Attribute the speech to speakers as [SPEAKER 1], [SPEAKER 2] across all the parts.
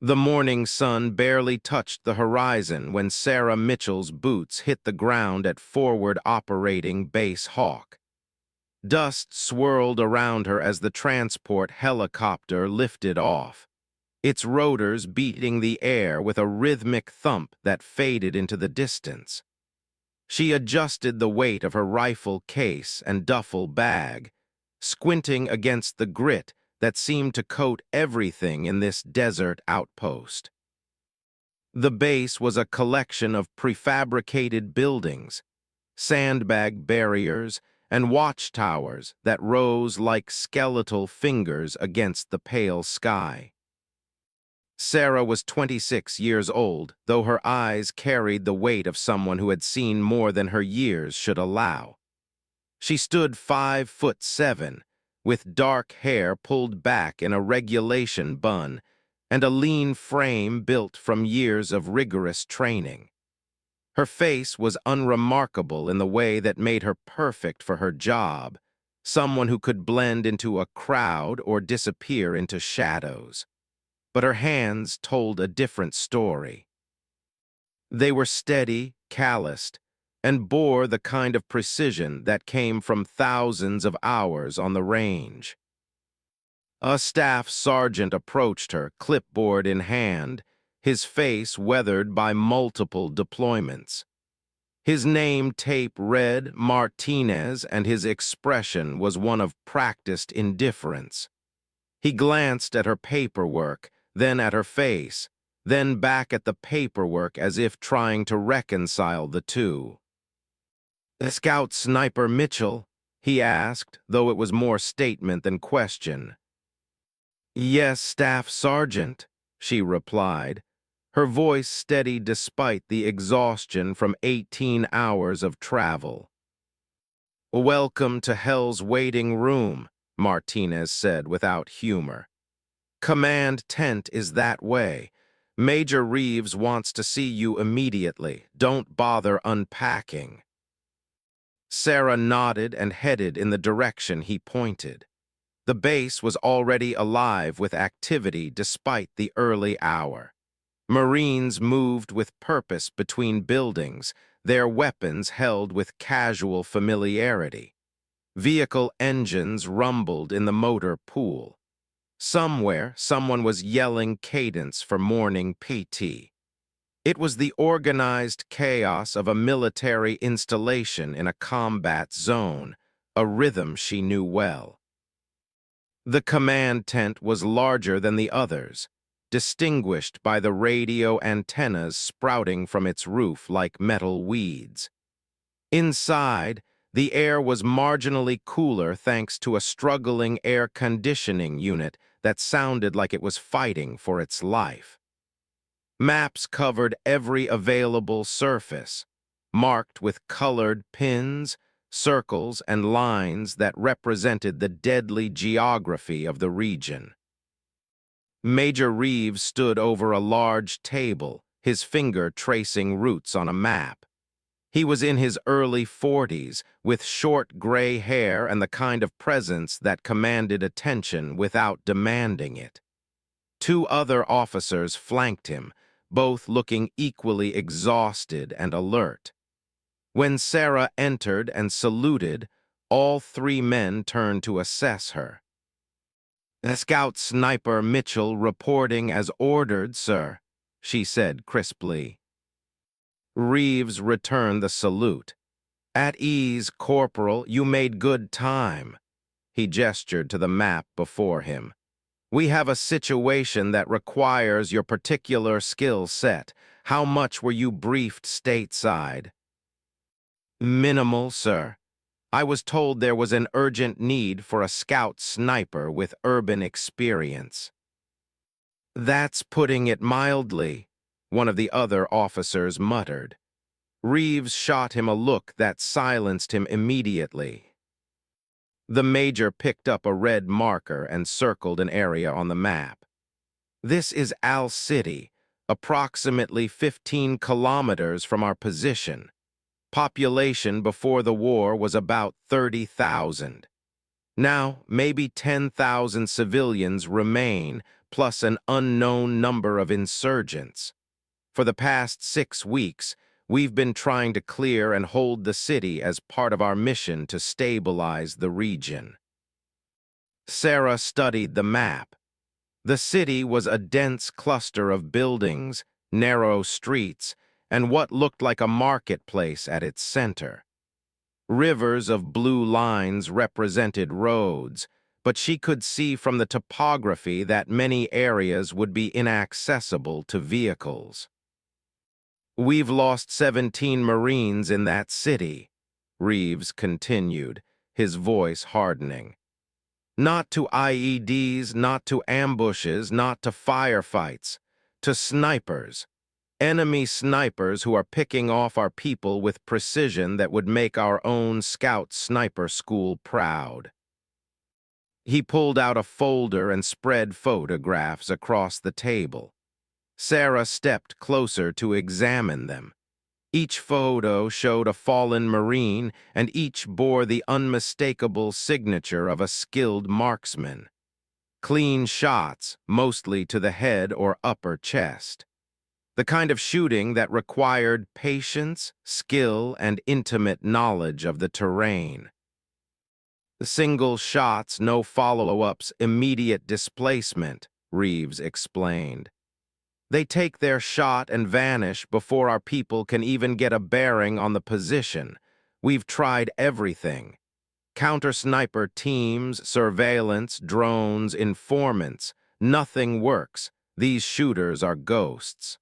[SPEAKER 1] The morning sun barely touched the horizon when Sarah Mitchell's boots hit the ground at forward operating Base Hawk. Dust swirled around her as the transport helicopter lifted off, its rotors beating the air with a rhythmic thump that faded into the distance. She adjusted the weight of her rifle case and duffel bag, squinting against the grit that seemed to coat everything in this desert outpost. The base was a collection of prefabricated buildings, sandbag barriers, and watchtowers that rose like skeletal fingers against the pale sky. Sarah was 26 years old, though her eyes carried the weight of someone who had seen more than her years should allow. She stood 5'7", with dark hair pulled back in a regulation bun, and a lean frame built from years of rigorous training. Her face was unremarkable in the way that made her perfect for her job, someone who could blend into a crowd or disappear into shadows. But her hands told a different story. They were steady, calloused, and bore the kind of precision that came from thousands of hours on the range. A staff sergeant approached her, clipboard in hand, his face weathered by multiple deployments. His name tape read Martinez, and his expression was one of practiced indifference. He glanced at her paperwork, then at her face, then back at the paperwork as if trying to reconcile the two. "Scout Sniper Mitchell?" he asked, though it was more statement than question. "Yes, Staff Sergeant," she replied, her voice steady despite the exhaustion from 18 hours of travel. "Welcome to Hell's waiting room," Martinez said without humor. "Command tent is that way. Major Reeves wants to see you immediately. Don't bother unpacking." Sarah nodded and headed in the direction he pointed. The base was already alive with activity despite the early hour. Marines moved with purpose between buildings, their weapons held with casual familiarity. Vehicle engines rumbled in the motor pool. Somewhere, someone was yelling cadence for morning PT. It was the organized chaos of a military installation in a combat zone, a rhythm she knew well. The command tent was larger than the others, distinguished by the radio antennas sprouting from its roof like metal weeds. Inside, the air was marginally cooler thanks to a struggling air conditioning unit that sounded like it was fighting for its life. Maps covered every available surface, marked with colored pins, circles, and lines that represented the deadly geography of the region. Major Reeves stood over a large table, his finger tracing routes on a map. He was in his early 40s, with short gray hair and the kind of presence that commanded attention without demanding it. Two other officers flanked him, both looking equally exhausted and alert. When Sarah entered and saluted, all three men turned to assess her. "Scout Sniper Mitchell reporting as ordered, sir," she said crisply. Reeves returned the salute. "At ease, Corporal, you made good time." He gestured to the map before him. "We have a situation that requires your particular skill set. How much were you briefed stateside?" "Minimal, sir. I was told there was an urgent need for a scout sniper with urban experience." "That's putting it mildly," one of the other officers muttered. Reeves shot him a look that silenced him immediately. The major picked up a red marker and circled an area on the map. "This is Al City, approximately 15 kilometers from our position. Population before the war was about 30,000. Now, maybe 10,000 civilians remain, plus an unknown number of insurgents. For the past 6 weeks, we've been trying to clear and hold the city as part of our mission to stabilize the region. Sarah studied the map. The city was a dense cluster of buildings, narrow streets, and what looked like a marketplace at its center. Rivers of blue lines represented roads, but she could see from the topography that many areas would be inaccessible to vehicles. "We've lost 17 Marines in that city," Reeves continued, his voice hardening. "Not to IEDs, not to ambushes, not to firefights, to snipers. Enemy snipers who are picking off our people with precision that would make our own scout sniper school proud." He pulled out a folder and spread photographs across the table. Sarah stepped closer to examine them. Each photo showed a fallen Marine, and each bore the unmistakable signature of a skilled marksman. Clean shots, mostly to the head or upper chest. The kind of shooting that required patience, skill, and intimate knowledge of the terrain. "Single shots, no follow-ups, immediate displacement," Reeves explained. "They take their shot and vanish before our people can even get a bearing on the position. We've tried everything. Counter-sniper teams, surveillance, drones, informants. Nothing works. These shooters are ghosts."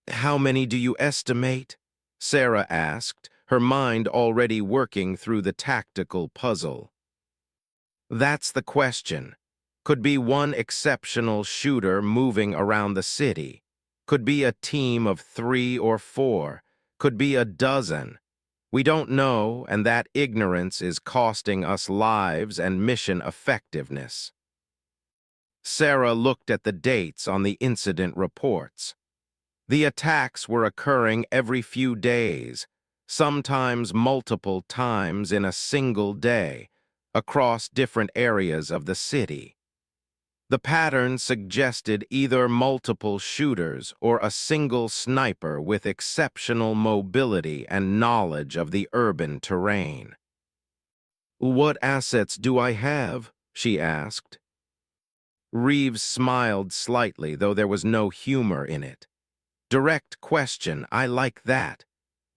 [SPEAKER 1] "How many do you estimate?" Sarah asked, her mind already working through the tactical puzzle. "That's the question. Could be one exceptional shooter moving around the city. Could be a team of 3 or 4. Could be a dozen. We don't know, and that ignorance is costing us lives and mission effectiveness." Sarah looked at the dates on the incident reports. The attacks were occurring every few days, sometimes multiple times in a single day, across different areas of the city. The pattern suggested either multiple shooters or a single sniper with exceptional mobility and knowledge of the urban terrain. "What assets do I have?" she asked. Reeves smiled slightly, though there was no humor in it. "Direct question, I like that.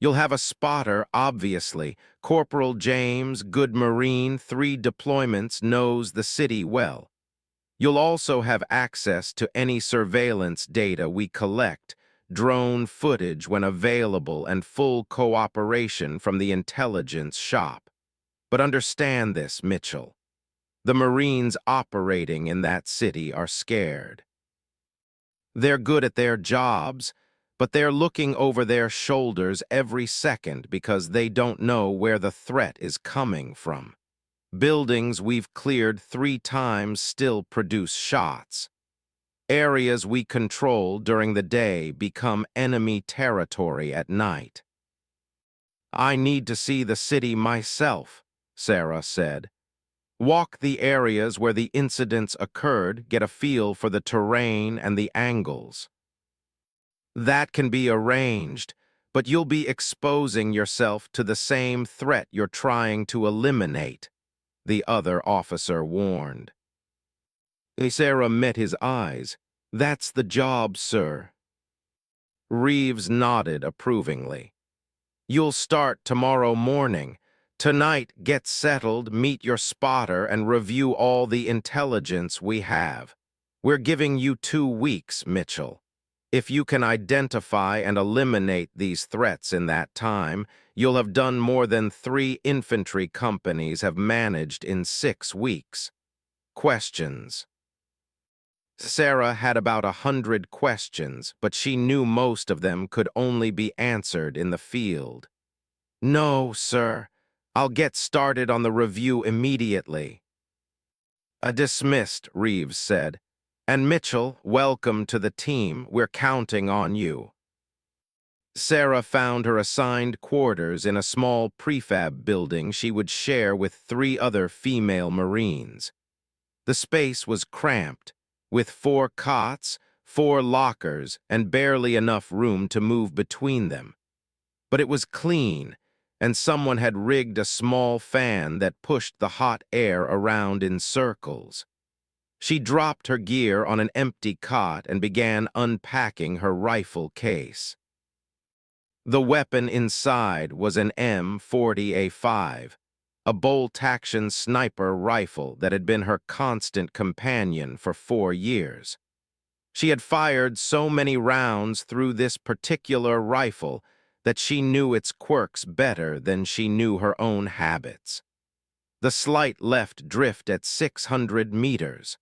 [SPEAKER 1] You'll have a spotter, obviously. Corporal James, good Marine, 3 deployments, knows the city well. You'll also have access to any surveillance data we collect, drone footage when available, and full cooperation from the intelligence shop. But understand this, Mitchell. The Marines operating in that city are scared. They're good at their jobs, but they're looking over their shoulders every second because they don't know where the threat is coming from. Buildings we've cleared 3 times still produce shots. Areas we control during the day become enemy territory at night." "I need to see the city myself," Sarah said. "Walk the areas where the incidents occurred, get a feel for the terrain and the angles." "That can be arranged, but you'll be exposing yourself to the same threat you're trying to eliminate," the other officer warned. Sarah met his eyes. "That's the job, sir." Reeves nodded approvingly. "You'll start tomorrow morning. Tonight, get settled, meet your spotter, and review all the intelligence we have. We're giving you 2 weeks, Mitchell. If you can identify and eliminate these threats in that time, you'll have done more than 3 infantry companies have managed in 6 weeks. Questions?" Sarah had about 100 questions, but she knew most of them could only be answered in the field. "No, sir. I'll get started on the review immediately." "Dismissed," Reeves said. "And Mitchell, welcome to the team. We're counting on you." Sarah found her assigned quarters in a small prefab building she would share with 3 other female Marines. The space was cramped, with 4 cots, 4 lockers, and barely enough room to move between them. But it was clean, and someone had rigged a small fan that pushed the hot air around in circles. She dropped her gear on an empty cot and began unpacking her rifle case. The weapon inside was an M40A5, a bolt-action sniper rifle that had been her constant companion for 4 years. She had fired so many rounds through this particular rifle that she knew its quirks better than she knew her own habits. The slight left drift at 600 meters,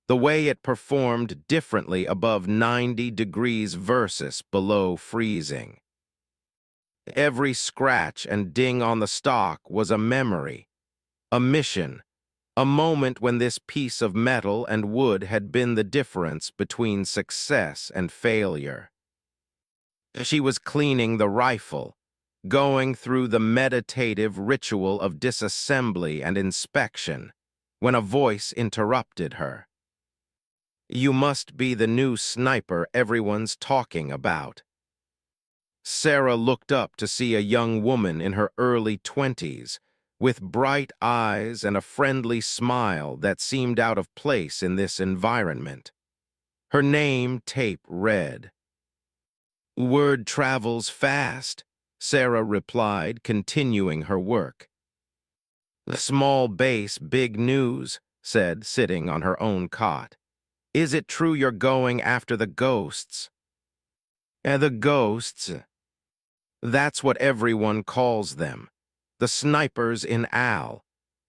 [SPEAKER 1] the way it performed differently above 90 degrees versus below freezing. Every scratch and ding on the stock was a memory, a mission, a moment when this piece of metal and wood had been the difference between success and failure. She was cleaning the rifle, going through the meditative ritual of disassembly and inspection, when a voice interrupted her. "You must be the new sniper everyone's talking about." Sarah looked up to see a young woman in her early 20s, with bright eyes and a friendly smile that seemed out of place in this environment. Her name tape read. "Word travels fast," Sarah replied, continuing her work. "Small base, big news," said, sitting on her own cot. "Is it true you're going after the ghosts?" The ghosts? That's what everyone calls them. The snipers in Al.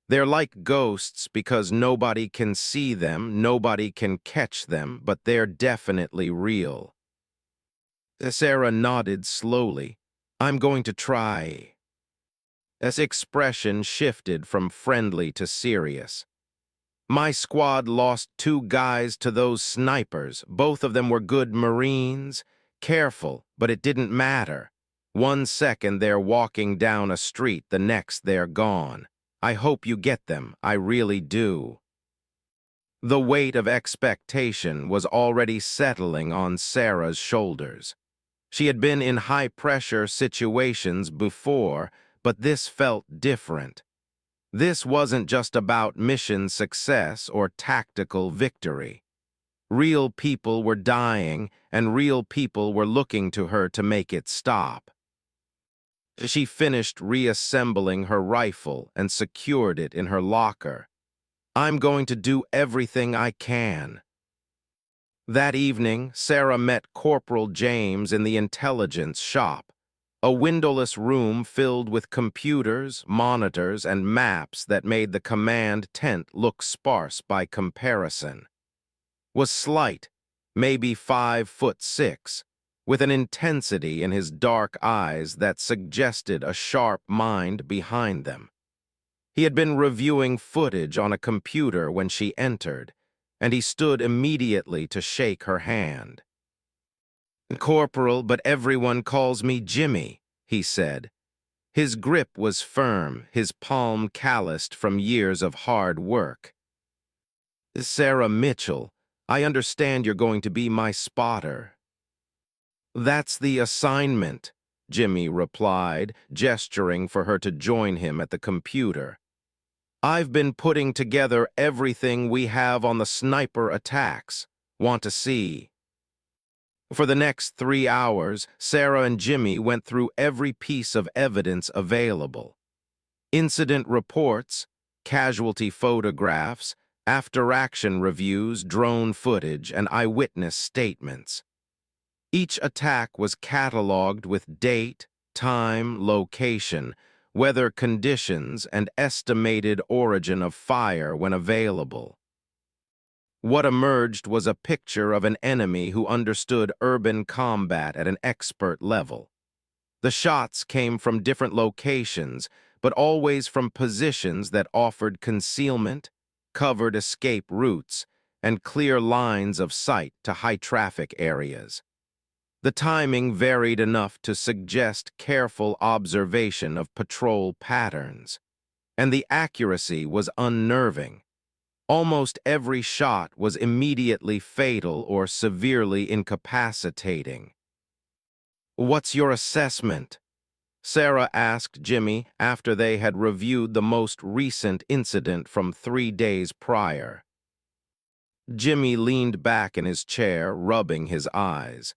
[SPEAKER 1] They're like ghosts because nobody can see them, nobody can catch them, but they're definitely real. Sarah nodded slowly. "I'm going to try." His expression shifted from friendly to serious. "My squad lost 2 guys to those snipers. Both of them were good Marines. Careful, but it didn't matter. 1 second they're walking down a street, the next they're gone. I hope you get them, I really do." The weight of expectation was already settling on Sarah's shoulders. She had been in high-pressure situations before, but this felt different. This wasn't just about mission success or tactical victory. Real people were dying, and real people were looking to her to make it stop. She finished reassembling her rifle and secured it in her locker. "I'm going to do everything I can." That evening, Sarah met Corporal James in the intelligence shop, a windowless room filled with computers, monitors, and maps that made the command tent look sparse by comparison. Was slight, maybe 5'6", with an intensity in his dark eyes that suggested a sharp mind behind them. He had been reviewing footage on a computer when she entered, and he stood immediately to shake her hand. "Corporal, but everyone calls me Jimmy," he said. His grip was firm, his palm calloused from years of hard work. "Sarah Mitchell, I understand you're going to be my spotter." "That's the assignment," Jimmy replied, gesturing for her to join him at the computer. "I've been putting together everything we have on the sniper attacks. Want to see?" For the next 3 hours, Sarah and Jimmy went through every piece of evidence available. Incident reports, casualty photographs, after-action reviews, drone footage, and eyewitness statements. Each attack was cataloged with date, time, location, weather conditions, and estimated origin of fire when available. What emerged was a picture of an enemy who understood urban combat at an expert level. The shots came from different locations, but always from positions that offered concealment, covered escape routes, and clear lines of sight to high-traffic areas. The timing varied enough to suggest careful observation of patrol patterns, and the accuracy was unnerving. Almost every shot was immediately fatal or severely incapacitating. "What's your assessment?" Sarah asked Jimmy after they had reviewed the most recent incident from 3 days prior. Jimmy leaned back in his chair, rubbing his eyes.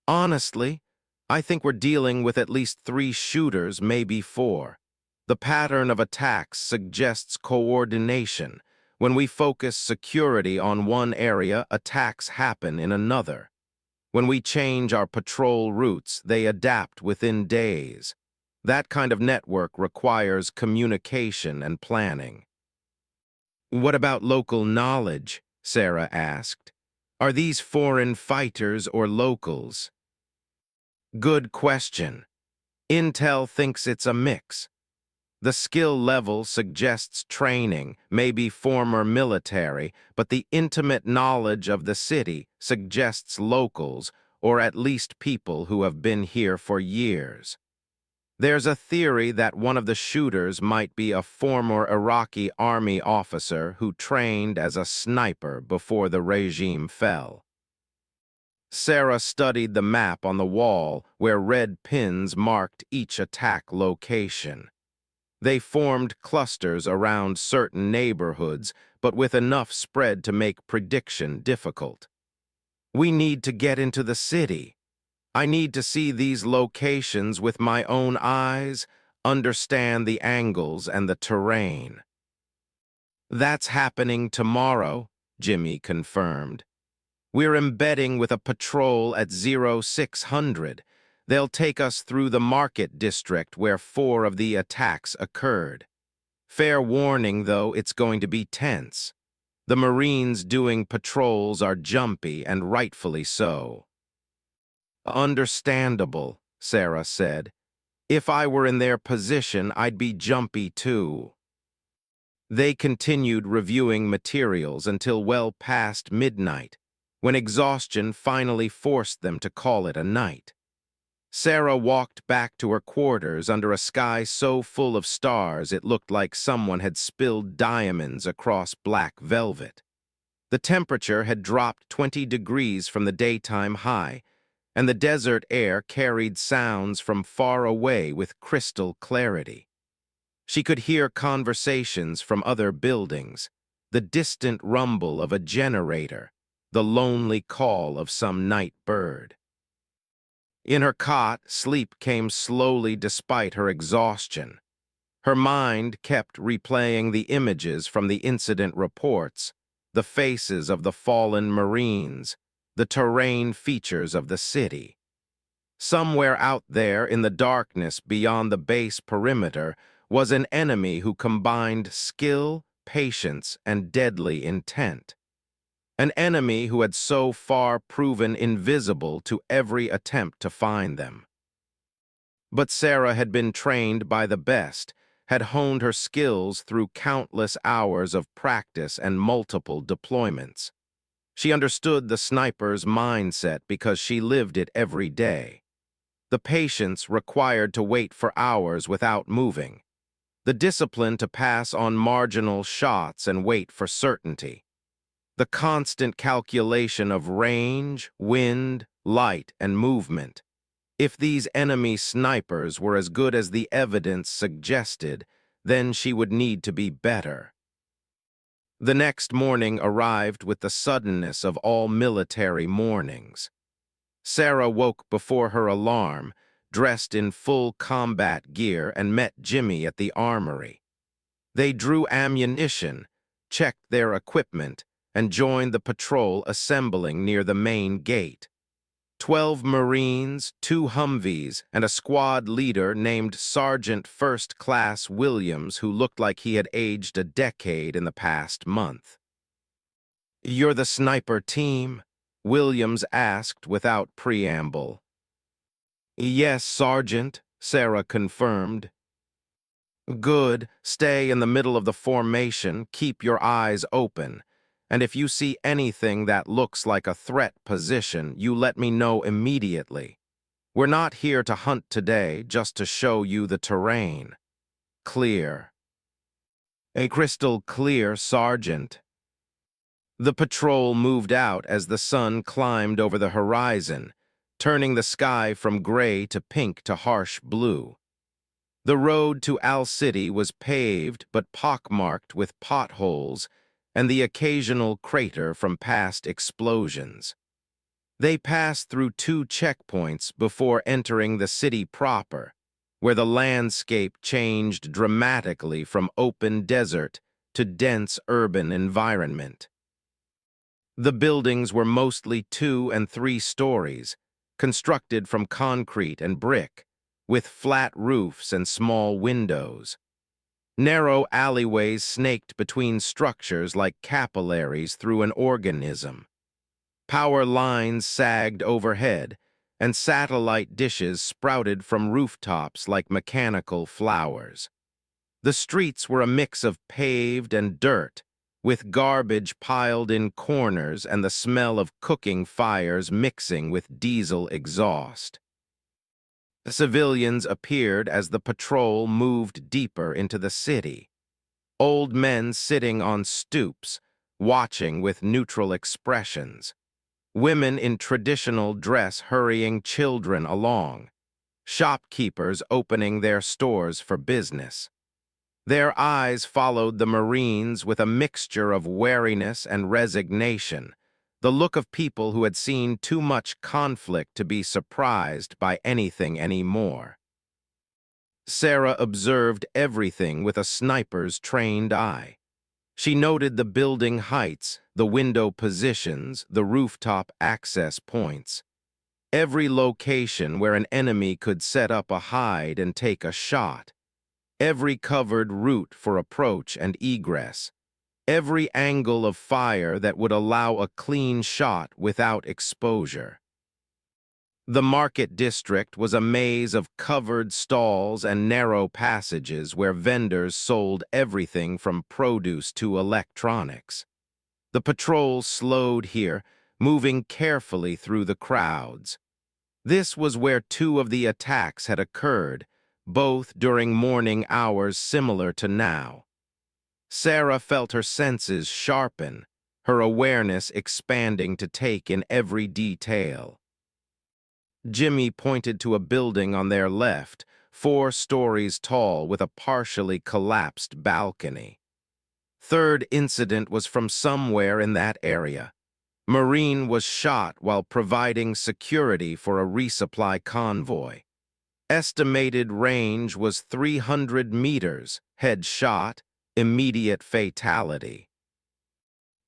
[SPEAKER 1] "Honestly, I think we're dealing with at least 3 shooters, maybe 4. The pattern of attacks suggests coordination. When we focus security on one area, attacks happen in another. When we change our patrol routes, they adapt within days. That kind of network requires communication and planning." "What about local knowledge?" Sarah asked. "Are these foreign fighters or locals?" "Good question. Intel thinks it's a mix. The skill level suggests training, maybe former military, but the intimate knowledge of the city suggests locals, or at least people who have been here for years. There's a theory that one of the shooters might be a former Iraqi army officer who trained as a sniper before the regime fell." Sarah studied the map on the wall where red pins marked each attack location. They formed clusters around certain neighborhoods, but with enough spread to make prediction difficult. "We need to get into the city. I need to see these locations with my own eyes, understand the angles and the terrain." "That's happening tomorrow," Jimmy confirmed. "We're embedding with a patrol at 0600. They'll take us through the market district where 4 of the attacks occurred. Fair warning, though, it's going to be tense. The Marines doing patrols are jumpy, and rightfully so." "Understandable," Sarah said. "If I were in their position, I'd be jumpy too." They continued reviewing materials until well past midnight, when exhaustion finally forced them to call it a night. Sarah walked back to her quarters under a sky so full of stars it looked like someone had spilled diamonds across black velvet. The temperature had dropped 20 degrees from the daytime high, and the desert air carried sounds from far away with crystal clarity. She could hear conversations from other buildings, the distant rumble of a generator, the lonely call of some night bird. In her cot, sleep came slowly despite her exhaustion. Her mind kept replaying the images from the incident reports, the faces of the fallen Marines, the terrain features of the city. Somewhere out there in the darkness beyond the base perimeter was an enemy who combined skill, patience, and deadly intent. An enemy who had so far proven invisible to every attempt to find them. But Sarah had been trained by the best, had honed her skills through countless hours of practice and multiple deployments. She understood the sniper's mindset because she lived it every day. The patience required to wait for hours without moving. The discipline to pass on marginal shots and wait for certainty. The constant calculation of range, wind, light, and movement. If these enemy snipers were as good as the evidence suggested, then she would need to be better. The next morning arrived with the suddenness of all military mornings. Sarah woke before her alarm, dressed in full combat gear, and met Jimmy at the armory. They drew ammunition, checked their equipment, and joined the patrol assembling near the main gate. 12 Marines, 2 Humvees, and a squad leader named Sergeant First Class Williams, who looked like he had aged a decade in the past month. "You're the sniper team?" Williams asked without preamble. "Yes, Sergeant," Sarah confirmed. "Good. Stay in the middle of the formation, keep your eyes open, and if you see anything that looks like a threat position, you let me know immediately. We're not here to hunt today, just to show you the terrain." "Clear." "A crystal clear, Sergeant." The patrol moved out as the sun climbed over the horizon, turning the sky from gray to pink to harsh blue. The road to Al City was paved but pockmarked with potholes and the occasional crater from past explosions. They passed through 2 checkpoints before entering the city proper, where the landscape changed dramatically from open desert to dense urban environment. The buildings were mostly 2 and 3 stories, constructed from concrete and brick, with flat roofs and small windows. Narrow alleyways snaked between structures like capillaries through an organism. Power lines sagged overhead, and satellite dishes sprouted from rooftops like mechanical flowers. The streets were a mix of paved and dirt, with garbage piled in corners and the smell of cooking fires mixing with diesel exhaust. The civilians appeared as the patrol moved deeper into the city. Old men sitting on stoops, watching with neutral expressions. Women in traditional dress hurrying children along. Shopkeepers opening their stores for business. Their eyes followed the Marines with a mixture of wariness and resignation, the look of people who had seen too much conflict to be surprised by anything anymore. Sarah observed everything with a sniper's trained eye. She noted the building heights, the window positions, the rooftop access points. Every location where an enemy could set up a hide and take a shot. Every covered route for approach and egress. Every angle of fire that would allow a clean shot without exposure. The market district was a maze of covered stalls and narrow passages where vendors sold everything from produce to electronics. The patrol slowed here, moving carefully through the crowds. This was where 2 of the attacks had occurred, both during morning hours similar to now. Sarah felt her senses sharpen, her awareness expanding to take in every detail. Jimmy pointed to a building on their left, 4 stories tall with a partially collapsed balcony. Third incident was from somewhere in that area. Marine was shot while providing security for a resupply convoy. Estimated range was 300 meters, head shot, immediate fatality.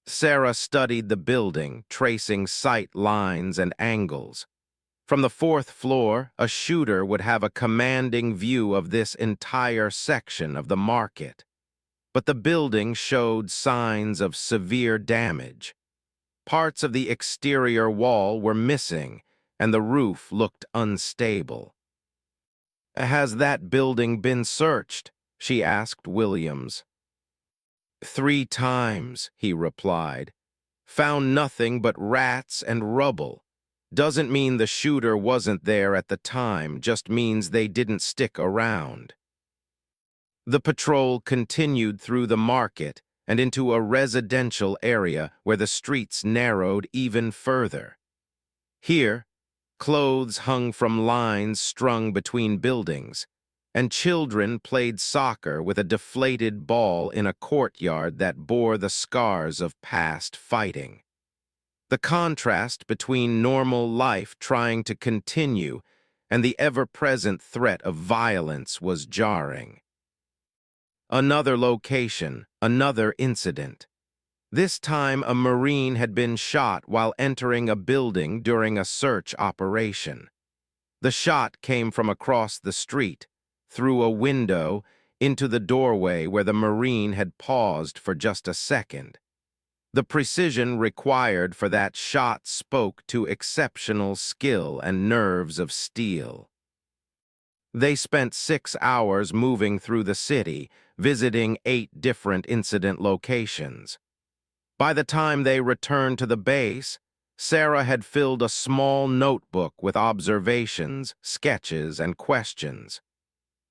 [SPEAKER 1] Sarah studied the building, tracing sight lines and angles. From the 4th floor, a shooter would have a commanding view of this entire section of the market. But the building showed signs of severe damage. Parts of the exterior wall were missing, and the roof looked unstable. "Has that building been searched?" she asked Williams. "3 times," he replied. "Found nothing but rats and rubble. Doesn't mean the shooter wasn't there at the time, just means they didn't stick around." The patrol continued through the market and into a residential area where the streets narrowed even further. Here, clothes hung from lines strung between buildings, and children played soccer with a deflated ball in a courtyard that bore the scars of past fighting. The contrast between normal life trying to continue and the ever-present threat of violence was jarring. Another location, another incident. This time a Marine had been shot while entering a building during a search operation. The shot came from across the street, through a window, into the doorway where the Marine had paused for just a second. The precision required for that shot spoke to exceptional skill and nerves of steel. They spent 6 hours moving through the city, visiting 8 different incident locations. By the time they returned to the base, Sarah had filled a small notebook with observations, sketches, and questions.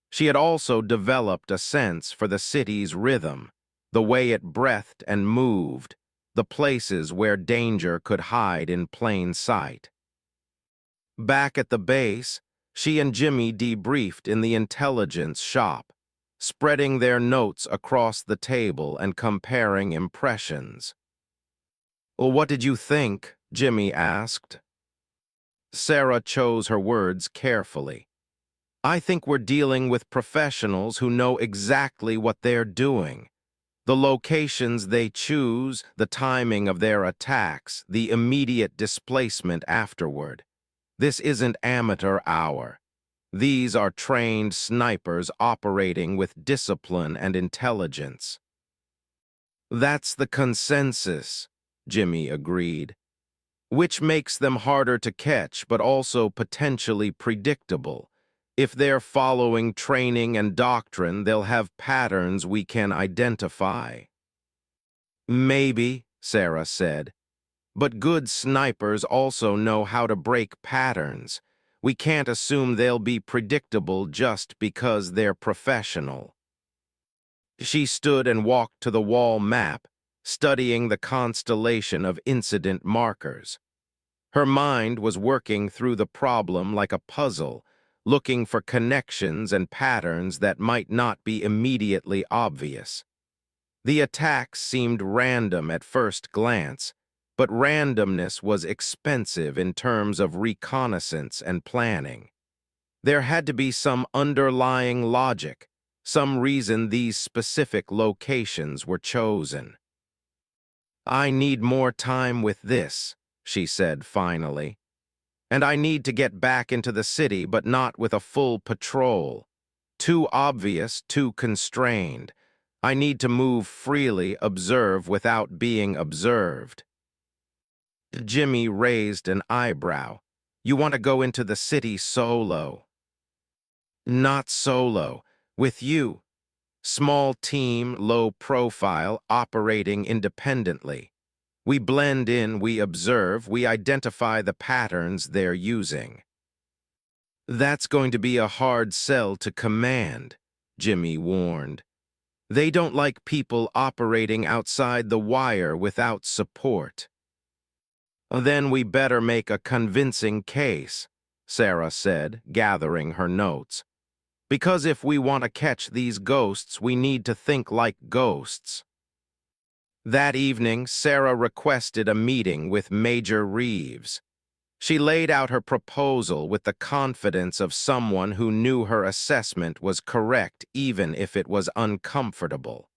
[SPEAKER 1] She had also developed a sense for the city's rhythm, the way it breathed and moved, the places where danger could hide in plain sight. Back at the base, she and Jimmy debriefed in the intelligence shop, spreading their notes across the table and comparing impressions. "Well, what did you think?" Jimmy asked. Sarah chose her words carefully. "I think we're dealing with professionals who know exactly what they're doing. The locations they choose, the timing of their attacks, the immediate displacement afterward. This isn't amateur hour. These are trained snipers operating with discipline and intelligence." "That's the consensus," Jimmy agreed, "which makes them harder to catch but also potentially predictable. If they're following training and doctrine, they'll have patterns we can identify." "Maybe," Sarah said, "but good snipers also know how to break patterns. We can't assume they'll be predictable just because they're professional." She stood and walked to the wall map, studying the constellation of incident markers. Her mind was working through the problem like a puzzle, looking for connections and patterns that might not be immediately obvious. The attacks seemed random at first glance, but randomness was expensive in terms of reconnaissance and planning. There had to be some underlying logic, some reason these specific locations were chosen. "I need more time with this," she said finally. "And I need to get back into the city, but not with a full patrol. Too obvious, too constrained. I need to move freely, observe without being observed." Jimmy raised an eyebrow. "You want to go into the city solo?" "Not solo. With you. Small team, low profile, operating independently. We blend in, we observe, we identify the patterns they're using." "That's going to be a hard sell to command," Jimmy warned. "They don't like people operating outside the wire without support." "Then we better make a convincing case," Sarah said, gathering her notes. "Because if we want to catch these ghosts, we need to think like ghosts." That evening, Sarah requested a meeting with Major Reeves. She laid out her proposal with the confidence of someone who knew her assessment was correct even if it was uncomfortable.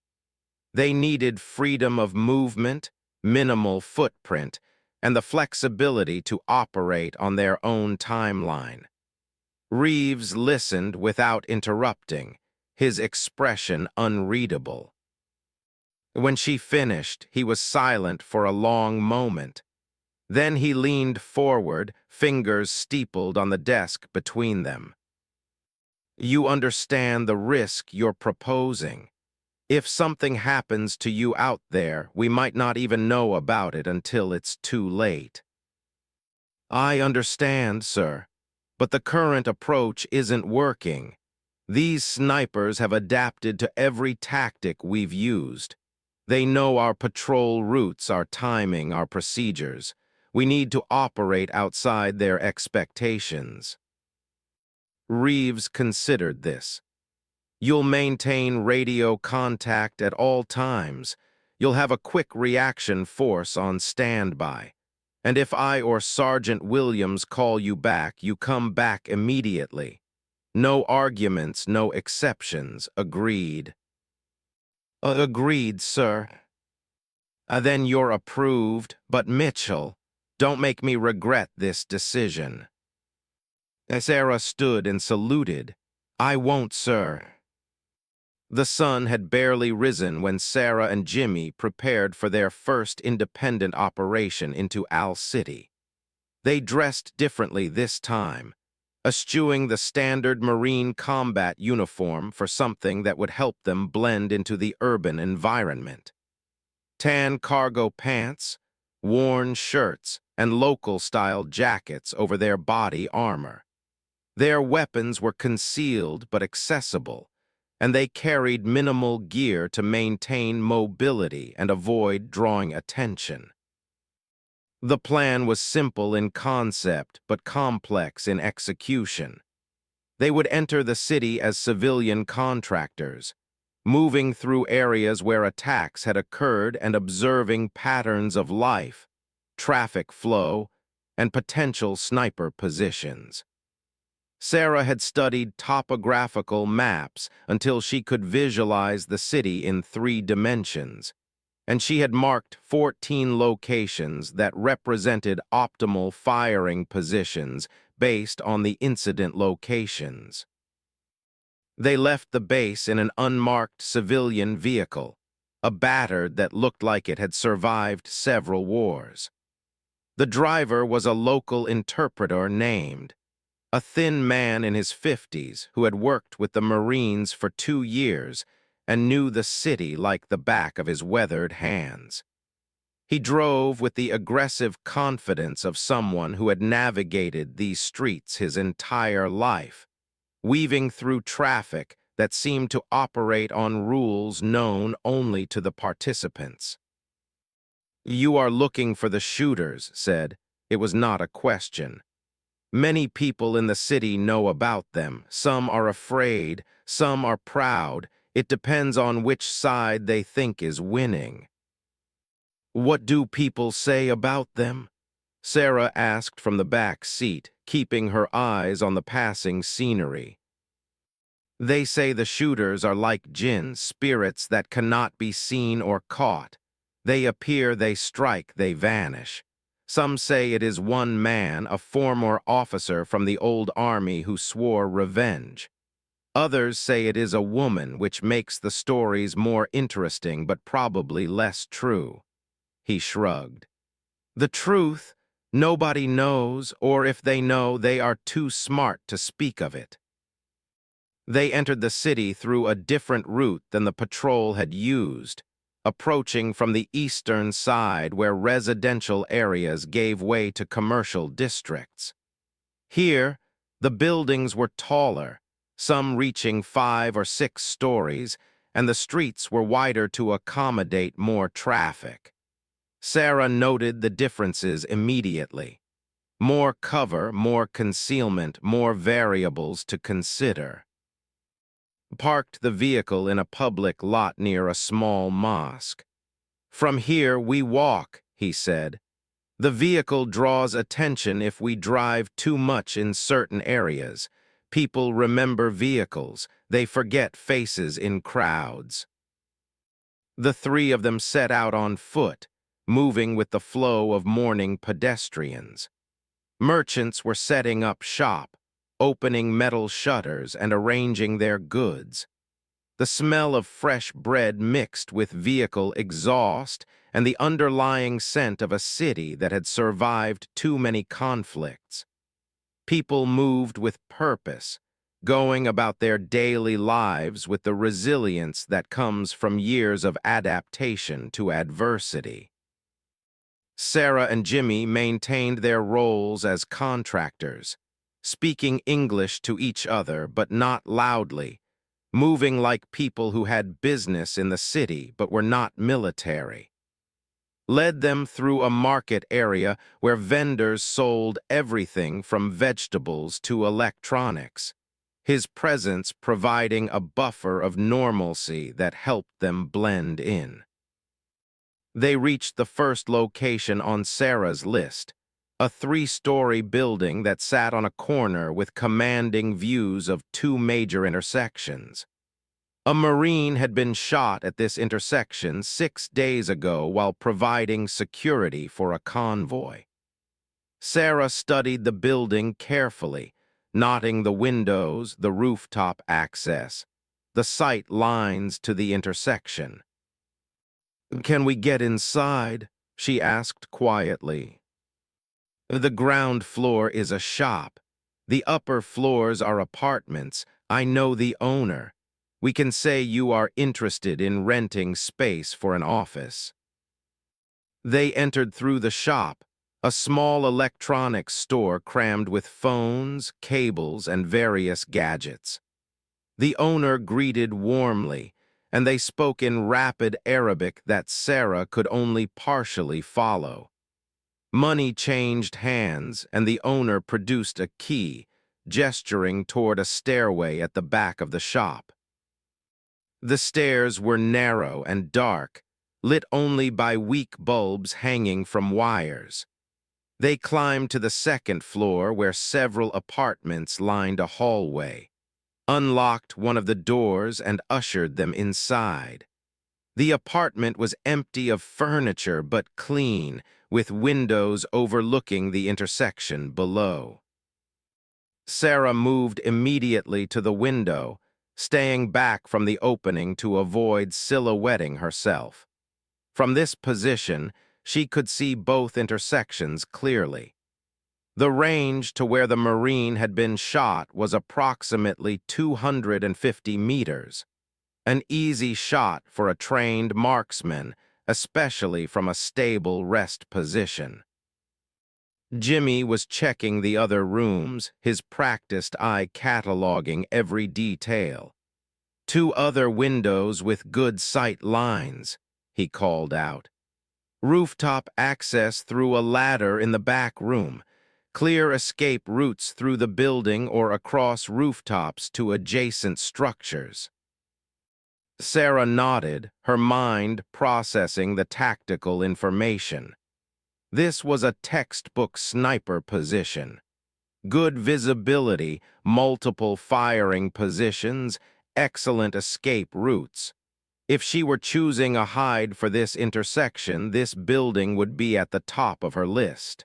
[SPEAKER 1] They needed freedom of movement, minimal footprint, and the flexibility to operate on their own timeline. Reeves listened without interrupting, his expression unreadable. When she finished, he was silent for a long moment. Then he leaned forward, fingers steepled on the desk between them. "You understand the risk you're proposing. If something happens to you out there, we might not even know about it until it's too late." "I understand, sir, but the current approach isn't working. These snipers have adapted to every tactic we've used. They know our patrol routes, our timing, our procedures. We need to operate outside their expectations." Reeves considered this. "You'll maintain radio contact at all times. You'll have a quick reaction force on standby. And if I or Sergeant Williams call you back, you come back immediately. No arguments, no exceptions. Agreed?" "Agreed, sir." Then you're approved, but Mitchell, don't make me regret this decision." Sarah stood and saluted. "I won't, sir." The sun had barely risen when Sarah and Jimmy prepared for their first independent operation into Al City. They dressed differently this time, eschewing the standard Marine combat uniform for something that would help them blend into the urban environment. Tan cargo pants, worn shirts, and local-style jackets over their body armor. Their weapons were concealed but accessible, and they carried minimal gear to maintain mobility and avoid drawing attention. The plan was simple in concept but complex in execution. They would enter the city as civilian contractors, moving through areas where attacks had occurred and observing patterns of life, traffic flow, and potential sniper positions. Sarah had studied topographical maps until she could visualize the city in 3 dimensions, and she had marked 14 locations that represented optimal firing positions based on the incident locations. They left the base in an unmarked civilian vehicle, a battered that looked like it had survived several wars. The driver was a local interpreter named, a thin man in his 50s who had worked with the Marines for 2 years and knew the city like the back of his weathered hands. He drove with the aggressive confidence of someone who had navigated these streets his entire life, weaving through traffic that seemed to operate on rules known only to the participants. "You are looking for the shooters," said. It was not a question. "Many people in the city know about them. Some are afraid, some are proud. It depends on which side they think is winning." "What do people say about them?" Sarah asked from the back seat, keeping her eyes on the passing scenery. "They say the shooters are like jinn, spirits that cannot be seen or caught. They appear, they strike, they vanish. Some say it is one man, a former officer from the old army who swore revenge. Others say it is a woman, which makes the stories more interesting but probably less true." He shrugged. "The truth, nobody knows, or if they know, they are too smart to speak of it." They entered the city through a different route than the patrol had used, approaching from the eastern side where residential areas gave way to commercial districts. Here, the buildings were taller, some reaching 5 or 6 stories, and the streets were wider to accommodate more traffic. Sarah noted the differences immediately. More cover, more concealment, more variables to consider. Parked the vehicle in a public lot near a small mosque. "From here we walk," he said. "The vehicle draws attention if we drive too much in certain areas. People remember vehicles, they forget faces in crowds." The 3 of them set out on foot, moving with the flow of morning pedestrians. Merchants were setting up shop, opening metal shutters and arranging their goods. The smell of fresh bread mixed with vehicle exhaust and the underlying scent of a city that had survived too many conflicts. People moved with purpose, going about their daily lives with the resilience that comes from years of adaptation to adversity. Sarah and Jimmy maintained their roles as contractors, speaking English to each other but not loudly, moving like people who had business in the city but were not military. Led them through a market area where vendors sold everything from vegetables to electronics, his presence providing a buffer of normalcy that helped them blend in. They reached the first location on Sarah's list, a 3-story building that sat on a corner with commanding views of 2 major intersections. A Marine had been shot at this intersection 6 days ago while providing security for a convoy. Sarah studied the building carefully, noting the windows, the rooftop access, the sight lines to the intersection. "Can we get inside?" she asked quietly. "The ground floor is a shop. The upper floors are apartments. I know the owner. We can say you are interested in renting space for an office." They entered through the shop, a small electronics store crammed with phones, cables, and various gadgets. The owner greeted warmly, and they spoke in rapid Arabic that Sarah could only partially follow. Money changed hands, and the owner produced a key, gesturing toward a stairway at the back of the shop. The stairs were narrow and dark, lit only by weak bulbs hanging from wires. They climbed to the second floor where several apartments lined a hallway, unlocked one of the doors and ushered them inside. The apartment was empty of furniture but clean, with windows overlooking the intersection below. Sarah moved immediately to the window, staying back from the opening to avoid silhouetting herself. From this position, she could see both intersections clearly. The range to where the Marine had been shot was approximately 250 meters, an easy shot for a trained marksman, especially from a stable rest position. Jimmy was checking the other rooms, his practiced eye cataloging every detail. Two other windows with good sight lines, he called out. Rooftop access through a ladder in the back room, clear escape routes through the building or across rooftops to adjacent structures. Sarah nodded, her mind processing the tactical information. This was a textbook sniper position. Good visibility, multiple firing positions, excellent escape routes. If she were choosing a hide for this intersection, this building would be at the top of her list.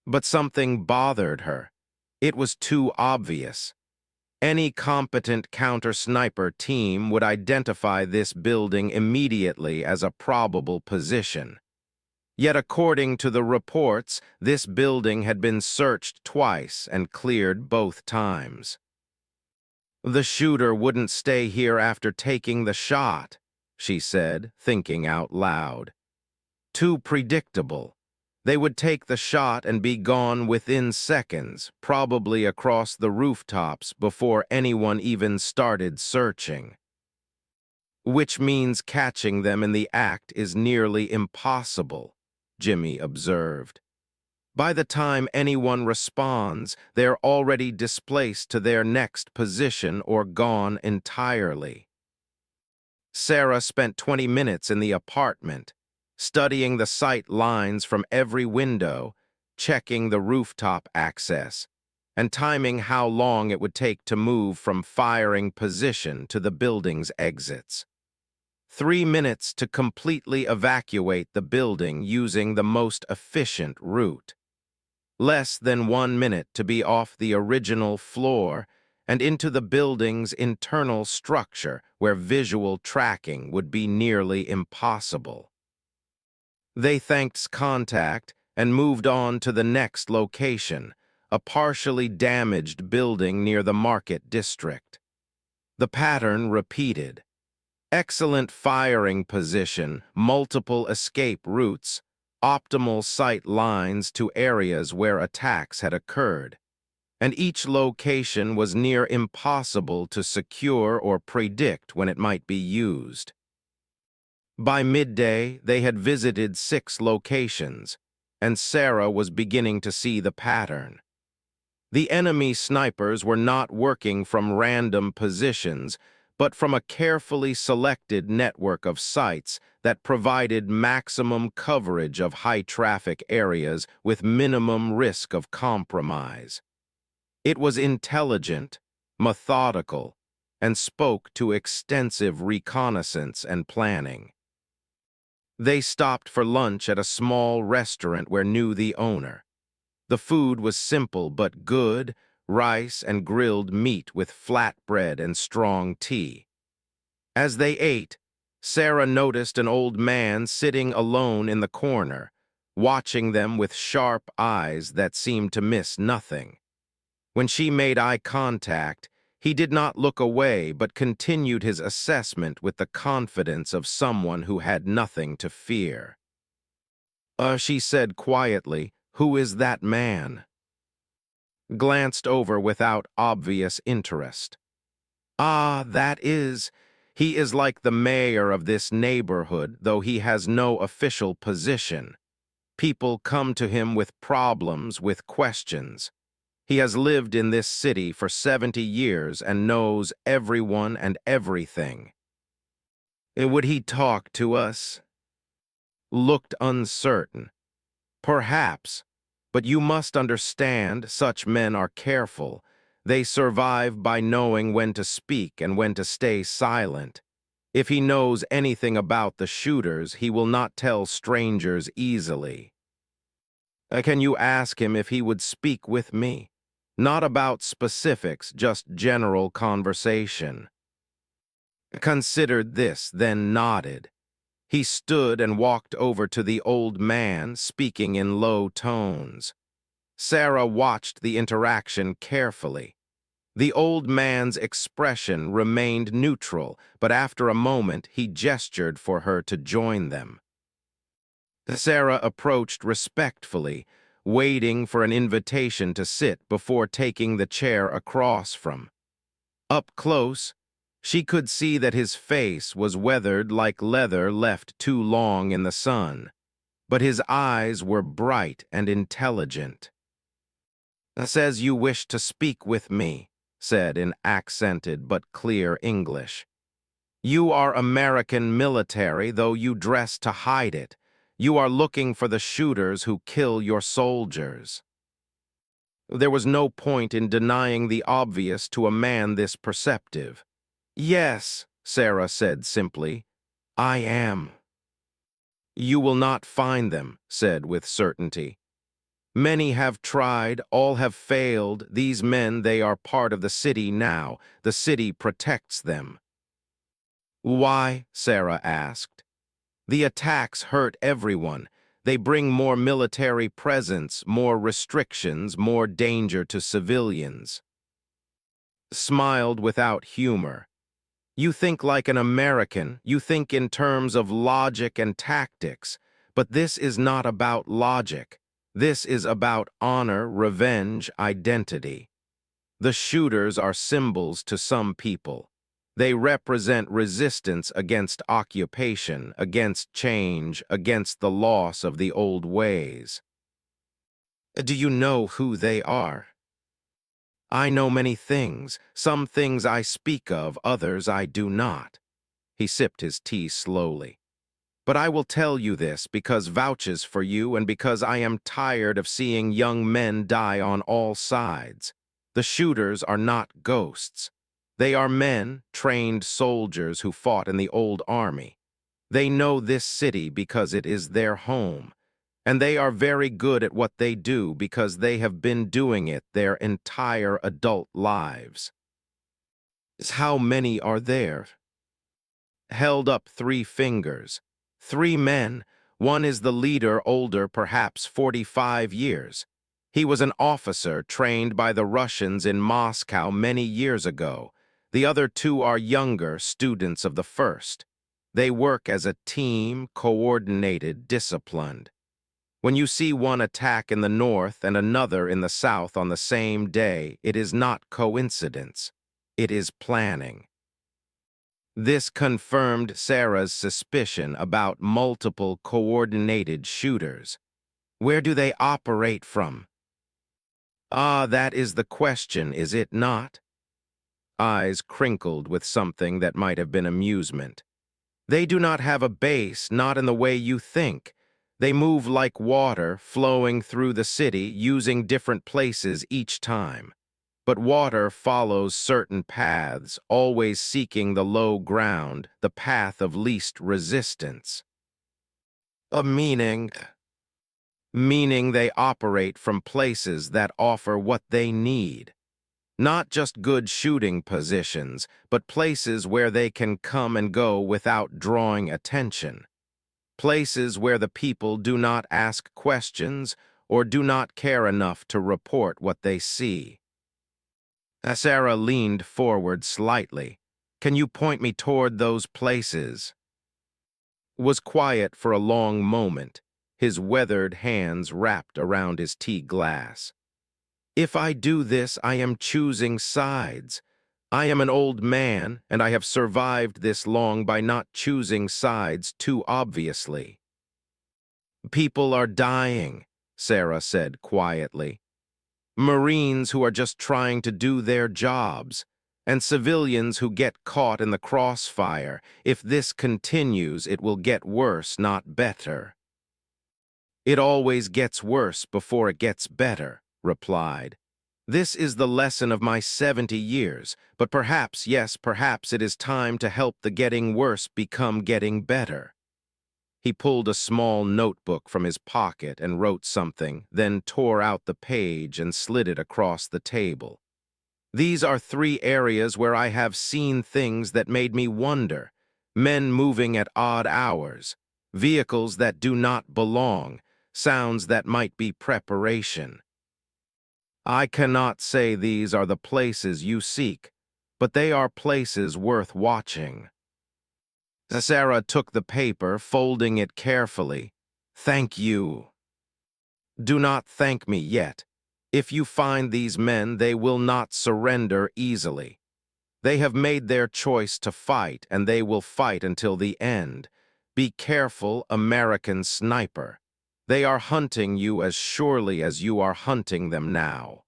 [SPEAKER 1] But something bothered her. It was too obvious. Any competent counter-sniper team would identify this building immediately as a probable position. Yet according to the reports, this building had been searched twice and cleared both times. The shooter wouldn't stay here after taking the shot, she said, thinking out loud. Too predictable. They would take the shot and be gone within seconds, probably across the rooftops before anyone even started searching. Which means catching them in the act is nearly impossible, Jimmy observed. By the time anyone responds, they're already displaced to their next position or gone entirely. Sarah spent 20 minutes in the apartment, studying the sight lines from every window, checking the rooftop access, and timing how long it would take to move from firing position to the building's exits. 3 minutes to completely evacuate the building using the most efficient route. Less than 1 minute to be off the original floor and into the building's internal structure where visual tracking would be nearly impossible. They thanked contact and moved on to the next location, a partially damaged building near the market district. The pattern repeated. Excellent firing position, multiple escape routes, optimal sight lines to areas where attacks had occurred, and each location was near impossible to secure or predict when it might be used. By midday, they had visited 6 locations, and Sarah was beginning to see the pattern. The enemy snipers were not working from random positions, but from a carefully selected network of sites that provided maximum coverage of high-traffic areas with minimum risk of compromise. It was intelligent, methodical, and spoke to extensive reconnaissance and planning. They stopped for lunch at a small restaurant where knew the owner. The food was simple but good, rice and grilled meat with flatbread and strong tea. As they ate, Sarah noticed an old man sitting alone in the corner, watching them with sharp eyes that seemed to miss nothing. When she made eye contact, he did not look away but continued his assessment with the confidence of someone who had nothing to fear. She said quietly, "Who is that man?" Glanced over without obvious interest. Ah, he is like the mayor of this neighborhood, though he has no official position. People come to him with problems, with questions. He has lived in this city for 70 years and knows everyone and everything. Would he talk to us? Looked uncertain. Perhaps, but you must understand such men are careful. They survive by knowing when to speak and when to stay silent. If he knows anything about the shooters, he will not tell strangers easily. Can you ask him if he would speak with me? Not about specifics, just general conversation. Considered this, then nodded. He stood and walked over to the old man, speaking in low tones. Sarah watched the interaction carefully. The old man's expression remained neutral, but after a moment he gestured for her to join them. Sarah approached respectfully, waiting for an invitation to sit before taking the chair across from. Up close, she could see that his face was weathered like leather left too long in the sun, but his eyes were bright and intelligent. "Says you wish to speak with me," said in accented but clear English. "You are American military, though you dress to hide it. You are looking for the shooters who kill your soldiers." There was no point in denying the obvious to a man this perceptive. "Yes," Sarah said simply, "I am." "You will not find them," said with certainty. "Many have tried, all have failed. These men, they are part of the city now. The city protects them." "Why?" Sarah asked. "The attacks hurt everyone. They bring more military presence, more restrictions, more danger to civilians." Smiled without humor. "You think like an American. You think in terms of logic and tactics. But this is not about logic. This is about honor, revenge, identity. The shooters are symbols to some people. They represent resistance against occupation, against change, against the loss of the old ways." "Do you know who they are?" "I know many things. Some things I speak of, others I do not." He sipped his tea slowly. "But I will tell you this because vouches for you and because I am tired of seeing young men die on all sides. The shooters are not ghosts. They are men, trained soldiers who fought in the old army. They know this city because it is their home. And they are very good at what they do because they have been doing it their entire adult lives." "How many are there?" Held up 3 fingers. 3 men. One is the leader, older, perhaps 45 years. He was an officer trained by the Russians in Moscow many years ago. The other 2 are younger, students of the first. They work as a team, coordinated, disciplined. When you see one attack in the north and another in the south on the same day, it is not coincidence. It is planning. This confirmed Sarah's suspicion about multiple coordinated shooters. Where do they operate from? Ah, that is the question, is it not? Eyes crinkled with something that might have been amusement. They do not have a base, not in the way you think. They move like water, flowing through the city, using different places each time. But water follows certain paths, always seeking the low ground, the path of least resistance. A meaning. Meaning they operate from places that offer what they need. Not just good shooting positions, but places where they can come and go without drawing attention. Places where the people do not ask questions or do not care enough to report what they see. Sarah leaned forward slightly. "Can you point me toward those places?" Was quiet for a long moment, his weathered hands wrapped around his tea glass. "If I do this, I am choosing sides. I am an old man, and I have survived this long by not choosing sides too obviously. People are dying, Sarah said quietly. Marines who are just trying to do their jobs, and civilians who get caught in the crossfire. If this continues, it will get worse, not better. It always gets worse before it gets better, replied. This is the lesson of my 70 years, but perhaps, yes, perhaps it is time to help the getting worse become getting better. He pulled a small notebook from his pocket and wrote something, then tore out the page and slid it across the table. These are 3 areas where I have seen things that made me wonder. Men moving at odd hours, vehicles that do not belong, sounds that might be preparation. I cannot say these are the places you seek, but they are places worth watching. Sarah took the paper, folding it carefully. Thank you. Do not thank me yet. If you find these men, they will not surrender easily. They have made their choice to fight, and they will fight until the end. Be careful, American sniper. They are hunting you as surely as you are hunting them now.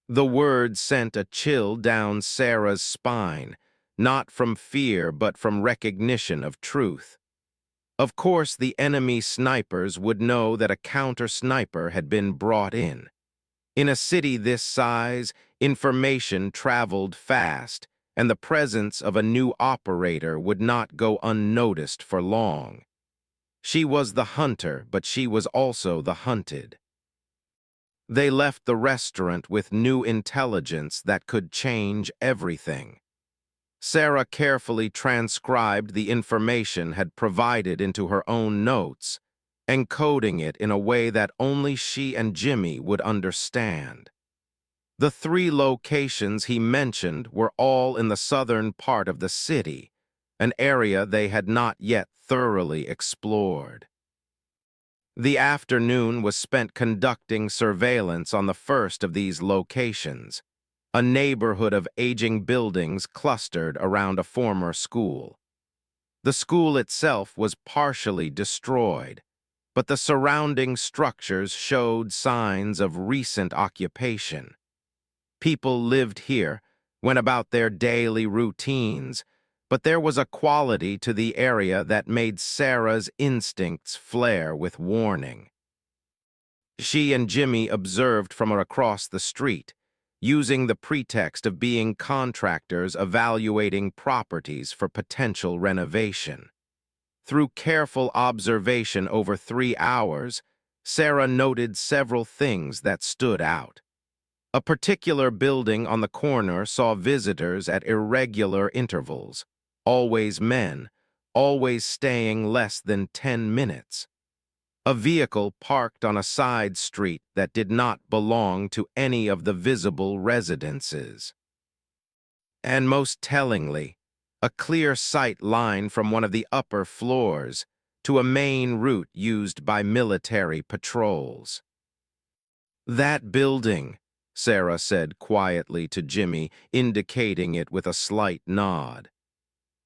[SPEAKER 1] The word sent a chill down Sarah's spine, not from fear but from recognition of truth. Of course, the enemy snipers would know that a counter-sniper had been brought in. In a city this size, information traveled fast, and the presence of a new operator would not go unnoticed for long. She was the hunter, but she was also the hunted. They left the restaurant with new intelligence that could change everything. Sarah carefully transcribed the information had provided into her own notes, encoding it in a way that only she and Jimmy would understand. The 3 locations he mentioned were all in the southern part of the city, an area they had not yet thoroughly explored. The afternoon was spent conducting surveillance on the first of these locations, a neighborhood of aging buildings clustered around a former school. The school itself was partially destroyed, but the surrounding structures showed signs of recent occupation. People lived here, went about their daily routines, but there was a quality to the area that made Sarah's instincts flare with warning. She and Jimmy observed from across the street, using the pretext of being contractors evaluating properties for potential renovation. Through careful observation over 3 hours, Sarah noted several things that stood out. A particular building on the corner saw visitors at irregular intervals, always men, always staying less than 10 minutes. A vehicle parked on a side street that did not belong to any of the visible residences. And most tellingly, a clear sight line from one of the upper floors to a main route used by military patrols. That building, Sarah said quietly to Jimmy, indicating it with a slight nod.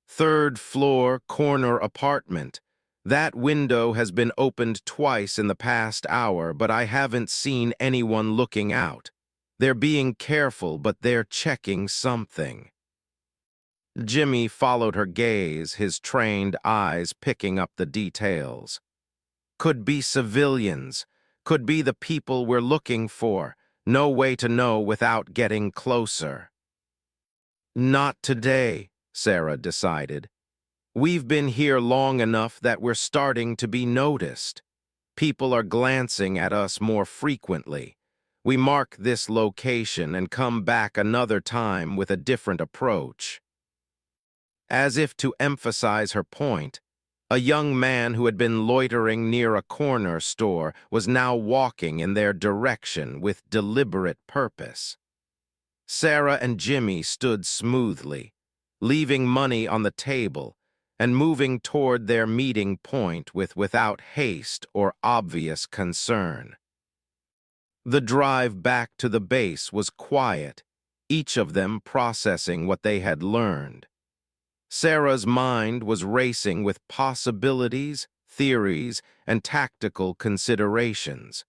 [SPEAKER 1] 3rd floor corner apartment. That window has been opened twice in the past hour, but I haven't seen anyone looking out. They're being careful, but they're checking something. Jimmy followed her gaze, his trained eyes picking up the details. Could be civilians, could be the people we're looking for. No way to know without getting closer. Not today, Sarah decided. We've been here long enough that we're starting to be noticed. People are glancing at us more frequently. We mark this location and come back another time with a different approach. As if to emphasize her point, a young man who had been loitering near a corner store was now walking in their direction with deliberate purpose. Sarah and Jimmy stood smoothly, leaving money on the table and moving toward their meeting point without haste or obvious concern. The drive back to the base was quiet, each of them processing what they had learned. Sarah's mind was racing with possibilities, theories, and tactical considerations.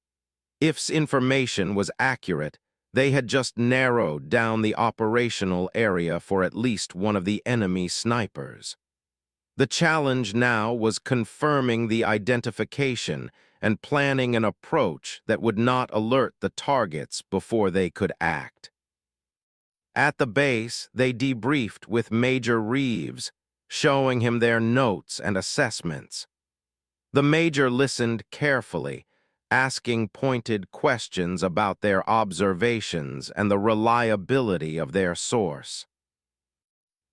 [SPEAKER 1] If's information was accurate, they had just narrowed down the operational area for at least one of the enemy snipers. The challenge now was confirming the identification and planning an approach that would not alert the targets before they could act. At the base, they debriefed with Major Reeves, showing him their notes and assessments. The Major listened carefully, asking pointed questions about their observations and the reliability of their source.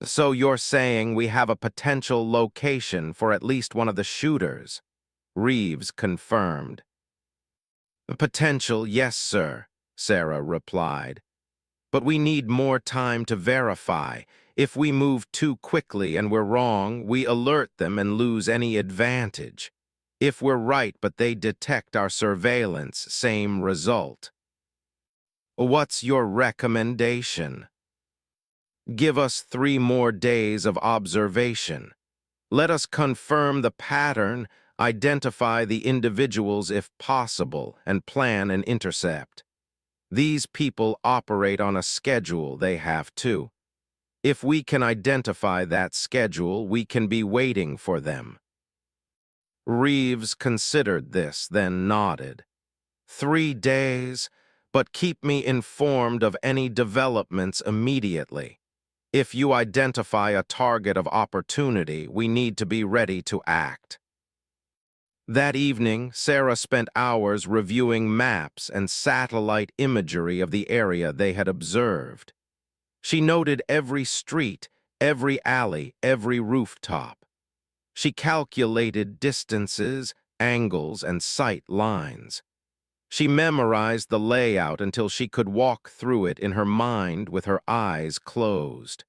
[SPEAKER 1] "So you're saying we have a potential location for at least one of the shooters?" Reeves confirmed. "Potential, yes, sir," Sarah replied. "But we need more time to verify. If we move too quickly and we're wrong, we alert them and lose any advantage. If we're right but they detect our surveillance, same result." "What's your recommendation?" "Give us 3 more days of observation. Let us confirm the pattern, identify the individuals if possible, and plan an intercept. These people operate on a schedule, they have to. If we can identify that schedule, we can be waiting for them." Reeves considered this, then nodded. 3 days, but keep me informed of any developments immediately. If you identify a target of opportunity, we need to be ready to act. That evening, Sarah spent hours reviewing maps and satellite imagery of the area they had observed. She noted every street, every alley, every rooftop. She calculated distances, angles, and sight lines. She memorized the layout until she could walk through it in her mind with her eyes closed.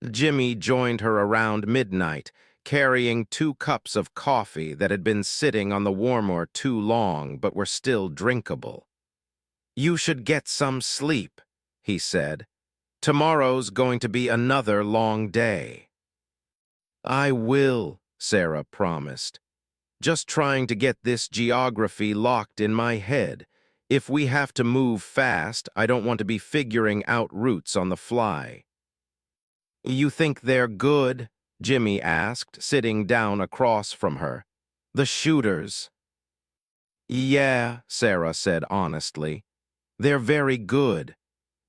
[SPEAKER 1] Jimmy joined her around midnight, carrying 2 cups of coffee that had been sitting on the warmer too long but were still drinkable. "You should get some sleep," he said. "Tomorrow's going to be another long day." "I will," Sarah promised. "Just trying to get this geography locked in my head. If we have to move fast, I don't want to be figuring out routes on the fly." "You think they're good?" Jimmy asked, sitting down across from her. "The shooters?" "Yeah," Sarah said honestly. "They're very good.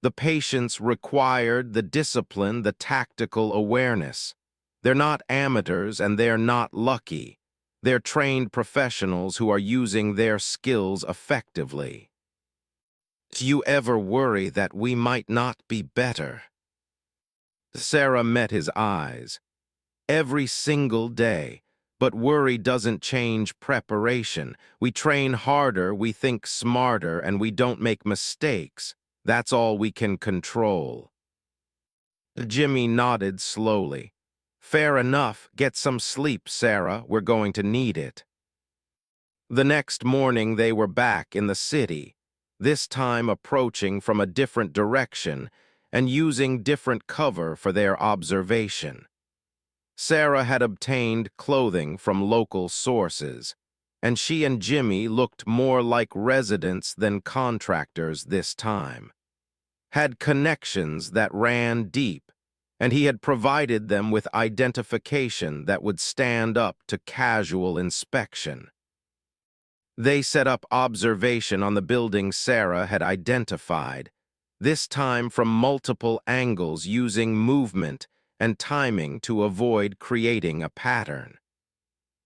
[SPEAKER 1] The patience required, the discipline, the tactical awareness. They're not amateurs and they're not lucky. They're trained professionals who are using their skills effectively." "Do you ever worry that we might not be better?" Sarah met his eyes. "Every single day. But worry doesn't change preparation. We train harder, we think smarter, and we don't make mistakes. That's all we can control." Jimmy nodded slowly. "Fair enough. Get some sleep, Sarah. We're going to need it." The next morning they were back in the city, this time approaching from a different direction and using different cover for their observation. Sarah had obtained clothing from local sources, and she and Jimmy looked more like residents than contractors this time. Had connections that ran deep, and he had provided them with identification that would stand up to casual inspection. They set up observation on the building Sarah had identified, this time from multiple angles using movement and timing to avoid creating a pattern.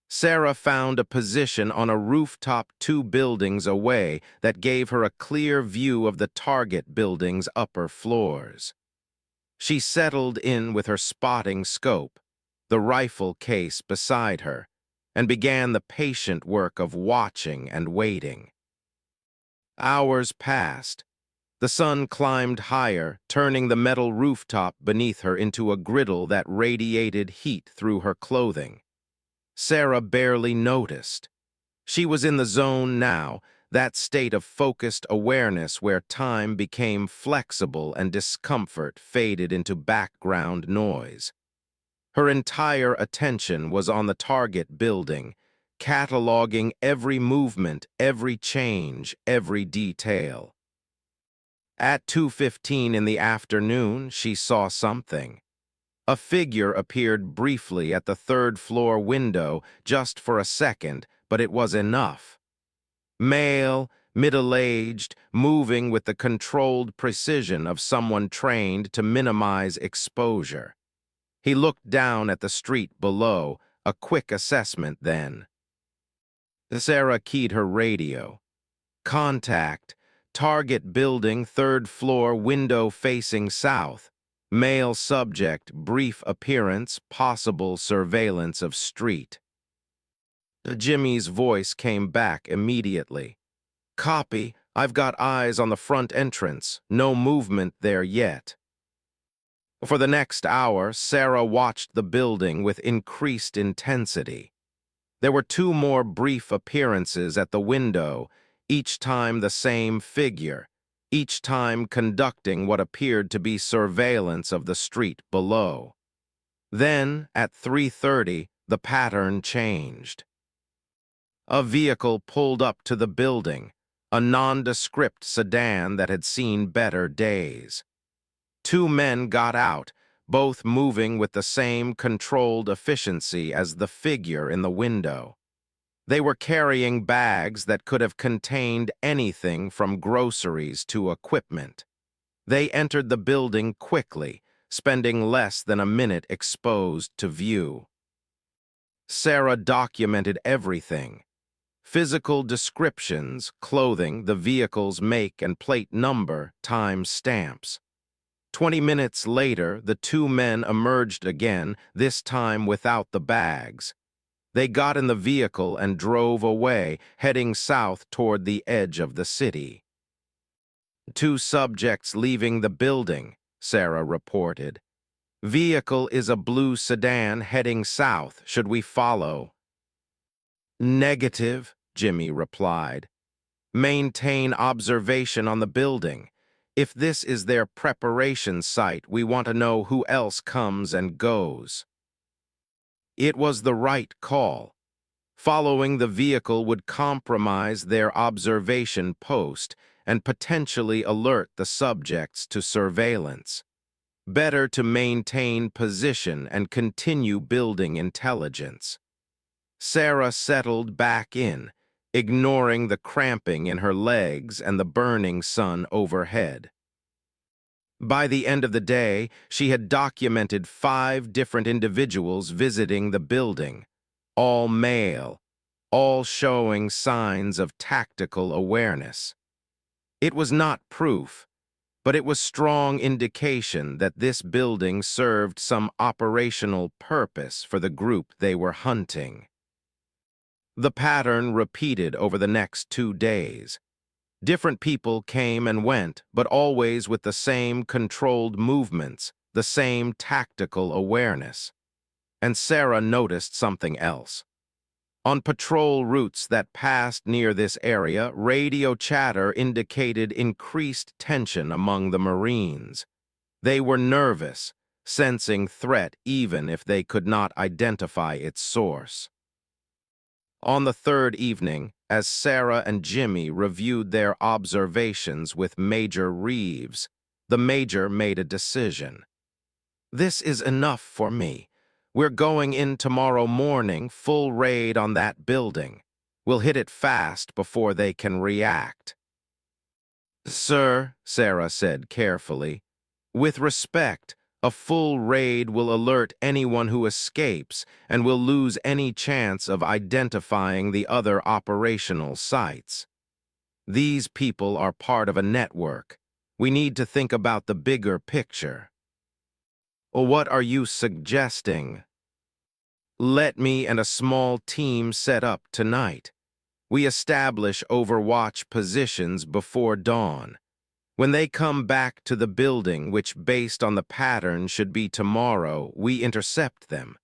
[SPEAKER 1] Sarah found a position on a rooftop 2 buildings away that gave her a clear view of the target building's upper floors. She settled in with her spotting scope, the rifle case beside her, and began the patient work of watching and waiting. Hours passed. The sun climbed higher, turning the metal rooftop beneath her into a griddle that radiated heat through her clothing. Sarah barely noticed. She was in the zone now, that state of focused awareness where time became flexible and discomfort faded into background noise. Her entire attention was on the target building, cataloging every movement, every change, every detail. At 2:15 in the afternoon, she saw something. A figure appeared briefly at the third-floor window just for a second, but it was enough. Male, middle-aged, moving with the controlled precision of someone trained to minimize exposure. He looked down at the street below, a quick assessment then. Sarah keyed her radio. Contact, target building, third floor, window facing south. Male subject, brief appearance, possible surveillance of street. Jimmy's voice came back immediately. Copy, I've got eyes on the front entrance, no movement there yet. For the next hour, Sarah watched the building with increased intensity. There were two more brief appearances at the window, each time the same figure, each time conducting what appeared to be surveillance of the street below. Then, at 3:30, the pattern changed. A vehicle pulled up to the building, a nondescript sedan that had seen better days. Two men got out, both moving with the same controlled efficiency as the figure in the window. They were carrying bags that could have contained anything from groceries to equipment. They entered the building quickly, spending less than a minute exposed to view. Sarah documented everything. Physical descriptions, clothing, the vehicle's make and plate number, time stamps. 20 minutes later, the two men emerged again, this time without the bags. They got in the vehicle and drove away, heading south toward the edge of the city. Two subjects leaving the building, Sarah reported. Vehicle is a blue sedan heading south. Should we follow? Negative, Jimmy replied. Maintain observation on the building. If this is their preparation site, we want to know who else comes and goes. It was the right call. Following the vehicle would compromise their observation post and potentially alert the subjects to surveillance. Better to maintain position and continue building intelligence. Sarah settled back in, ignoring the cramping in her legs and the burning sun overhead. By the end of the day, she had documented 5 different individuals visiting the building, all male, all showing signs of tactical awareness. It was not proof, but it was strong indication that this building served some operational purpose for the group they were hunting. The pattern repeated over the next 2 days. Different people came and went, but always with the same controlled movements, the same tactical awareness. And Sarah noticed something else. On patrol routes that passed near this area, radio chatter indicated increased tension among the Marines. They were nervous, sensing threat even if they could not identify its source. On the third evening, as Sarah and Jimmy reviewed their observations with Major Reeves, the Major made a decision. This is enough for me. We're going in tomorrow morning, full raid on that building. We'll hit it fast before they can react. Sir, Sarah said carefully, with respect, a full raid will alert anyone who escapes and will lose any chance of identifying the other operational sites. These people are part of a network. We need to think about the bigger picture. What are you suggesting? Let me and a small team set up tonight. We establish overwatch positions before dawn. When they come back to the building, which based on the pattern should be tomorrow, we intercept them.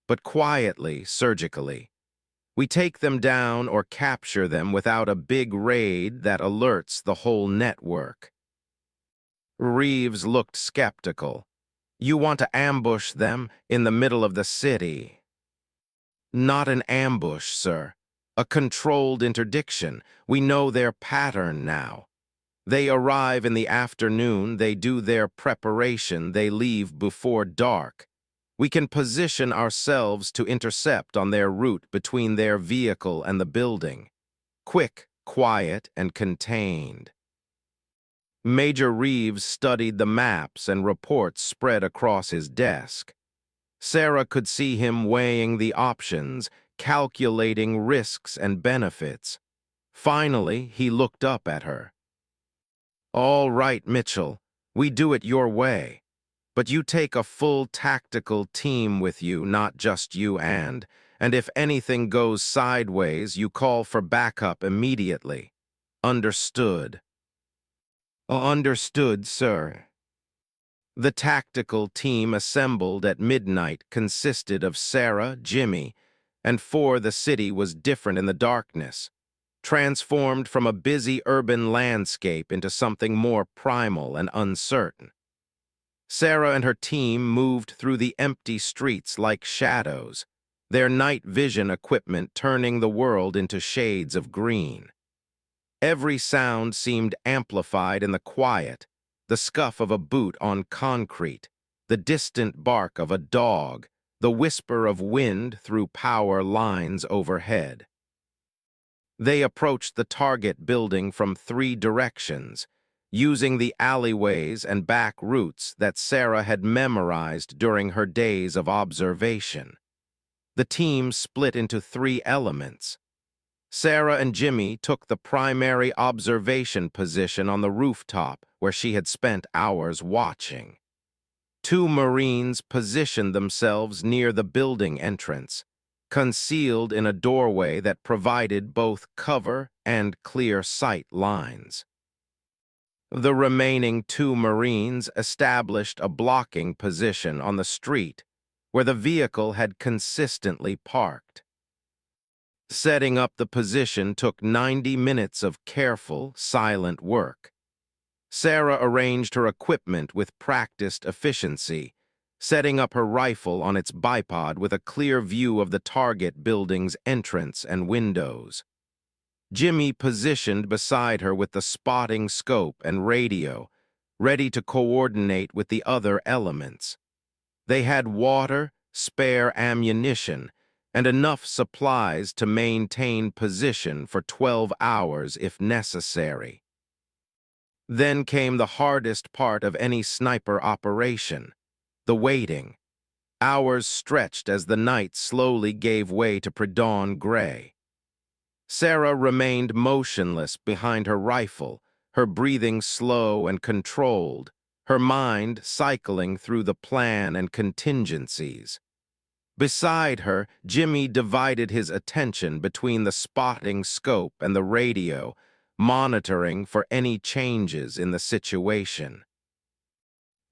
[SPEAKER 1] But quietly, surgically. We take them down or capture them without a big raid that alerts the whole network. Reeves looked skeptical. You want to ambush them in the middle of the city? Not an ambush, sir. A controlled interdiction. We know their pattern now. They arrive in the afternoon, they do their preparation, they leave before dark. We can position ourselves to intercept on their route between their vehicle and the building. Quick, quiet, and contained. Major Reeves studied the maps and reports spread across his desk. Sarah could see him weighing the options, calculating risks and benefits. Finally, he looked up at her. All right, Mitchell, we do it your way. But you take a full tactical team with you, not just you and if anything goes sideways, you call for backup immediately. Understood. Understood, sir. The tactical team assembled at midnight consisted of Sarah, Jimmy, and the city was different in the darkness, transformed from a busy urban landscape into something more primal and uncertain. Sarah and her team moved through the empty streets like shadows, their night vision equipment turning the world into shades of green. Every sound seemed amplified in the quiet, the scuff of a boot on concrete, the distant bark of a dog, the whisper of wind through power lines overhead. They approached the target building from 3 directions, using the alleyways and back routes that Sarah had memorized during her days of observation. The team split into 3 elements. Sarah and Jimmy took the primary observation position on the rooftop where she had spent hours watching. 2 Marines positioned themselves near the building entrance, concealed in a doorway that provided both cover and clear sight lines. The remaining 2 Marines established a blocking position on the street where the vehicle had consistently parked. Setting up the position took 90 minutes of careful, silent work. Sarah arranged her equipment with practiced efficiency, setting up her rifle on its bipod with a clear view of the target building's entrance and windows. Jimmy positioned beside her with the spotting scope and radio, ready to coordinate with the other elements. They had water, spare ammunition, and enough supplies to maintain position for 12 hours if necessary. Then came the hardest part of any sniper operation, the waiting. Hours stretched as the night slowly gave way to pre-dawn gray. Sarah remained motionless behind her rifle, her breathing slow and controlled, her mind cycling through the plan and contingencies. Beside her, Jimmy divided his attention between the spotting scope and the radio, monitoring for any changes in the situation.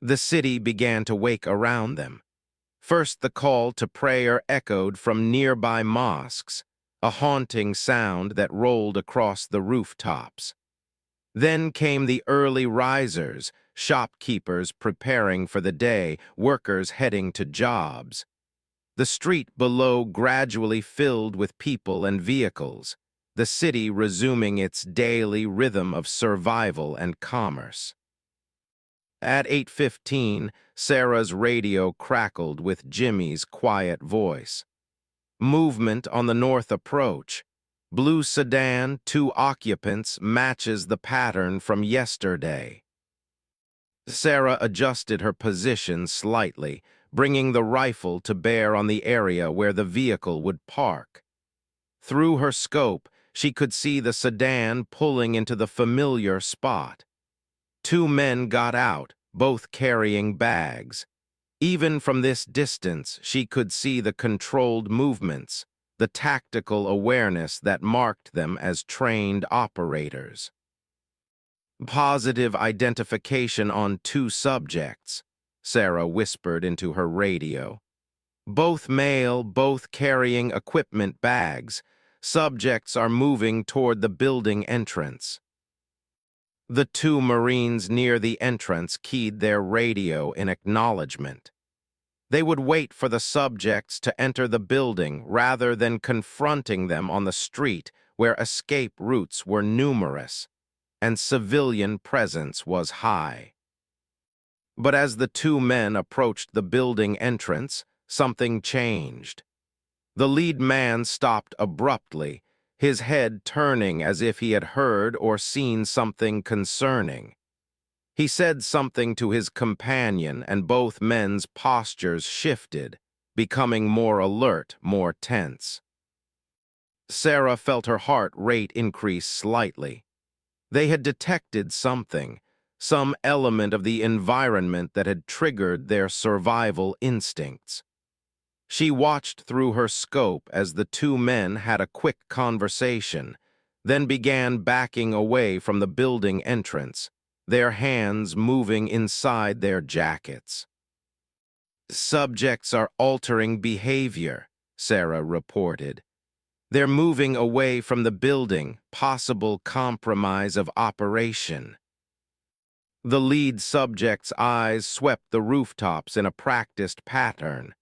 [SPEAKER 1] The city began to wake around them. First, the call to prayer echoed from nearby mosques, a haunting sound that rolled across the rooftops. Then came the early risers, shopkeepers preparing for the day, workers heading to jobs. The street below gradually filled with people and vehicles, the city resuming its daily rhythm of survival and commerce. At 8:15, Sarah's radio crackled with Jimmy's quiet voice. Movement on the north approach. Blue sedan, 2 occupants, matches the pattern from yesterday. Sarah adjusted her position slightly, bringing the rifle to bear on the area where the vehicle would park. Through her scope, she could see the sedan pulling into the familiar spot. 2 men got out, both carrying bags. Even from this distance, she could see the controlled movements, the tactical awareness that marked them as trained operators. Positive identification on 2 subjects, Sarah whispered into her radio. Both male, both carrying equipment bags, Subjects are moving toward the building entrance. The two Marines near the entrance keyed their radio in acknowledgement. They would wait for the subjects to enter the building rather than confronting them on the street where escape routes were numerous and civilian presence was high. But as the two men approached the building entrance, something changed. The lead man stopped abruptly, his head turning as if he had heard or seen something concerning. He said something to his companion, and both men's postures shifted, becoming more alert, more tense. Sarah felt her heart rate increase slightly. They had detected something, some element of the environment that had triggered their survival instincts. She watched through her scope as the two men had a quick conversation, then began backing away from the building entrance, their hands moving inside their jackets. Subjects are altering behavior, Sarah reported. They're moving away from the building, possible compromise of operation. The lead subject's eyes swept the rooftops in a practiced pattern,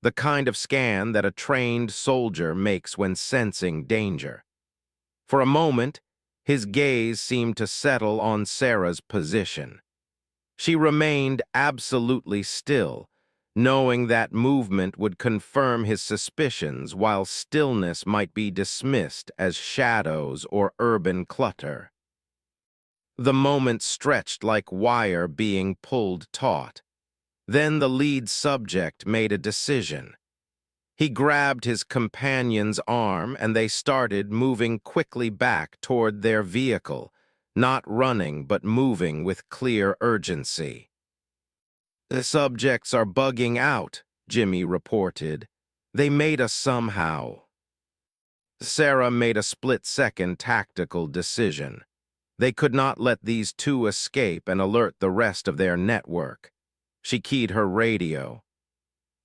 [SPEAKER 1] the kind of scan that a trained soldier makes when sensing danger. For a moment, his gaze seemed to settle on Sarah's position. She remained absolutely still, knowing that movement would confirm his suspicions while stillness might be dismissed as shadows or urban clutter. The moment stretched like wire being pulled taut. Then the lead subject made a decision. He grabbed his companion's arm and they started moving quickly back toward their vehicle, not running but moving with clear urgency. "The subjects are bugging out," Jimmy reported. "They made us somehow." Sarah made a split-second tactical decision. They could not let these two escape and alert the rest of their network. She keyed her radio.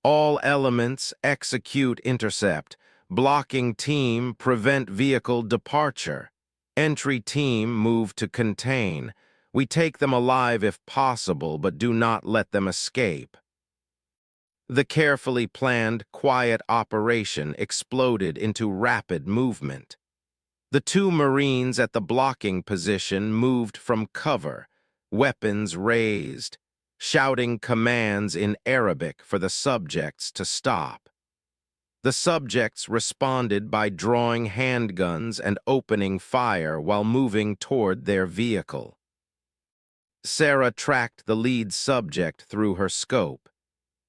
[SPEAKER 1] "All elements, execute intercept. Blocking team, prevent vehicle departure. Entry team, move to contain. We take them alive if possible, but do not let them escape." The carefully planned, quiet operation exploded into rapid movement. The two Marines at the blocking position moved from cover, weapons raised, shouting commands in Arabic for the subjects to stop. The subjects responded by drawing handguns and opening fire while moving toward their vehicle. Sarah tracked the lead subject through her scope.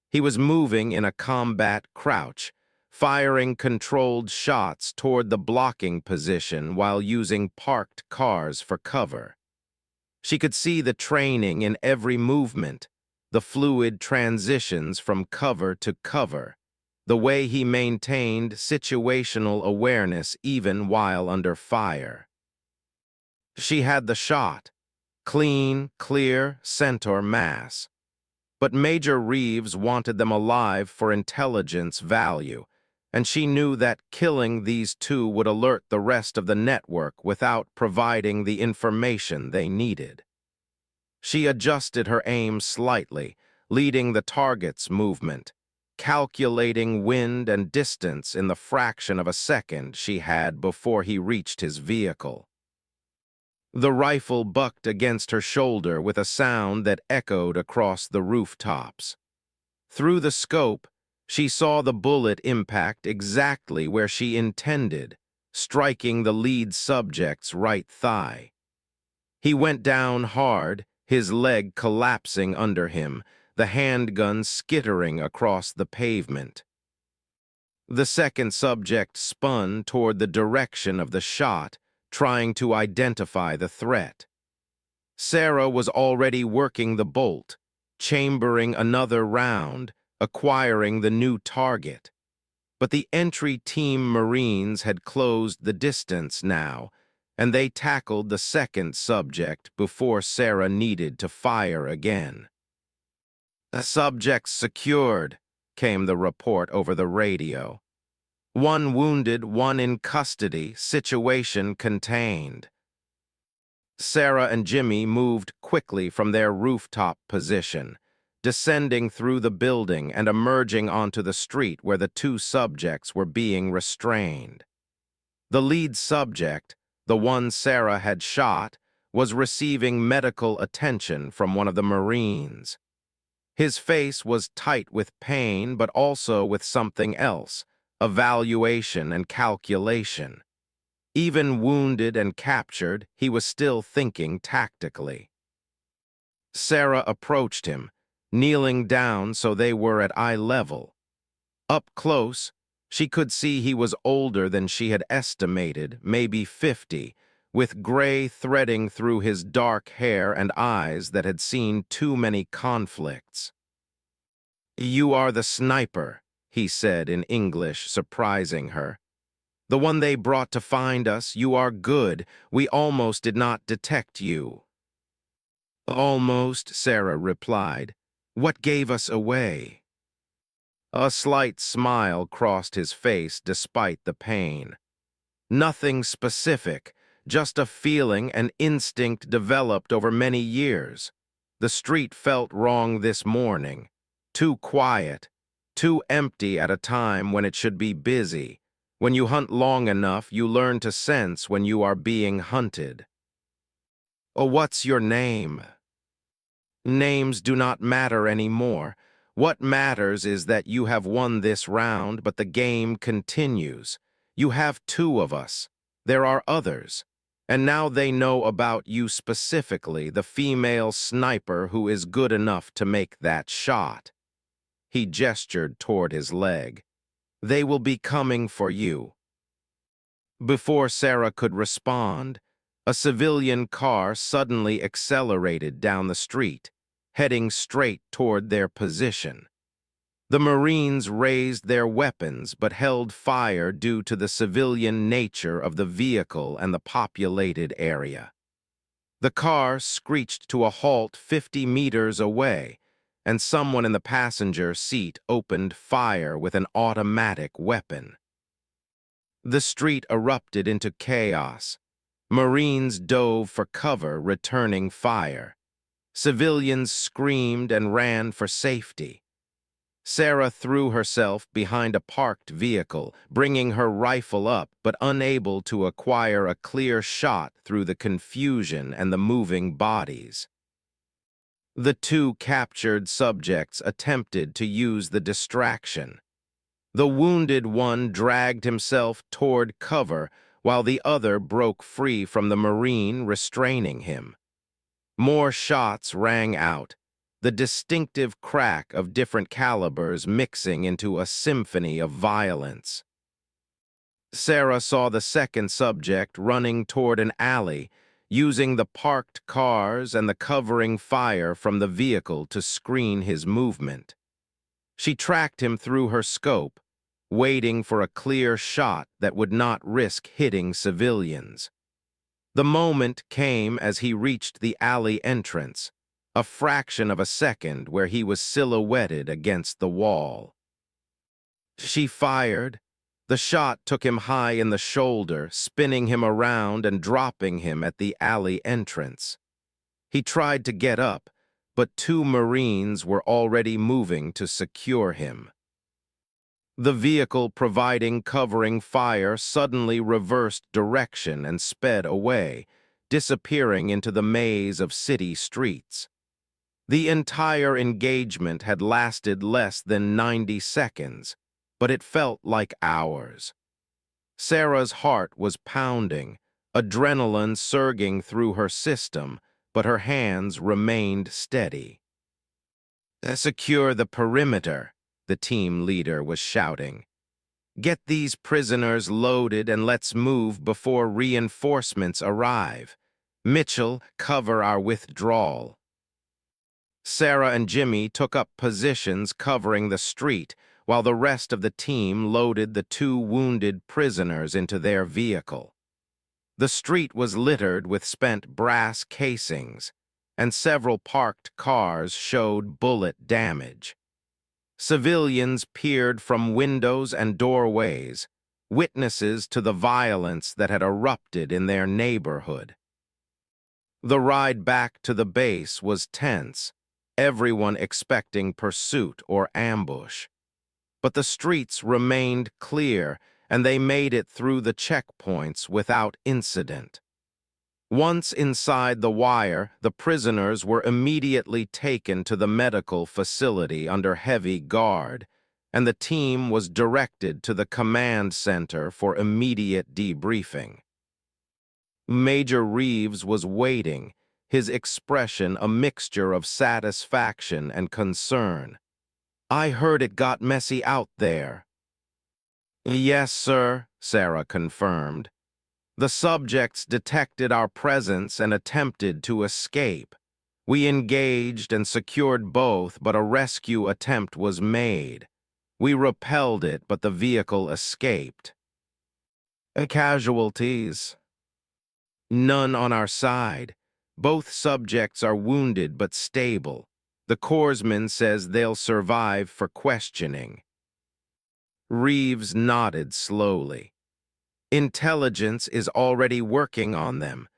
[SPEAKER 1] He was moving in a combat crouch, firing controlled shots toward the blocking position while using parked cars for cover. She could see the training in every movement, the fluid transitions from cover to cover, the way he maintained situational awareness even while under fire. She had the shot, clean, clear, centaur mass. But Major Reeves wanted them alive for intelligence value, and she knew that killing these two would alert the rest of the network without providing the information they needed. She adjusted her aim slightly, leading the target's movement, calculating wind and distance in the fraction of a second she had before he reached his vehicle. The rifle bucked against her shoulder with a sound that echoed across the rooftops. Through the scope, she saw the bullet impact exactly where she intended, striking the lead subject's right thigh. He went down hard, his leg collapsing under him, the handgun skittering across the pavement. The second subject spun toward the direction of the shot, trying to identify the threat. Sarah was already working the bolt, chambering another round, acquiring the new target. But the entry team Marines had closed the distance now, and they tackled the second subject before Sarah needed to fire again. "The subject's secured," came the report over the radio. One wounded, one in custody, situation contained. Sarah and Jimmy moved quickly from their rooftop position, descending through the building and emerging onto the street where the two subjects were being restrained. The lead subject, the one Sarah had shot, was receiving medical attention from one of the Marines. His face was tight with pain, but also with something else, evaluation and calculation. Even wounded and captured, he was still thinking tactically. Sarah approached him, kneeling down so they were at eye level. Up close, she could see he was older than she had estimated, maybe 50, with gray threading through his dark hair and eyes that had seen too many conflicts. "You are the sniper," he said in English, surprising her. "The one they brought to find us. You are good. We almost did not detect you." "Almost," Sarah replied. "What gave us away?" A slight smile crossed his face despite the pain. Nothing specific, just a feeling and instinct developed over many years. The street felt wrong this morning. Too quiet, too empty at a time when it should be busy. When you hunt long enough, you learn to sense when you are being hunted. "Oh, what's your name?" Names do not matter anymore. What matters is that you have won this round, but the game continues. You have two of us. There are others. And now they know about you specifically, the female sniper who is good enough to make that shot. He gestured toward his leg. They will be coming for you. Before Sarah could respond, a civilian car suddenly accelerated down the street, heading straight toward their position. The Marines raised their weapons but held fire due to the civilian nature of the vehicle and the populated area. The car screeched to a halt 50 meters away, and someone in the passenger seat opened fire with an automatic weapon. The street erupted into chaos. Marines dove for cover, returning fire. Civilians screamed and ran for safety. Sarah threw herself behind a parked vehicle, bringing her rifle up but unable to acquire a clear shot through the confusion and the moving bodies. The two captured subjects attempted to use the distraction. The wounded one dragged himself toward cover while the other broke free from the Marine restraining him. More shots rang out, the distinctive crack of different calibers mixing into a symphony of violence. Sarah saw the second subject running toward an alley, using the parked cars and the covering fire from the vehicle to screen his movement. She tracked him through her scope, waiting for a clear shot that would not risk hitting civilians. The moment came as he reached the alley entrance, a fraction of a second where he was silhouetted against the wall. She fired. The shot took him high in the shoulder, spinning him around and dropping him at the alley entrance. He tried to get up, but two Marines were already moving to secure him. The vehicle providing covering fire suddenly reversed direction and sped away, disappearing into the maze of city streets. The entire engagement had lasted less than 90 seconds, but it felt like hours. Sarah's heart was pounding, adrenaline surging through her system, but her hands remained steady. "Secure the perimeter," the team leader was shouting. "Get these prisoners loaded and let's move before reinforcements arrive. Mitchell, cover our withdrawal." Sarah and Jimmy took up positions covering the street, while the rest of the team loaded the two wounded prisoners into their vehicle. The street was littered with spent brass casings, and several parked cars showed bullet damage. Civilians peered from windows and doorways, witnesses to the violence that had erupted in their neighborhood. The ride back to the base was tense, everyone expecting pursuit or ambush. But the streets remained clear, and they made it through the checkpoints without incident. Once inside the wire, the prisoners were immediately taken to the medical facility under heavy guard, and the team was directed to the command center for immediate debriefing. Major Reeves was waiting, his expression a mixture of satisfaction and concern. "I heard it got messy out there." "Yes, sir," Sarah confirmed. "The subjects detected our presence and attempted to escape. We engaged and secured both, but a rescue attempt was made. We repelled it, but the vehicle escaped." "Casualties?" "None on our side. Both subjects are wounded but stable. The corpsman says they'll survive for questioning." Reeves nodded slowly. "Intelligence is already working on them.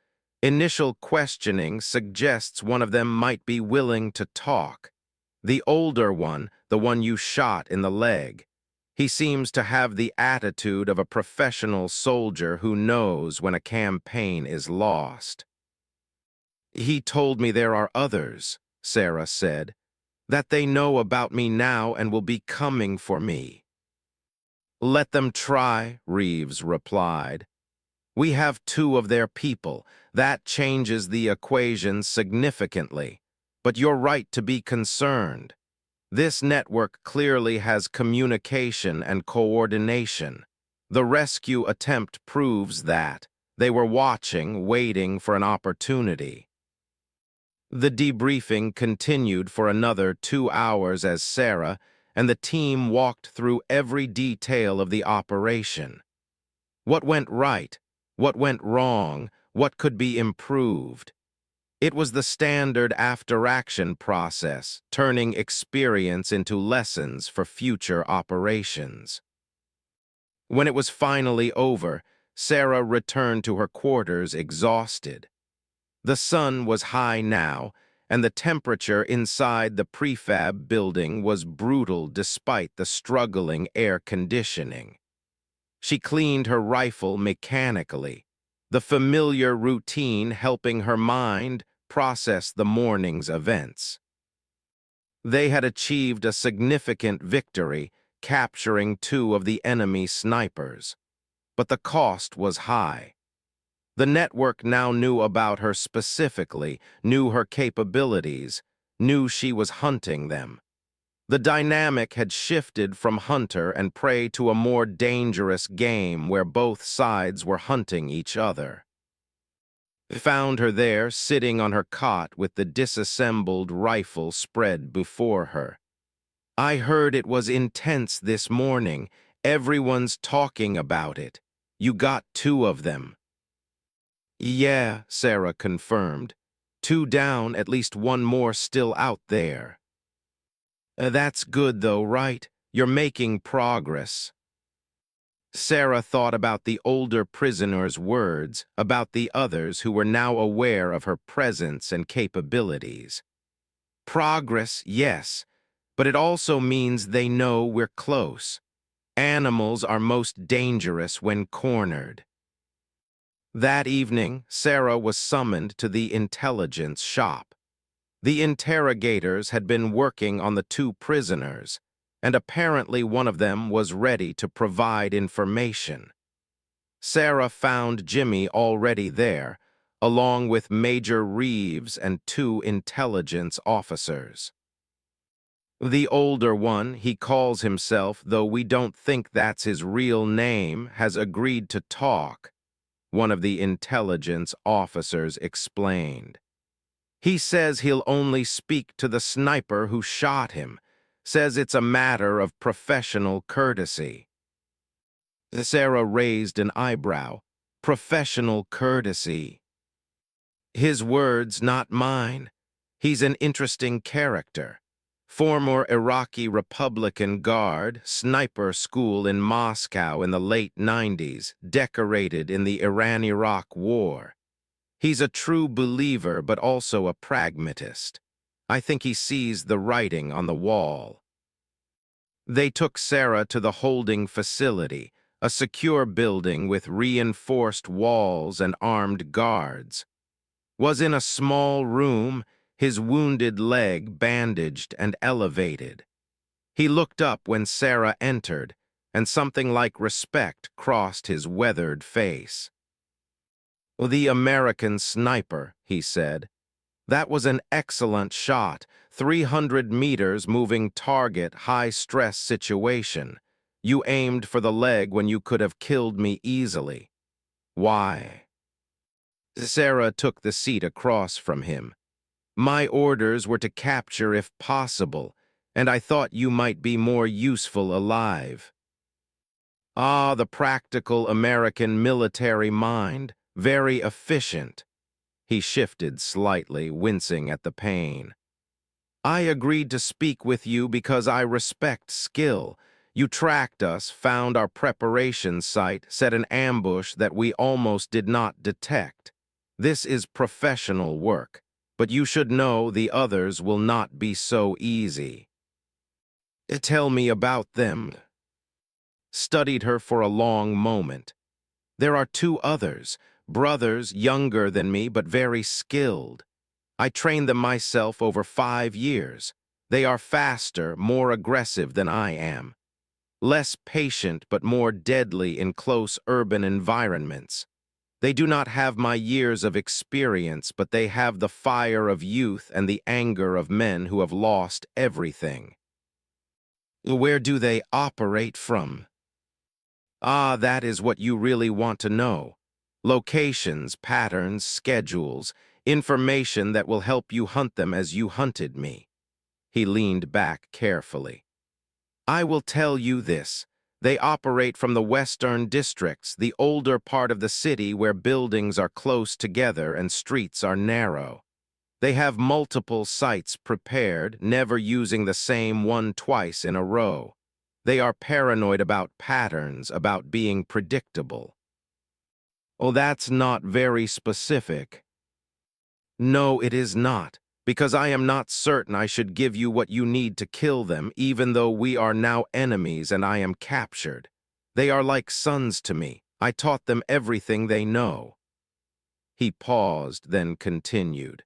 [SPEAKER 1] Initial questioning suggests one of them might be willing to talk. The older one, the one you shot in the leg. He seems to have the attitude of a professional soldier who knows when a campaign is lost." "He told me there are others," Sarah said, "that they know about me now and will be coming for me." "Let them try," Reeves replied. "We have 2 of their people. That changes the equation significantly. But you're right to be concerned. This network clearly has communication and coordination. The rescue attempt proves that. They were watching, waiting for an opportunity." The debriefing continued for another 2 hours as Sarah and the team walked through every detail of the operation. What went right? What went wrong? What could be improved? It was the standard after-action process, turning experience into lessons for future operations. When it was finally over, Sarah returned to her quarters exhausted. The sun was high now, and the temperature inside the prefab building was brutal despite the struggling air conditioning. She cleaned her rifle mechanically, the familiar routine helping her mind process the morning's events. They had achieved a significant victory, capturing 2 of the enemy snipers. But the cost was high. The network now knew about her specifically, knew her capabilities, knew she was hunting them. The dynamic had shifted from hunter and prey to a more dangerous game where both sides were hunting each other. Found her there, sitting on her cot with the disassembled rifle spread before her. "I heard it was intense this morning. Everyone's talking about it. You got 2 of them." "Yeah," Sarah confirmed. 2 down, at least 1 more still out there." That's good though, right? You're making progress." Sarah thought about the older prisoner's words, about the others who were now aware of her presence and capabilities. Progress, yes, but it also means they know we're close. Animals are most dangerous when cornered. That evening, Sarah was summoned to the intelligence shop. The interrogators had been working on the 2 prisoners, and apparently one of them was ready to provide information. Sarah found Jimmy already there, along with Major Reeves and 2 intelligence officers. The older one, he calls himself, though we don't think that's his real name, has agreed to talk, one of the intelligence officers explained. He says he'll only speak to the sniper who shot him, says it's a matter of professional courtesy. Sarah raised an eyebrow. Professional courtesy. His words, not mine. He's an interesting character. Former Iraqi Republican Guard, sniper school in Moscow in the late 90s, decorated in the Iran-Iraq War. He's a true believer but also a pragmatist. I think he sees the writing on the wall. They took Sarah to the holding facility, a secure building with reinforced walls and armed guards. Was in a small room, his wounded leg bandaged and elevated. He looked up when Sarah entered, and something like respect crossed his weathered face. "The American sniper," he said. "That was an excellent shot, 300 meters moving target, high-stress situation. You aimed for the leg when you could have killed me easily. Why?" Sarah took the seat across from him. "My orders were to capture if possible, and I thought you might be more useful alive." Ah, the practical American military mind, very efficient. He shifted slightly, wincing at the pain. "I agreed to speak with you because I respect skill. You tracked us, found our preparation site, set an ambush that we almost did not detect. This is professional work, but you should know the others will not be so easy." "Tell me about them." Studied her for a long moment. "There are two others, brothers younger than me but very skilled. I trained them myself over 5 years. They are faster, more aggressive than I am. Less patient but more deadly in close urban environments. They do not have my years of experience, but they have the fire of youth and the anger of men who have lost everything." "Where do they operate from?" "Ah, that is what you really want to know. Locations, patterns, schedules, information that will help you hunt them as you hunted me." He leaned back carefully. "I will tell you this. They operate from the western districts, the older part of the city where buildings are close together and streets are narrow. They have multiple sites prepared, never using the same one twice in a row. They are paranoid about patterns, about being predictable." "Oh, that's not very specific." "No, it is not, because I am not certain I should give you what you need to kill them, even though we are now enemies and I am captured. They are like sons to me. I taught them everything they know." He paused, then continued.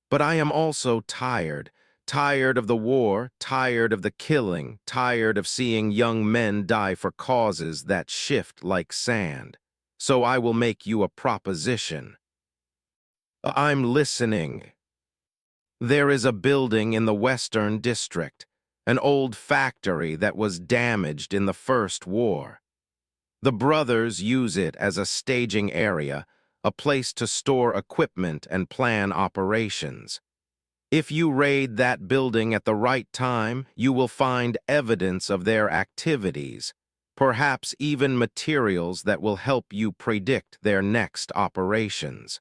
[SPEAKER 1] "But I am also tired. Tired of the war, tired of the killing, tired of seeing young men die for causes that shift like sand. So I will make you a proposition." "I'm listening." "There is a building in the Western District, an old factory that was damaged in the First War. The brothers use it as a staging area, a place to store equipment and plan operations. If you raid that building at the right time, you will find evidence of their activities, perhaps even materials that will help you predict their next operations.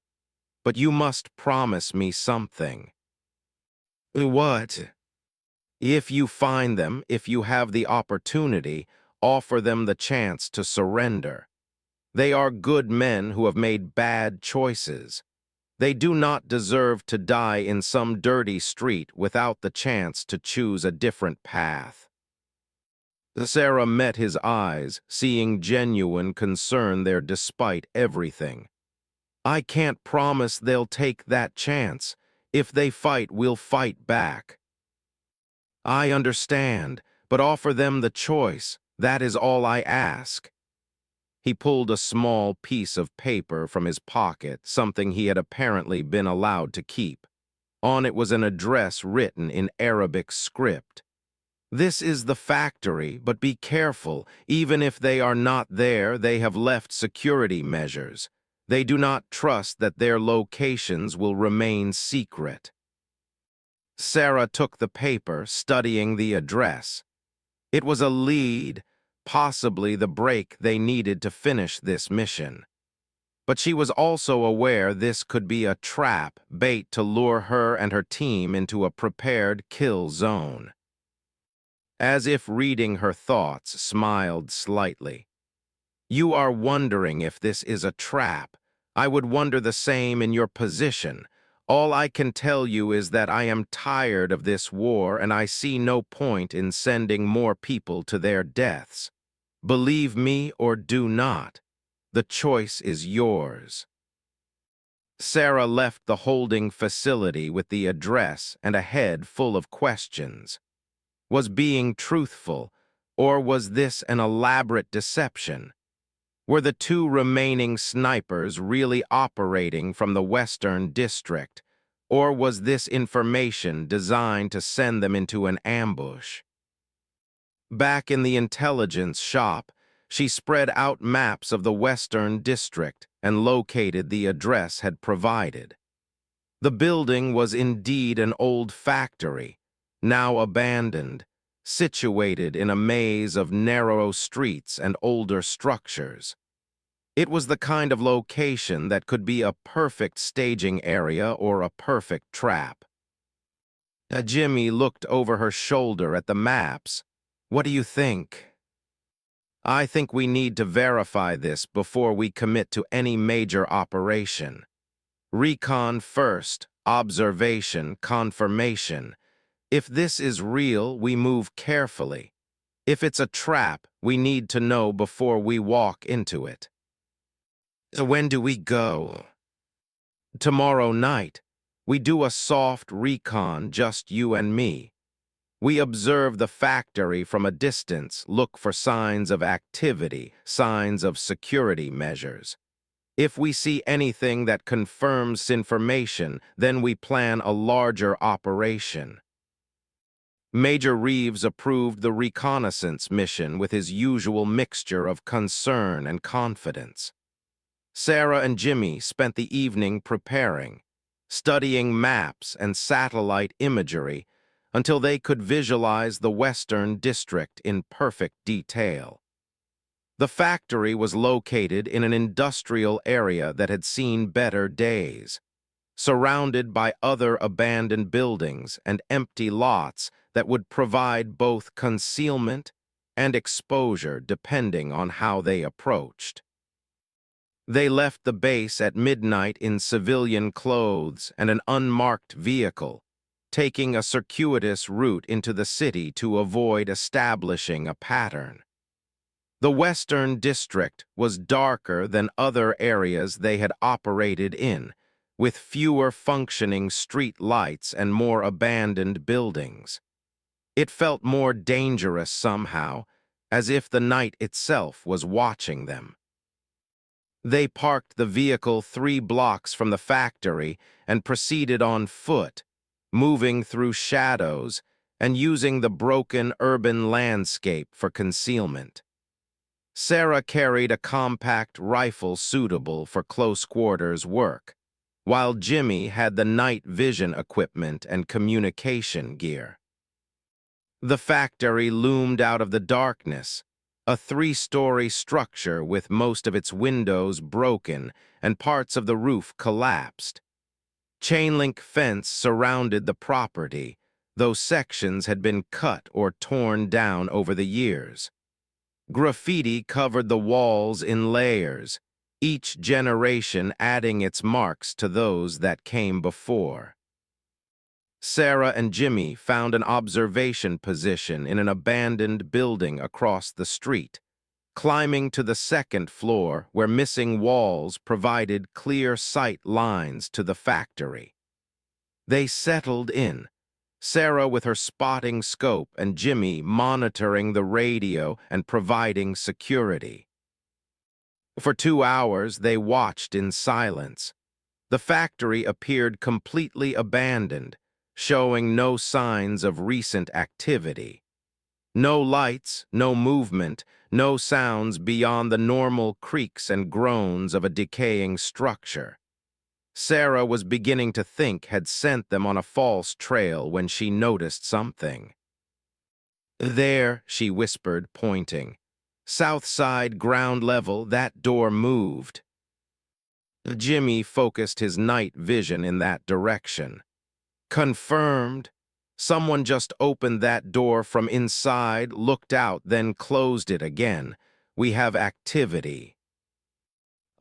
[SPEAKER 1] But you must promise me something." "What?" "If you find them, if you have the opportunity, offer them the chance to surrender. They are good men who have made bad choices. They do not deserve to die in some dirty street without the chance to choose a different path." Sarah met his eyes, seeing genuine concern there despite everything. "I can't promise they'll take that chance. If they fight, we'll fight back." "I understand, but offer them the choice. That is all I ask." He pulled a small piece of paper from his pocket, something he had apparently been allowed to keep. On it was an address written in Arabic script. "This is the factory, but be careful. Even if they are not there, they have left security measures. They do not trust that their locations will remain secret." Sarah took the paper, studying the address. It was a lead, possibly the break they needed to finish this mission. But she was also aware this could be a trap, bait to lure her and her team into a prepared kill zone. as if reading her thoughts, smiled slightly. You are wondering if this is a trap. I would wonder the same in your position. All I can tell you is that I am tired of this war and I see no point in sending more people to their deaths. Believe me or do not. The choice is yours. Sarah left the holding facility with the address and a head full of questions. Was being truthful, or was this an elaborate deception? Were the two remaining snipers really operating from the Western District, or was this information designed to send them into an ambush? Back in the intelligence shop, she spread out maps of the Western District and located the address had provided. The building was indeed an old factory, now abandoned, situated in a maze of narrow streets and older structures. It was the kind of location that could be a perfect staging area or a perfect trap. Jimmy looked over her shoulder at the maps. What do you think? I think we need to verify this before we commit to any major operation. Recon first, observation, confirmation. If this is real, we move carefully. If it's a trap, we need to know before we walk into it. When do we go? Tomorrow night. We do a soft recon, just you and me. We observe the factory from a distance, look for signs of activity, signs of security measures. If we see anything that confirms information, then we plan a larger operation. Major Reeves approved the reconnaissance mission with his usual mixture of concern and confidence. Sarah and Jimmy spent the evening preparing, studying maps and satellite imagery until they could visualize the Western District in perfect detail. The factory was located in an industrial area that had seen better days, surrounded by other abandoned buildings and empty lots that would provide both concealment and exposure depending on how they approached. They left the base at midnight in civilian clothes and an unmarked vehicle, taking a circuitous route into the city to avoid establishing a pattern. The Western District was darker than other areas they had operated in, with fewer functioning street lights and more abandoned buildings. It felt more dangerous somehow, as if the night itself was watching them. They parked the vehicle 3 blocks from the factory and proceeded on foot, moving through shadows and using the broken urban landscape for concealment. Sarah carried a compact rifle suitable for close-quarters work, while Jimmy had the night vision equipment and communication gear. The factory loomed out of the darkness, a 3-story structure with most of its windows broken and parts of the roof collapsed. Chain-link fence surrounded the property, though sections had been cut or torn down over the years. Graffiti covered the walls in layers, each generation adding its marks to those that came before. Sarah and Jimmy found an observation position in an abandoned building across the street, climbing to the 2nd floor where missing walls provided clear sight lines to the factory. They settled in, Sarah with her spotting scope and Jimmy monitoring the radio and providing security. For 2 hours, they watched in silence. The factory appeared completely abandoned, showing no signs of recent activity. No lights, no movement, no sounds beyond the normal creaks and groans of a decaying structure. Sarah was beginning to think had sent them on a false trail when she noticed something. There, she whispered, pointing. South side, ground level, that door moved. Jimmy focused his night vision in that direction. Confirmed. Someone just opened that door from inside, looked out, then closed it again. We have activity.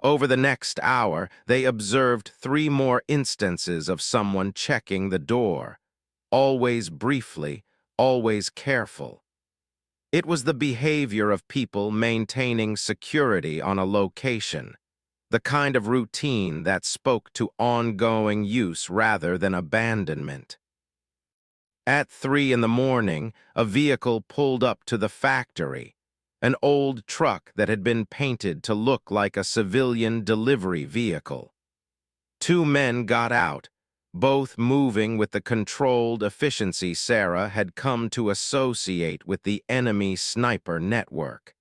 [SPEAKER 1] Over the next hour, they observed 3 more instances of someone checking the door, always briefly, always careful. It was the behavior of people maintaining security on a location, the kind of routine that spoke to ongoing use rather than abandonment. At 3 in the morning, a vehicle pulled up to the factory, an old truck that had been painted to look like a civilian delivery vehicle. 2 men got out, both moving with the controlled efficiency Sarah had come to associate with the enemy sniper network.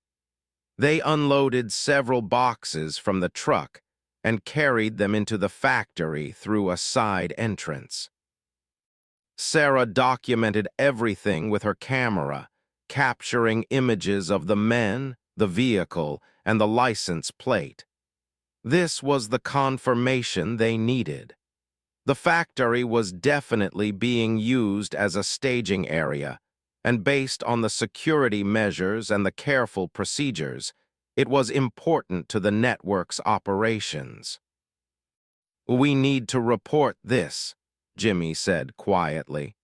[SPEAKER 1] They unloaded several boxes from the truck and carried them into the factory through a side entrance. Sarah documented everything with her camera, capturing images of the men, the vehicle, and the license plate. This was the confirmation they needed. The factory was definitely being used as a staging area, and based on the security measures and the careful procedures, it was important to the network's operations. "We need to report this," Jimmy said quietly.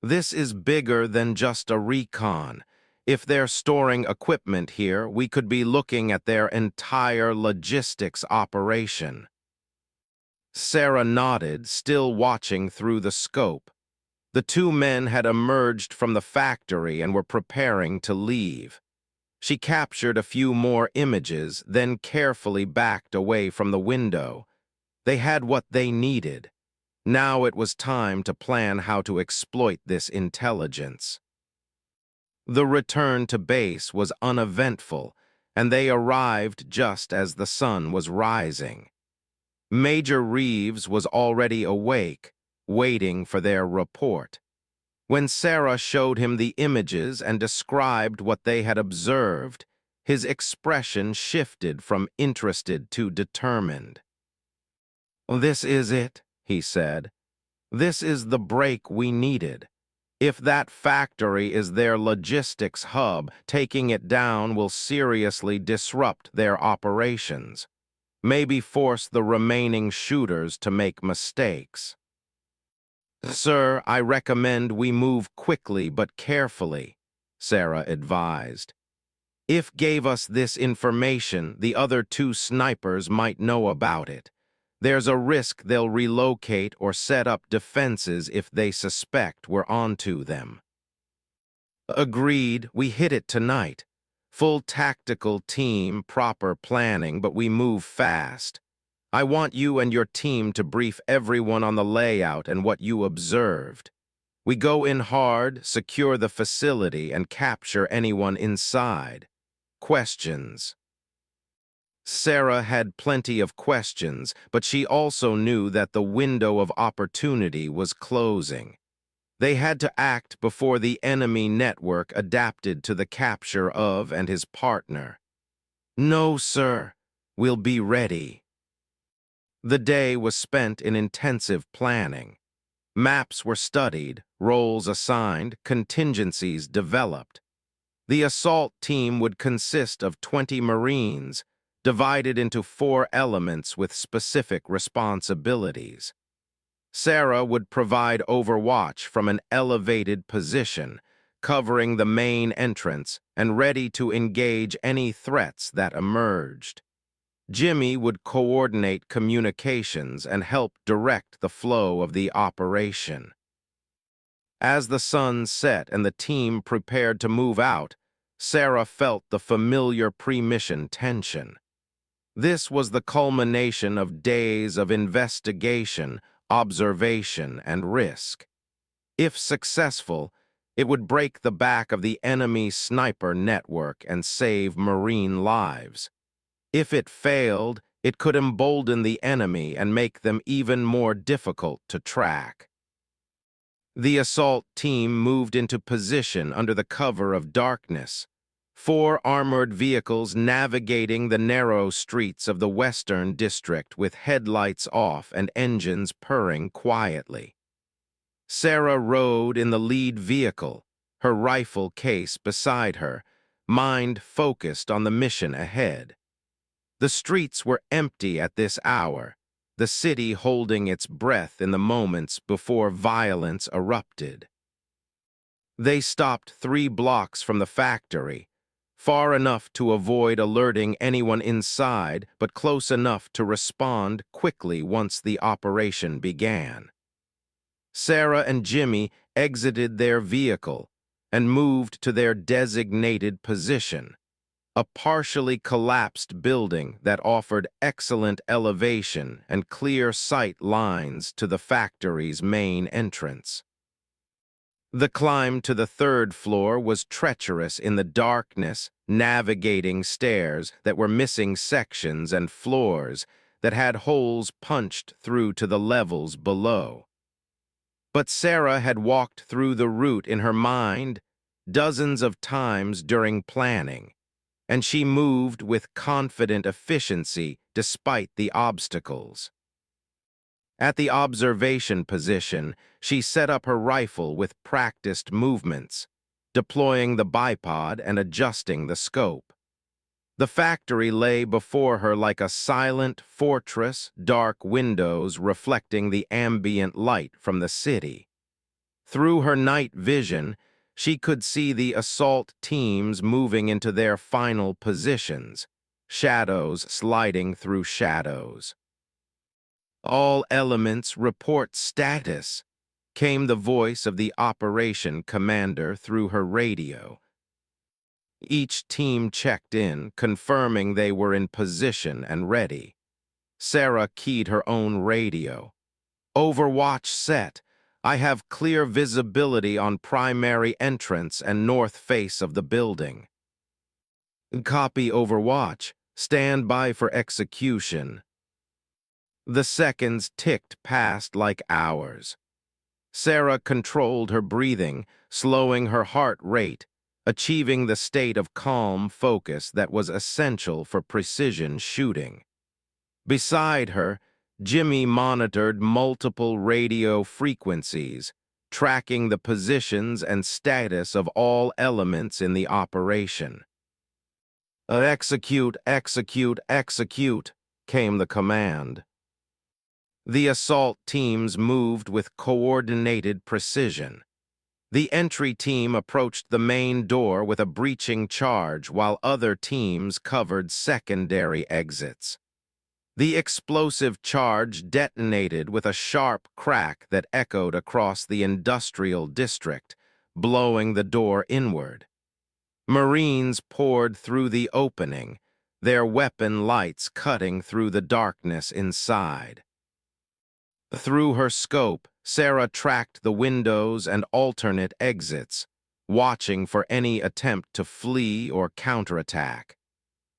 [SPEAKER 1] "This is bigger than just a recon. If they're storing equipment here, we could be looking at their entire logistics operation." Sarah nodded, still watching through the scope. The 2 men had emerged from the factory and were preparing to leave. She captured a few more images, then carefully backed away from the window. They had what they needed. Now it was time to plan how to exploit this intelligence. The return to base was uneventful, and they arrived just as the sun was rising. Major Reeves was already awake, waiting for their report. When Sarah showed him the images and described what they had observed, his expression shifted from interested to determined. "This is it," he said. "This is the break we needed. If that factory is their logistics hub, taking it down will seriously disrupt their operations. Maybe force the remaining shooters to make mistakes." "Sir, I recommend we move quickly but carefully," Sarah advised. "If gave us this information, the other 2 snipers might know about it. There's a risk they'll relocate or set up defenses if they suspect we're onto them." "Agreed, we hit it tonight. Full tactical team, proper planning, but we move fast. I want you and your team to brief everyone on the layout and what you observed. We go in hard, secure the facility, and capture anyone inside. Questions?" Sarah had plenty of questions, but she also knew that the window of opportunity was closing. They had to act before the enemy network adapted to the capture of and his partner. "No, sir. We'll be ready." The day was spent in intensive planning. Maps were studied, roles assigned, contingencies developed. The assault team would consist of 20 Marines, divided into 4 elements with specific responsibilities. Sarah would provide overwatch from an elevated position, covering the main entrance and ready to engage any threats that emerged. Jimmy would coordinate communications and help direct the flow of the operation. As the sun set and the team prepared to move out, Sarah felt the familiar pre-mission tension. This was the culmination of days of investigation, observation, and risk. If successful, it would break the back of the enemy sniper network and save Marine lives. If it failed, it could embolden the enemy and make them even more difficult to track. The assault team moved into position under the cover of darkness. 4 armored vehicles navigating the narrow streets of the Western District with headlights off and engines purring quietly. Sarah rode in the lead vehicle, her rifle case beside her, mind focused on the mission ahead. The streets were empty at this hour, the city holding its breath in the moments before violence erupted. They stopped 3 blocks from the factory, far enough to avoid alerting anyone inside, but close enough to respond quickly once the operation began. Sarah and Jimmy exited their vehicle and moved to their designated position, a partially collapsed building that offered excellent elevation and clear sight lines to the factory's main entrance. The climb to the 3rd floor was treacherous in the darkness, navigating stairs that were missing sections and floors that had holes punched through to the levels below. But Sarah had walked through the route in her mind dozens of times during planning, and she moved with confident efficiency despite the obstacles. At the observation position, she set up her rifle with practiced movements, deploying the bipod and adjusting the scope. The factory lay before her like a silent fortress, dark windows reflecting the ambient light from the city. Through her night vision, she could see the assault teams moving into their final positions, shadows sliding through shadows. "All elements report status," came the voice of the operation commander through her radio. Each team checked in, confirming they were in position and ready. Sarah keyed her own radio. "Overwatch set. I have clear visibility on primary entrance and north face of the building." "Copy Overwatch. Stand by for execution." The seconds ticked past like hours. Sarah controlled her breathing, slowing her heart rate, achieving the state of calm focus that was essential for precision shooting. Beside her, Jimmy monitored multiple radio frequencies, tracking the positions and status of all elements in the operation. "Execute, execute, execute," came the command. The assault teams moved with coordinated precision. The entry team approached the main door with a breaching charge while other teams covered secondary exits. The explosive charge detonated with a sharp crack that echoed across the industrial district, blowing the door inward. Marines poured through the opening, their weapon lights cutting through the darkness inside. Through her scope, Sarah tracked the windows and alternate exits, watching for any attempt to flee or counterattack.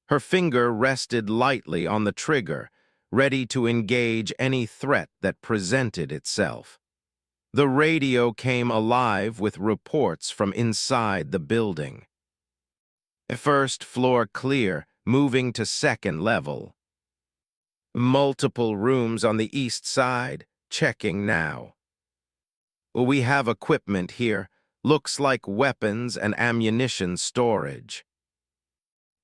[SPEAKER 1] Her finger rested lightly on the trigger, ready to engage any threat that presented itself. The radio came alive with reports from inside the building. "First floor clear, moving to 2nd level. Multiple rooms on the east side, checking now. We have equipment here, looks like weapons and ammunition storage."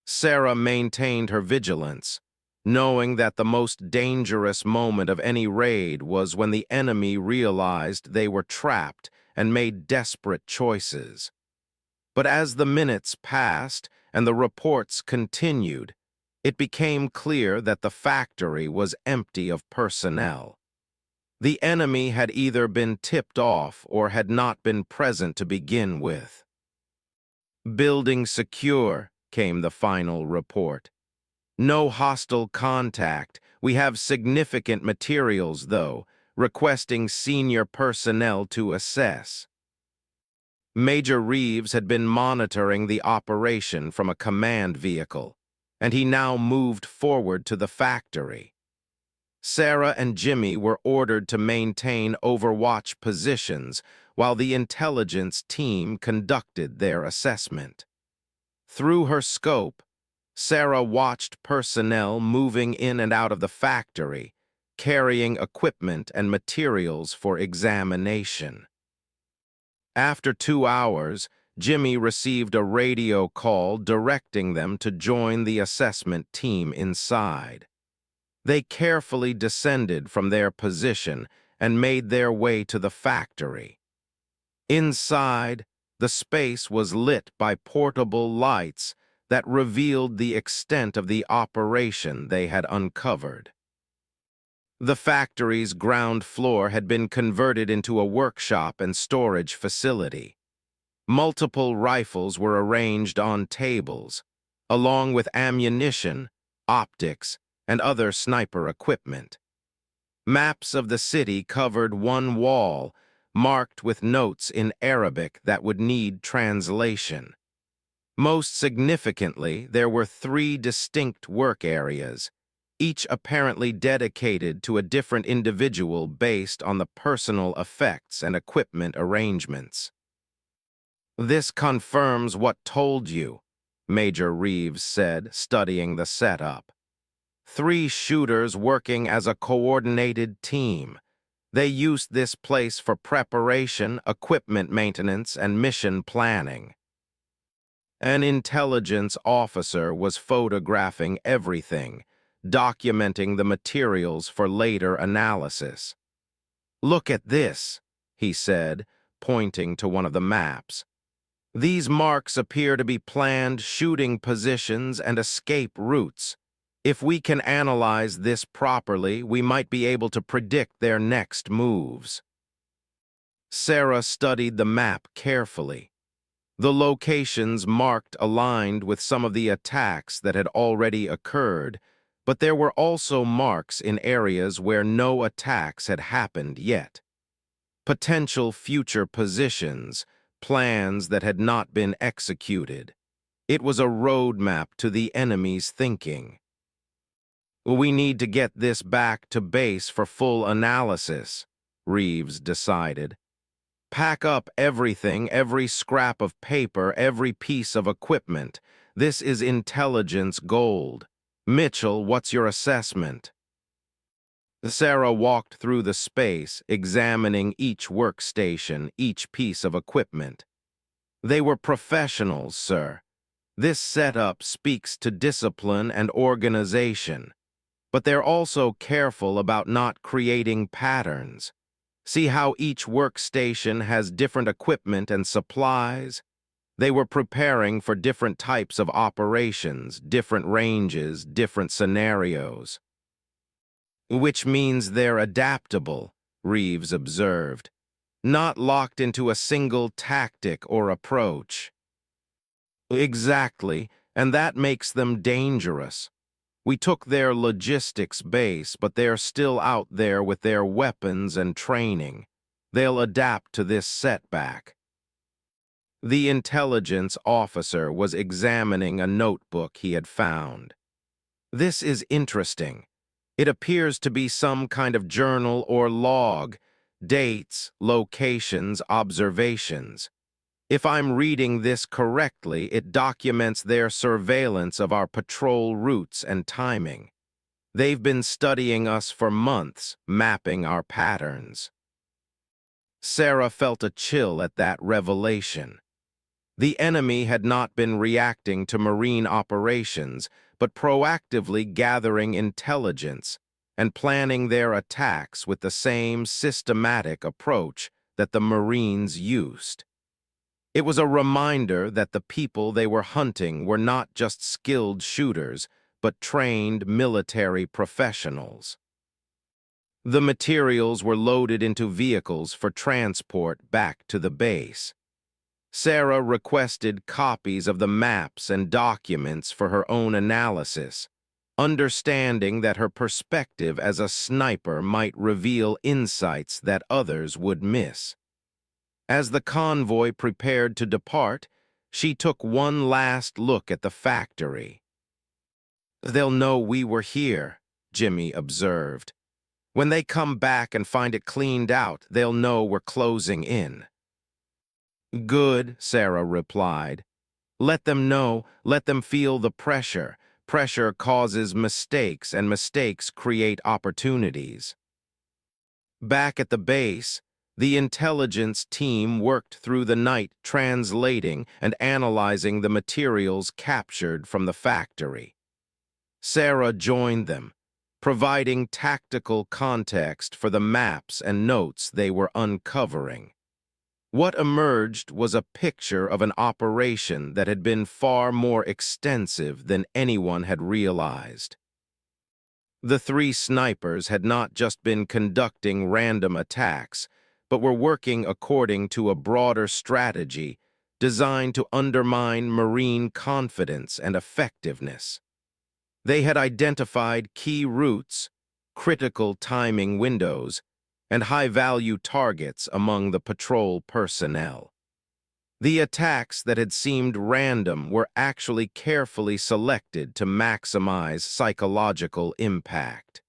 [SPEAKER 1] Sarah maintained her vigilance, knowing that the most dangerous moment of any raid was when the enemy realized they were trapped and made desperate choices. But as the minutes passed and the reports continued, it became clear that the factory was empty of personnel. The enemy had either been tipped off or had not been present to begin with. "Building secure," came the final report. "No hostile contact. We have significant materials, though, requesting senior personnel to assess." Major Reeves had been monitoring the operation from a command vehicle, and he now moved forward to the factory. Sarah and Jimmy were ordered to maintain overwatch positions while the intelligence team conducted their assessment. Through her scope, Sarah watched personnel moving in and out of the factory, carrying equipment and materials for examination. After 2 hours, Jimmy received a radio call directing them to join the assessment team inside. They carefully descended from their position and made their way to the factory. Inside, the space was lit by portable lights that revealed the extent of the operation they had uncovered. The factory's ground floor had been converted into a workshop and storage facility. Multiple rifles were arranged on tables, along with ammunition, optics, and other sniper equipment. Maps of the city covered one wall, marked with notes in Arabic that would need translation. Most significantly, there were 3 distinct work areas, each apparently dedicated to a different individual based on the personal effects and equipment arrangements. "This confirms what told you," Major Reeves said, studying the setup. 3 shooters working as a coordinated team. They used this place for preparation, equipment maintenance, and mission planning. An intelligence officer was photographing everything, documenting the materials for later analysis. "Look at this," he said, pointing to one of the maps. "These marks appear to be planned shooting positions and escape routes. If we can analyze this properly, we might be able to predict their next moves." Sarah studied the map carefully. The locations marked aligned with some of the attacks that had already occurred, but there were also marks in areas where no attacks had happened yet. Potential future positions, plans that had not been executed. It was a roadmap to the enemy's thinking. "We need to get this back to base for full analysis," Reeves decided. "Pack up everything, every scrap of paper, every piece of equipment. This is intelligence gold. Mitchell, what's your assessment?" Sarah walked through the space, examining each workstation, each piece of equipment. "They were professionals, sir. This setup speaks to discipline and organization. But they're also careful about not creating patterns. See how each workstation has different equipment and supplies? They were preparing for different types of operations, different ranges, different scenarios." "Which means they're adaptable," Reeves observed, "not locked into a single tactic or approach." "Exactly, and that makes them dangerous. We took their logistics base, but they're still out there with their weapons and training. They'll adapt to this setback." The intelligence officer was examining a notebook he had found. "This is interesting. It appears to be some kind of journal or log, dates, locations, observations. If I'm reading this correctly, it documents their surveillance of our patrol routes and timing. They've been studying us for months, mapping our patterns." Sarah felt a chill at that revelation. The enemy had not been reacting to Marine operations, but proactively gathering intelligence and planning their attacks with the same systematic approach that the Marines used. It was a reminder that the people they were hunting were not just skilled shooters, but trained military professionals. The materials were loaded into vehicles for transport back to the base. Sarah requested copies of the maps and documents for her own analysis, understanding that her perspective as a sniper might reveal insights that others would miss. As the convoy prepared to depart, she took one last look at the factory. "They'll know we were here," Jimmy observed. "When they come back and find it cleaned out, they'll know we're closing in." "Good," Sarah replied. "Let them know, let them feel the pressure. Pressure causes mistakes, and mistakes create opportunities." Back at the base, The intelligence team worked through the night translating and analyzing the materials captured from the factory. Sarah joined them, providing tactical context for the maps and notes they were uncovering. What emerged was a picture of an operation that had been far more extensive than anyone had realized. The three snipers had not just been conducting random attacks, but were working according to a broader strategy designed to undermine Marine confidence and effectiveness. They had identified key routes, critical timing windows, and high-value targets among the patrol personnel. The attacks that had seemed random were actually carefully selected to maximize psychological impact.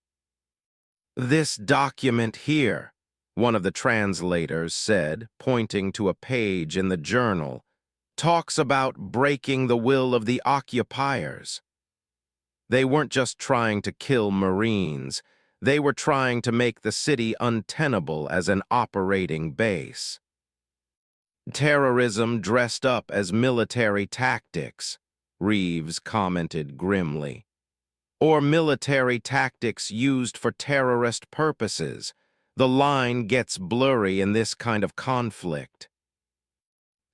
[SPEAKER 1] "This document here," one of the translators said, pointing to a page in the journal, "talks about breaking the will of the occupiers." They weren't just trying to kill Marines, they were trying to make the city untenable as an operating base. "Terrorism dressed up as military tactics," Reeves commented grimly. "Or military tactics used for terrorist purposes. The line gets blurry in this kind of conflict."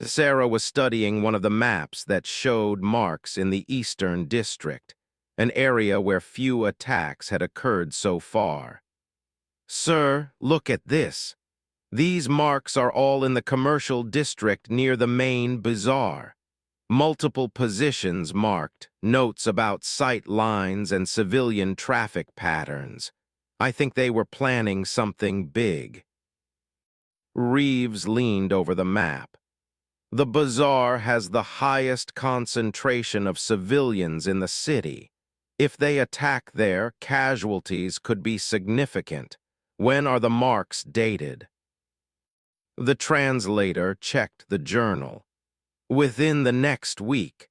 [SPEAKER 1] Sarah was studying one of the maps that showed marks in the Eastern District, an area where few attacks had occurred so far. "Sir, look at this. These marks are all in the commercial district near the main bazaar. Multiple positions marked, notes about sight lines and civilian traffic patterns. I think they were planning something big." Reeves leaned over the map. "The bazaar has the highest concentration of civilians in the city. If they attack there, casualties could be significant. When are the marks dated?" The translator checked the journal. "Within the next week.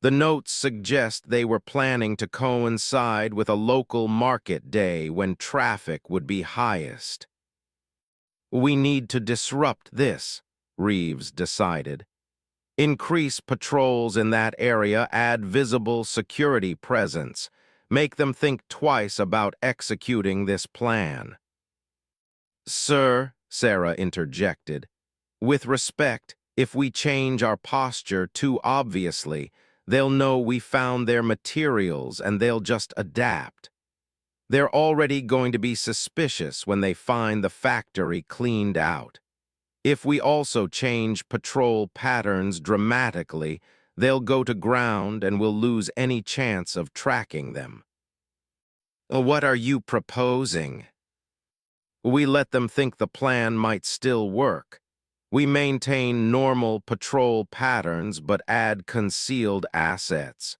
[SPEAKER 1] The notes suggest they were planning to coincide with a local market day when traffic would be highest." "We need to disrupt this," Reeves decided. "Increase patrols in that area, add visible security presence. Make them think twice about executing this plan." "Sir," Sarah interjected, "with respect, if we change our posture too obviously, they'll know we found their materials and they'll just adapt. They're already going to be suspicious when they find the factory cleaned out. If we also change patrol patterns dramatically, they'll go to ground and we'll lose any chance of tracking them." "What are you proposing?" "We let them think the plan might still work. We maintain normal patrol patterns but add concealed assets.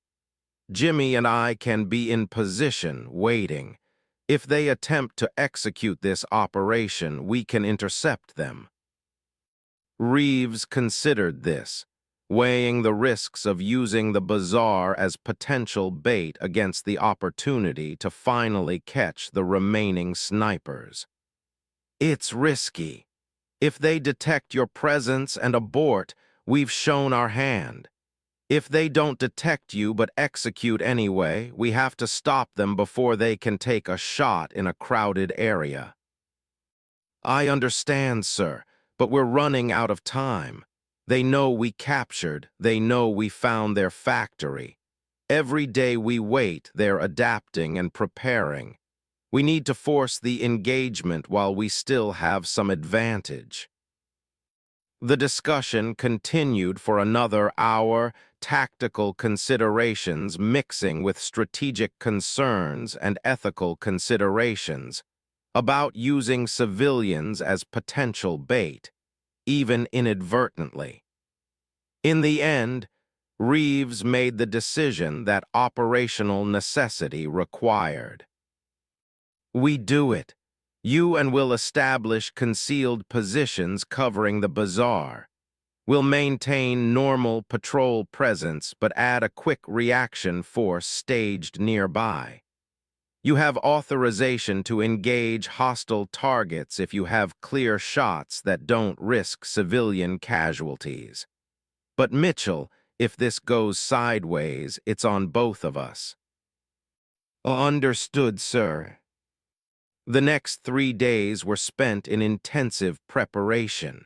[SPEAKER 1] Jimmy and I can be in position, waiting. If they attempt to execute this operation, we can intercept them." Reeves considered this, weighing the risks of using the bazaar as potential bait against the opportunity to finally catch the remaining snipers. "It's risky. If they detect your presence and abort, we've shown our hand. If they don't detect you but execute anyway, we have to stop them before they can take a shot in a crowded area." "I understand, sir, but we're running out of time. They know we captured, they know we found their factory. Every day we wait, they're adapting and preparing. We need to force the engagement while we still have some advantage." The discussion continued for another hour, tactical considerations mixing with strategic concerns and ethical considerations, about using civilians as potential bait, even inadvertently. In the end, Reeves made the decision that operational necessity required. "We do it. You and we'll establish concealed positions covering the bazaar. We'll maintain normal patrol presence but add a quick reaction force staged nearby. You have authorization to engage hostile targets if you have clear shots that don't risk civilian casualties. But Mitchell, if this goes sideways, it's on both of us. Understood, sir. The next 3 days were spent in intensive preparation.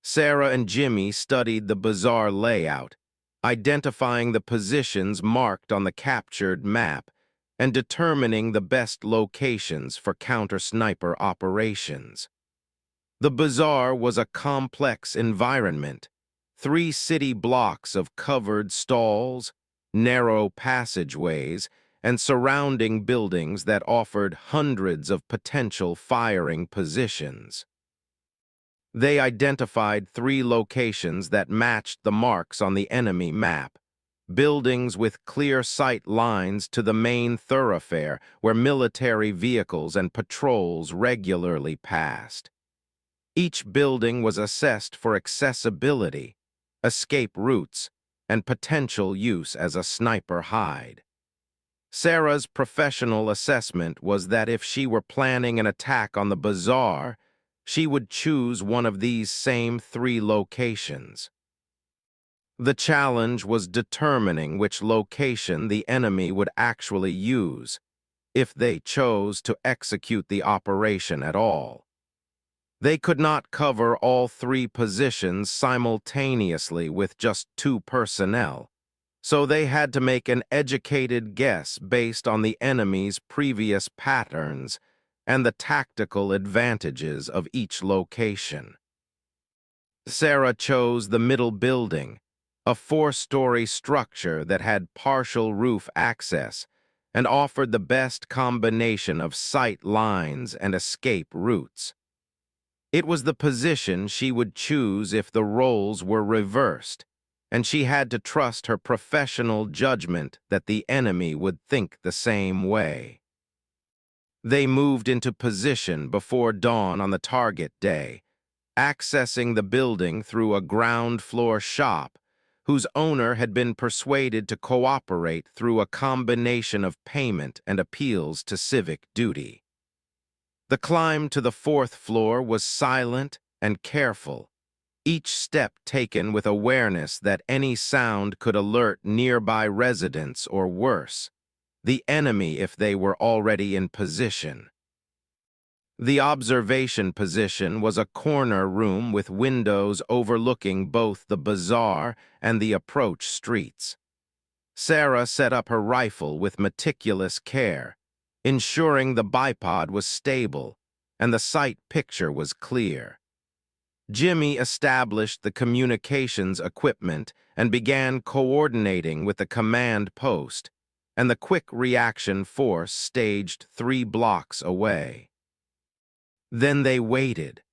[SPEAKER 1] Sarah and Jimmy studied the bazaar layout, identifying the positions marked on the captured map and determining the best locations for counter-sniper operations. The bazaar was a complex environment, 3 city blocks of covered stalls, narrow passageways, and surrounding buildings that offered hundreds of potential firing positions. They identified 3 locations that matched the marks on the enemy map, buildings with clear sight lines to the main thoroughfare where military vehicles and patrols regularly passed. Each building was assessed for accessibility, escape routes, and potential use as a sniper hide. Sarah's professional assessment was that if she were planning an attack on the bazaar, she would choose one of these same 3 locations. The challenge was determining which location the enemy would actually use, if they chose to execute the operation at all. They could not cover all 3 positions simultaneously with just 2 personnel, so they had to make an educated guess based on the enemy's previous patterns and the tactical advantages of each location. Sarah chose the middle building, a 4-story structure that had partial roof access and offered the best combination of sight lines and escape routes. It was the position she would choose if the roles were reversed, and she had to trust her professional judgment that the enemy would think the same way. They moved into position before dawn on the target day, accessing the building through a ground-floor shop whose owner had been persuaded to cooperate through a combination of payment and appeals to civic duty. The climb to the 4th floor was silent and careful, each step taken with awareness that any sound could alert nearby residents or worse, the enemy if they were already in position. The observation position was a corner room with windows overlooking both the bazaar and the approach streets. Sarah set up her rifle with meticulous care, ensuring the bipod was stable and the sight picture was clear. Jimmy established the communications equipment and began coordinating with the command post, and the quick reaction force staged 3 blocks away. Then they waited.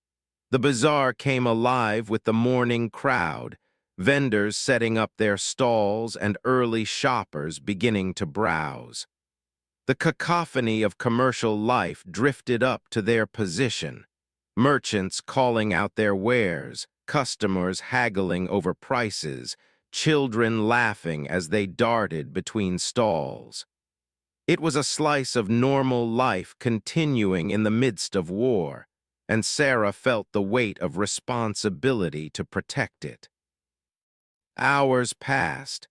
[SPEAKER 1] The bazaar came alive with the morning crowd, vendors setting up their stalls and early shoppers beginning to browse. The cacophony of commercial life drifted up to their position, merchants calling out their wares, customers haggling over prices, children laughing as they darted between stalls. It was a slice of normal life continuing in the midst of war, and Sarah felt the weight of responsibility to protect it. Hours passed.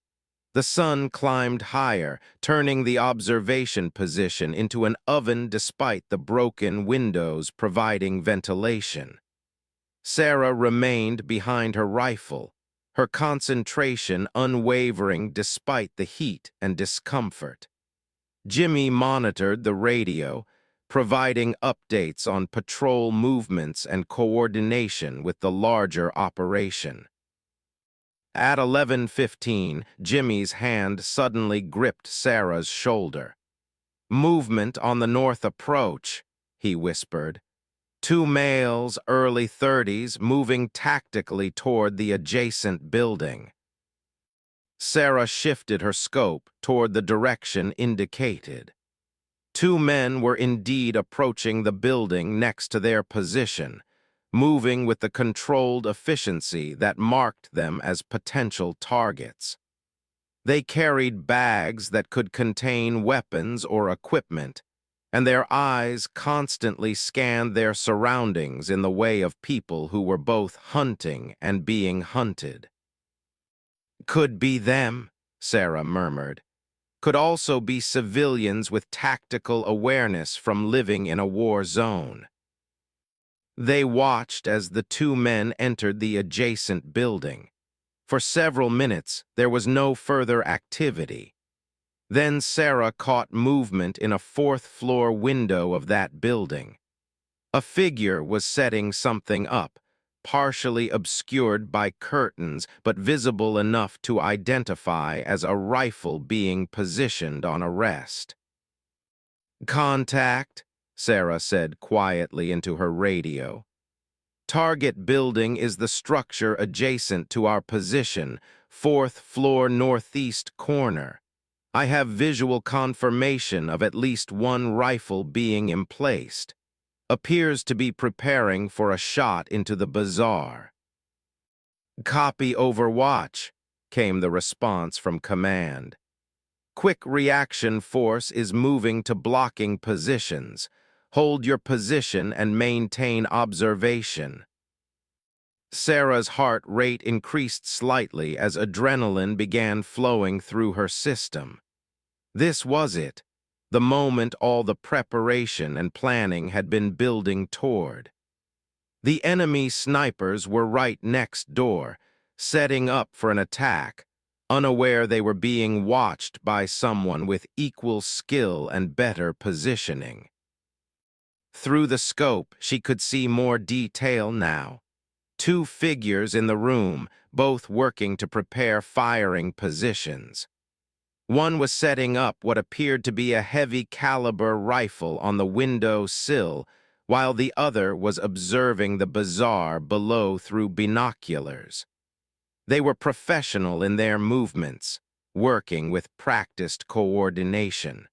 [SPEAKER 1] The sun climbed higher, turning the observation position into an oven despite the broken windows providing ventilation. Sarah remained behind her rifle, her concentration unwavering despite the heat and discomfort. Jimmy monitored the radio, providing updates on patrol movements and coordination with the larger operation. At 11:15, Jimmy's hand suddenly gripped Sarah's shoulder. "Movement on the north approach," he whispered. 2 males, early 30s, moving tactically toward the adjacent building. Sarah shifted her scope toward the direction indicated. 2 men were indeed approaching the building next to their position, moving with the controlled efficiency that marked them as potential targets. They carried bags that could contain weapons or equipment, and their eyes constantly scanned their surroundings in the way of people who were both hunting and being hunted. "Could be them," Sarah murmured. "Could also be civilians with tactical awareness from living in a war zone." They watched as the two men entered the adjacent building. For several minutes, there was no further activity. Then Sarah caught movement in a fourth-floor window of that building. A figure was setting something up, partially obscured by curtains but visible enough to identify as a rifle being positioned on a rest. "Contact," Sarah said quietly into her radio. "Target building is the structure adjacent to our position, fourth floor northeast corner. I have visual confirmation of at least one rifle being emplaced. Appears to be preparing for a shot into the bazaar." "Copy Overwatch," came the response from command. "Quick reaction force is moving to blocking positions. Hold your position and maintain observation." Sarah's heart rate increased slightly as adrenaline began flowing through her system. This was it, the moment all the preparation and planning had been building toward. The enemy snipers were right next door, setting up for an attack, unaware they were being watched by someone with equal skill and better positioning. Through the scope, she could see more detail now. Two figures in the room, both working to prepare firing positions. One was setting up what appeared to be a heavy-caliber rifle on the window sill, while the other was observing the bazaar below through binoculars. They were professional in their movements, working with practiced coordination.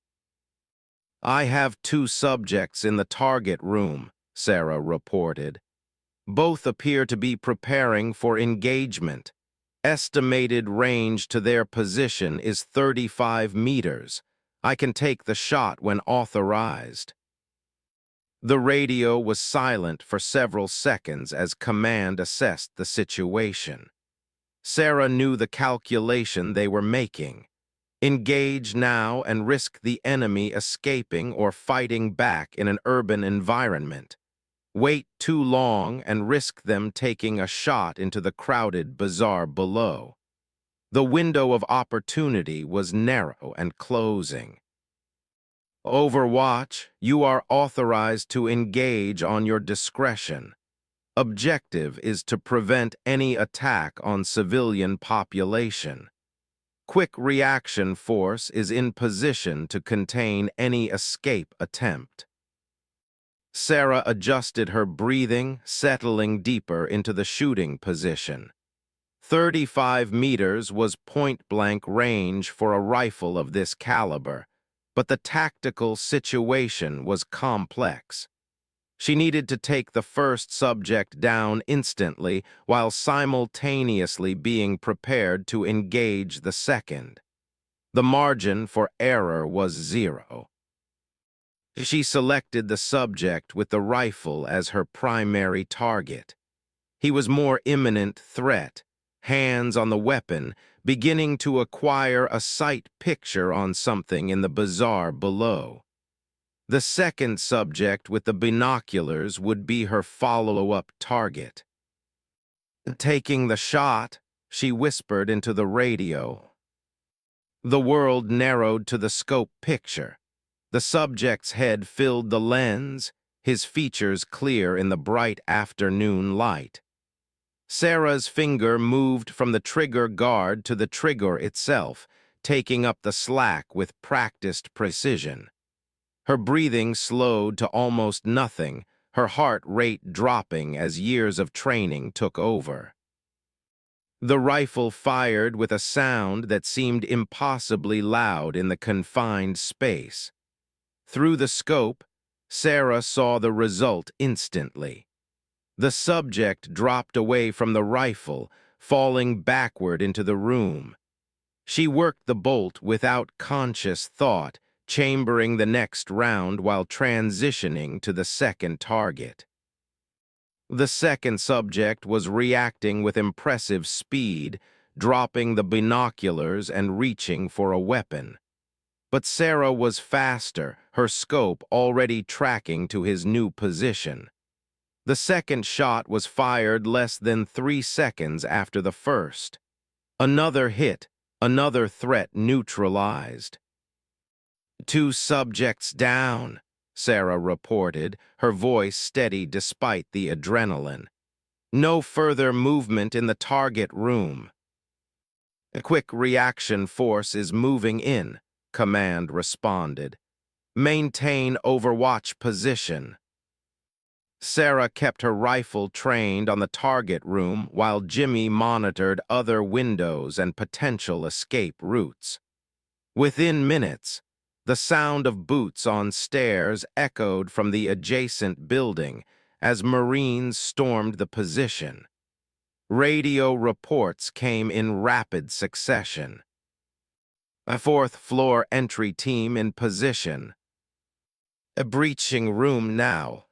[SPEAKER 1] "I have two subjects in the target room," Sarah reported. "Both appear to be preparing for engagement. Estimated range to their position is 35 meters. I can take the shot when authorized." The radio was silent for several seconds as command assessed the situation. Sarah knew the calculation they were making. Engage now and risk the enemy escaping or fighting back in an urban environment. Wait too long and risk them taking a shot into the crowded bazaar below. The window of opportunity was narrow and closing. "Overwatch, you are authorized to engage on your discretion. Objective is to prevent any attack on civilian population. Quick reaction force is in position to contain any escape attempt." Sarah adjusted her breathing, settling deeper into the shooting position. 35 meters was point-blank range for a rifle of this caliber, but the tactical situation was complex. She needed to take the first subject down instantly while simultaneously being prepared to engage the second. The margin for error was 0. She selected the subject with the rifle as her primary target. He was more imminent threat, hands on the weapon, beginning to acquire a sight picture on something in the bazaar below. The second subject with the binoculars would be her follow-up target. "Taking the shot," she whispered into the radio. The world narrowed to the scope picture. The subject's head filled the lens, his features clear in the bright afternoon light. Sarah's finger moved from the trigger guard to the trigger itself, taking up the slack with practiced precision. Her breathing slowed to almost nothing, her heart rate dropping as years of training took over. The rifle fired with a sound that seemed impossibly loud in the confined space. Through the scope, Sarah saw the result instantly. The subject dropped away from the rifle, falling backward into the room. She worked the bolt without conscious thought, chambering the next round while transitioning to the second target. The second subject was reacting with impressive speed, dropping the binoculars and reaching for a weapon. But Sarah was faster, her scope already tracking to his new position. The second shot was fired less than 3 seconds after the first. Another hit, another threat neutralized. "Two subjects down," Sarah reported, her voice steady despite the adrenaline. "No further movement in the target room." "A quick reaction force is moving in," Command responded. "Maintain overwatch position." Sarah kept her rifle trained on the target room while Jimmy monitored other windows and potential escape routes. Within minutes, the sound of boots on stairs echoed from the adjacent building as Marines stormed the position. Radio reports came in rapid succession. A fourth-floor entry team in position. A breaching room now.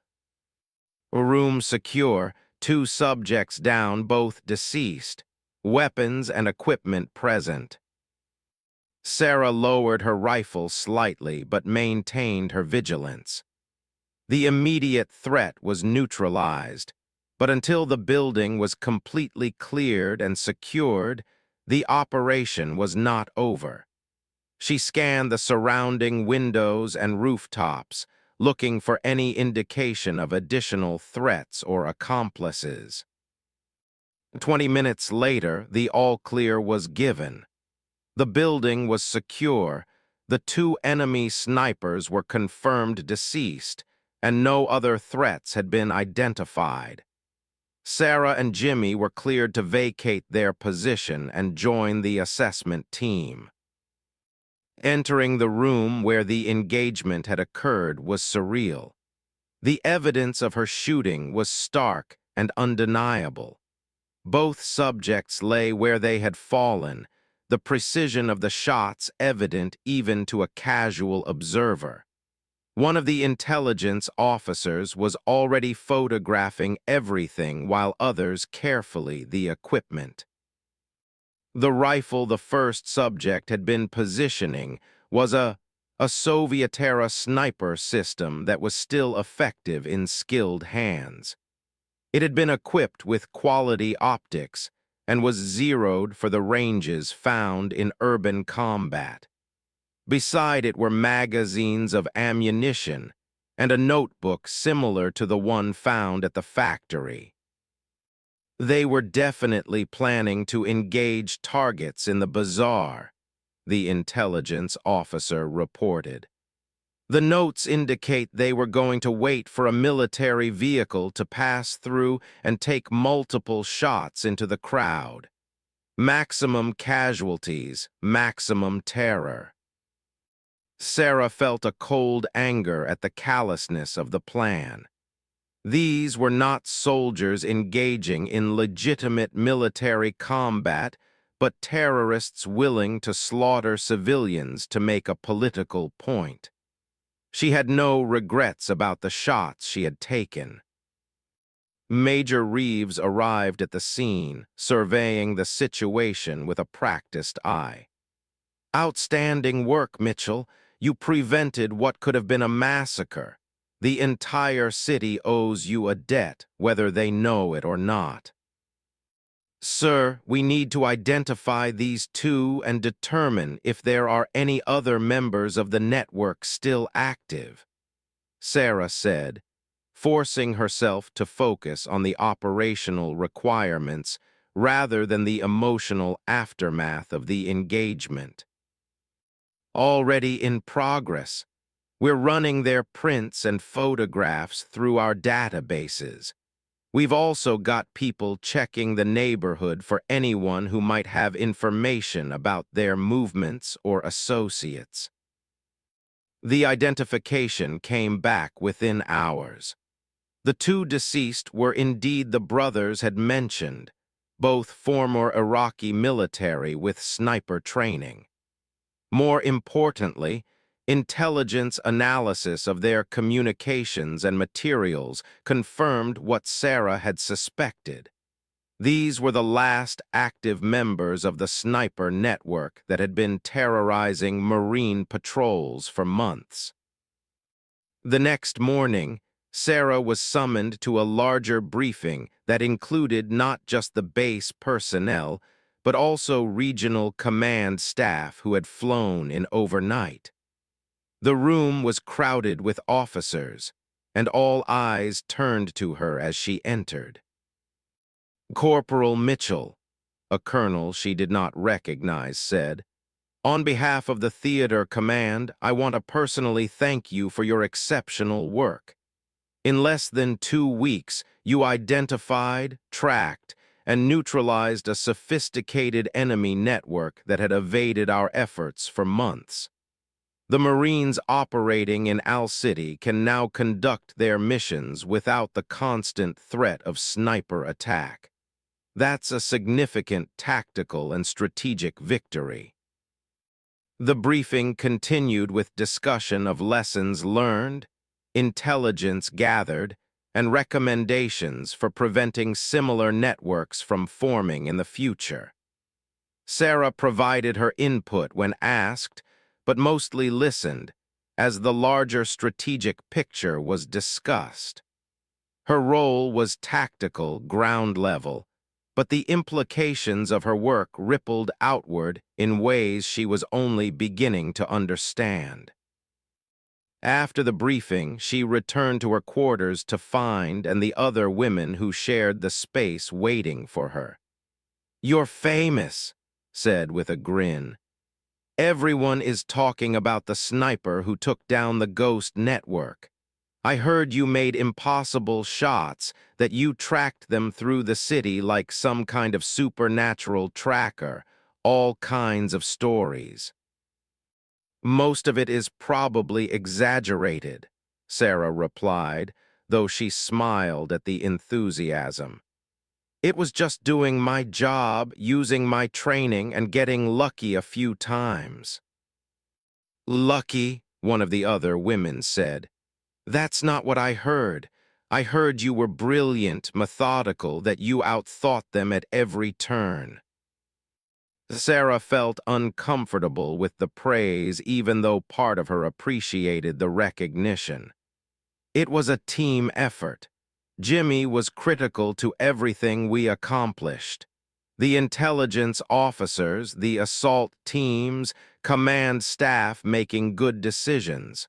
[SPEAKER 1] Room secure, 2 subjects down, both deceased. Weapons and equipment present. Sarah lowered her rifle slightly but maintained her vigilance. The immediate threat was neutralized, but until the building was completely cleared and secured, the operation was not over. She scanned the surrounding windows and rooftops, looking for any indication of additional threats or accomplices. 20 minutes later, the all-clear was given. The building was secure, the 2 enemy snipers were confirmed deceased, and no other threats had been identified. Sarah and Jimmy were cleared to vacate their position and join the assessment team. Entering the room where the engagement had occurred was surreal. The evidence of her shooting was stark and undeniable. Both subjects lay where they had fallen, the precision of the shots evident even to a casual observer. One of the intelligence officers was already photographing everything while others carefully the equipment. The rifle the first subject had been positioning was a Soviet-era sniper system that was still effective in skilled hands. It had been equipped with quality optics and was zeroed for the ranges found in urban combat. Beside it were magazines of ammunition and a notebook similar to the one found at the factory. They were definitely planning to engage targets in the bazaar, the intelligence officer reported. The notes indicate they were going to wait for a military vehicle to pass through and take multiple shots into the crowd. Maximum casualties, maximum terror. Sarah felt a cold anger at the callousness of the plan. These were not soldiers engaging in legitimate military combat, but terrorists willing to slaughter civilians to make a political point. She had no regrets about the shots she had taken. Major Reeves arrived at the scene, surveying the situation with a practiced eye. "Outstanding work, Mitchell. You prevented what could have been a massacre. The entire city owes you a debt, whether they know it or not." "Sir, we need to identify these 2 and determine if there are any other members of the network still active," Sarah said, forcing herself to focus on the operational requirements rather than the emotional aftermath of the engagement. "Already in progress. We're running their prints and photographs through our databases. We've also got people checking the neighborhood for anyone who might have information about their movements or associates." The identification came back within hours. The 2 deceased were indeed the brothers had mentioned, both former Iraqi military with sniper training. More importantly, Intelligence analysis of their communications and materials confirmed what Sarah had suspected. These were the last active members of the sniper network that had been terrorizing Marine patrols for months. The next morning, Sarah was summoned to a larger briefing that included not just the base personnel, but also regional command staff who had flown in overnight. The room was crowded with officers, and all eyes turned to her as she entered. Corporal Mitchell, a colonel she did not recognize, said, "On behalf of the theater command, I want to personally thank you for your exceptional work. In less than 2 weeks, you identified, tracked, and neutralized a sophisticated enemy network that had evaded our efforts for months. The Marines operating in Al City can now conduct their missions without the constant threat of sniper attack. That's a significant tactical and strategic victory." The briefing continued with discussion of lessons learned, intelligence gathered, and recommendations for preventing similar networks from forming in the future. Sarah provided her input when asked, but mostly listened, as the larger strategic picture was discussed. Her role was tactical, ground level, but the implications of her work rippled outward in ways she was only beginning to understand. After the briefing, she returned to her quarters to find and the other women who shared the space waiting for her. "You're famous," said with a grin. "Everyone is talking about the sniper who took down the Ghost network. I heard you made impossible shots, that you tracked them through the city like some kind of supernatural tracker, all kinds of stories." "Most of it is probably exaggerated," Sarah replied, though she smiled at the enthusiasm. "It was just doing my job, using my training, and getting lucky a few times." "Lucky," one of the other women said. "That's not what I heard. I heard you were brilliant, methodical, that you outthought them at every turn." Sarah felt uncomfortable with the praise, even though part of her appreciated the recognition. It was a team effort. Jimmy was critical to everything we accomplished. The intelligence officers, the assault teams, command staff making good decisions.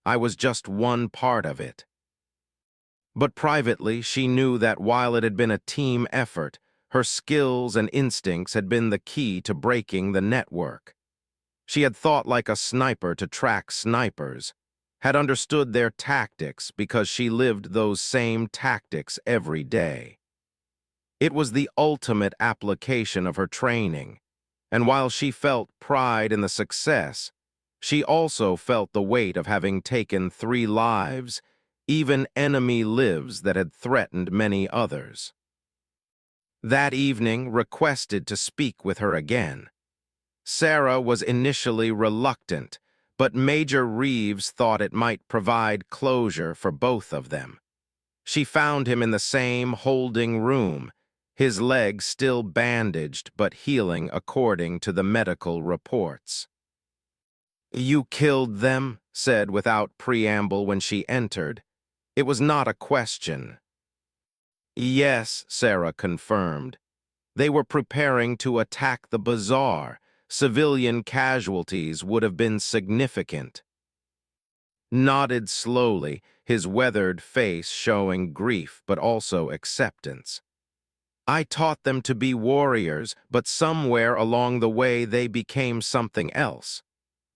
[SPEAKER 1] I was just one part of it. But privately, she knew that while it had been a team effort, her skills and instincts had been the key to breaking the network. She had thought like a sniper to track snipers, had understood their tactics because she lived those same tactics every day. It was the ultimate application of her training, and while she felt pride in the success, she also felt the weight of having taken 3 lives, even enemy lives that had threatened many others. That evening requested to speak with her again. Sarah was initially reluctant, but Major Reeves thought it might provide closure for both of them. She found him in the same holding room, his leg still bandaged but healing according to the medical reports. "You killed them," said without preamble when she entered. It was not a question. "Yes," Sarah confirmed. "They were preparing to attack the bazaar. Civilian casualties would have been significant." Nodded slowly, his weathered face showing grief but also acceptance. "I taught them to be warriors, but somewhere along the way they became something else.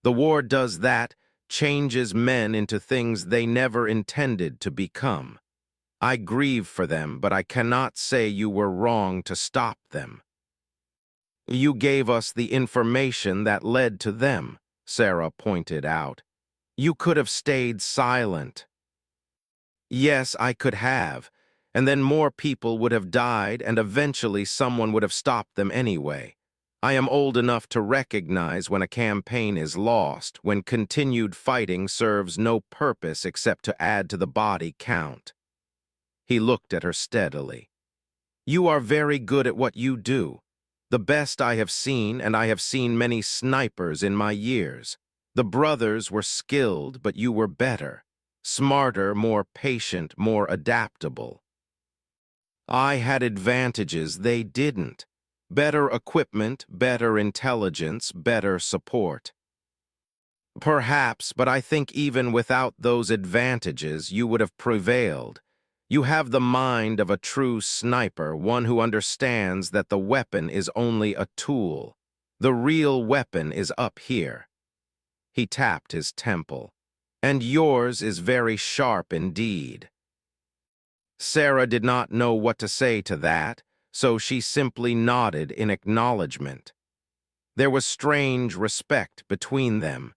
[SPEAKER 1] The war does that, changes men into things they never intended to become. I grieve for them, but I cannot say you were wrong to stop them." "You gave us the information that led to them," Sarah pointed out. "You could have stayed silent." "Yes, I could have, and then more people would have died and eventually someone would have stopped them anyway. I am old enough to recognize when a campaign is lost, when continued fighting serves no purpose except to add to the body count. He looked at her steadily. You are very good at what you do. The best I have seen, and I have seen many snipers in my years. The brothers were skilled, but you were better. Smarter, more patient, more adaptable. I had advantages they didn't. Better equipment, better intelligence, better support. Perhaps, but I think even without those advantages, you would have prevailed. You have the mind of a true sniper, one who understands that the weapon is only a tool. The real weapon is up here. He tapped his temple. And yours is very sharp indeed. Sarah did not know what to say to that, so she simply nodded in acknowledgement. There was strange respect between them.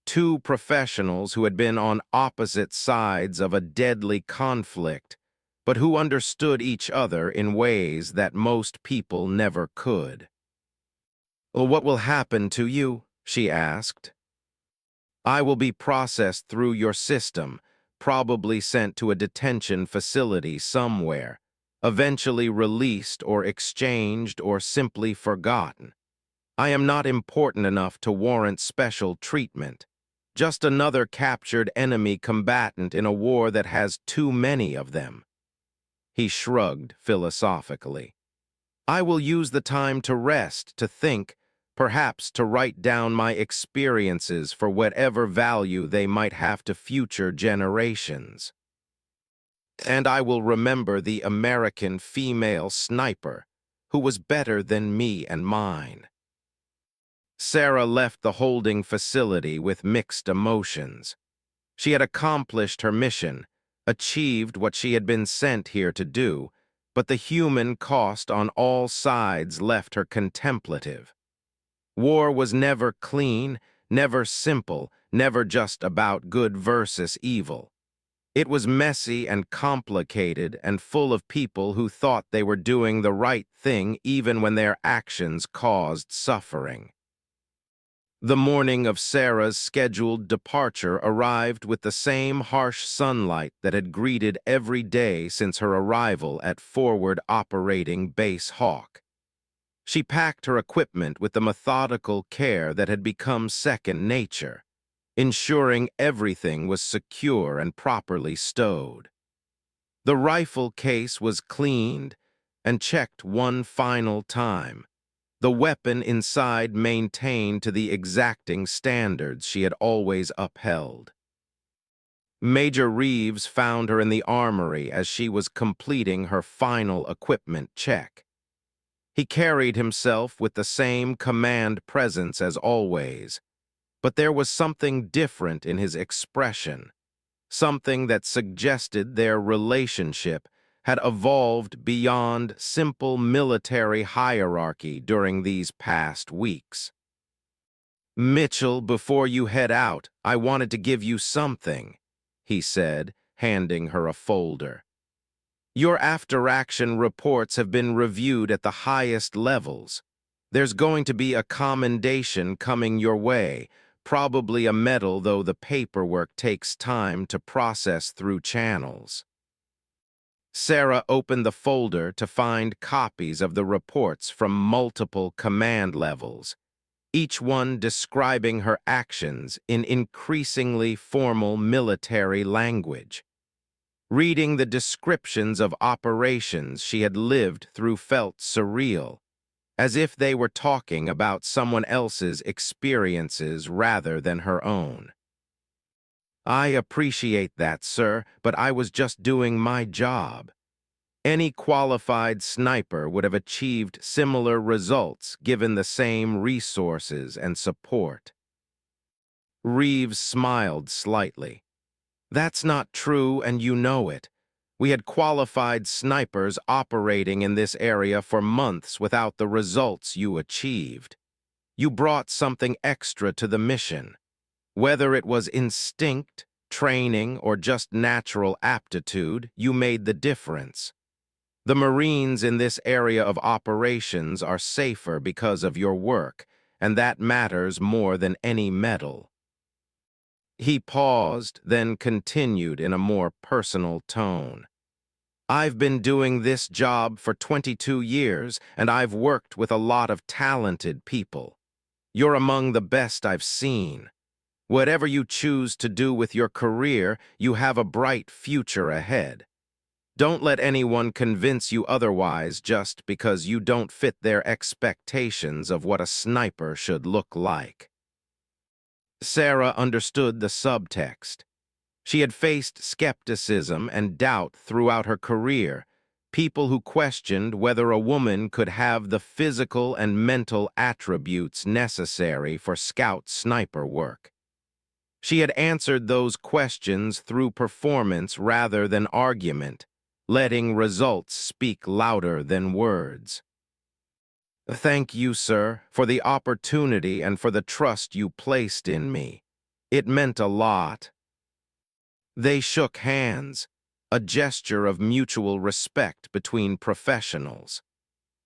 [SPEAKER 1] Two professionals who had been on opposite sides of a deadly conflict, but who understood each other in ways that most people never could. "Well, what will happen to you?" she asked. "I will be processed through your system, probably sent to a detention facility somewhere, eventually released or exchanged or simply forgotten. I am not important enough to warrant special treatment. Just another captured enemy combatant in a war that has too many of them." He shrugged philosophically. "I will use the time to rest, to think, perhaps to write down my experiences for whatever value they might have to future generations. And I will remember the American female sniper, who was better than me and mine." Sarah left the holding facility with mixed emotions. She had accomplished her mission, achieved what she had been sent here to do, but the human cost on all sides left her contemplative. War was never clean, never simple, never just about good versus evil. It was messy and complicated and full of people who thought they were doing the right thing even when their actions caused suffering. The morning of Sarah's scheduled departure arrived with the same harsh sunlight that had greeted every day since her arrival at Forward Operating Base Hawk. She packed her equipment with the methodical care that had become second nature, ensuring everything was secure and properly stowed. The rifle case was cleaned and checked one final time, the weapon inside maintained to the exacting standards she had always upheld. Major Reeves found her in the armory as she was completing her final equipment check. He carried himself with the same command presence as always, but there was something different in his expression, something that suggested their relationship had evolved beyond simple military hierarchy during these past weeks. "Mitchell, before you head out, I wanted to give you something," he said, handing her a folder. "Your after-action reports have been reviewed at the highest levels. There's going to be a commendation coming your way, probably a medal, though the paperwork takes time to process through channels." Sarah opened the folder to find copies of the reports from multiple command levels, each one describing her actions in increasingly formal military language. Reading the descriptions of operations she had lived through felt surreal, as if they were talking about someone else's experiences rather than her own. "I appreciate that, sir, but I was just doing my job. Any qualified sniper would have achieved similar results given the same resources and support." Reeves smiled slightly. "That's not true, and you know it. We had qualified snipers operating in this area for months without the results you achieved. You brought something extra to the mission. Whether it was instinct, training, or just natural aptitude, you made the difference." The Marines in this area of operations are safer because of your work, and that matters more than any medal. He paused, then continued in a more personal tone. I've been doing this job for 22 years, and I've worked with a lot of talented people. You're among the best I've seen. Whatever you choose to do with your career, you have a bright future ahead. Don't let anyone convince you otherwise just because you don't fit their expectations of what a sniper should look like. Sarah understood the subtext. She had faced skepticism and doubt throughout her career, people who questioned whether a woman could have the physical and mental attributes necessary for scout sniper work. She had answered those questions through performance rather than argument, letting results speak louder than words. Thank you, sir, for the opportunity and for the trust you placed in me. It meant a lot. They shook hands, a gesture of mutual respect between professionals.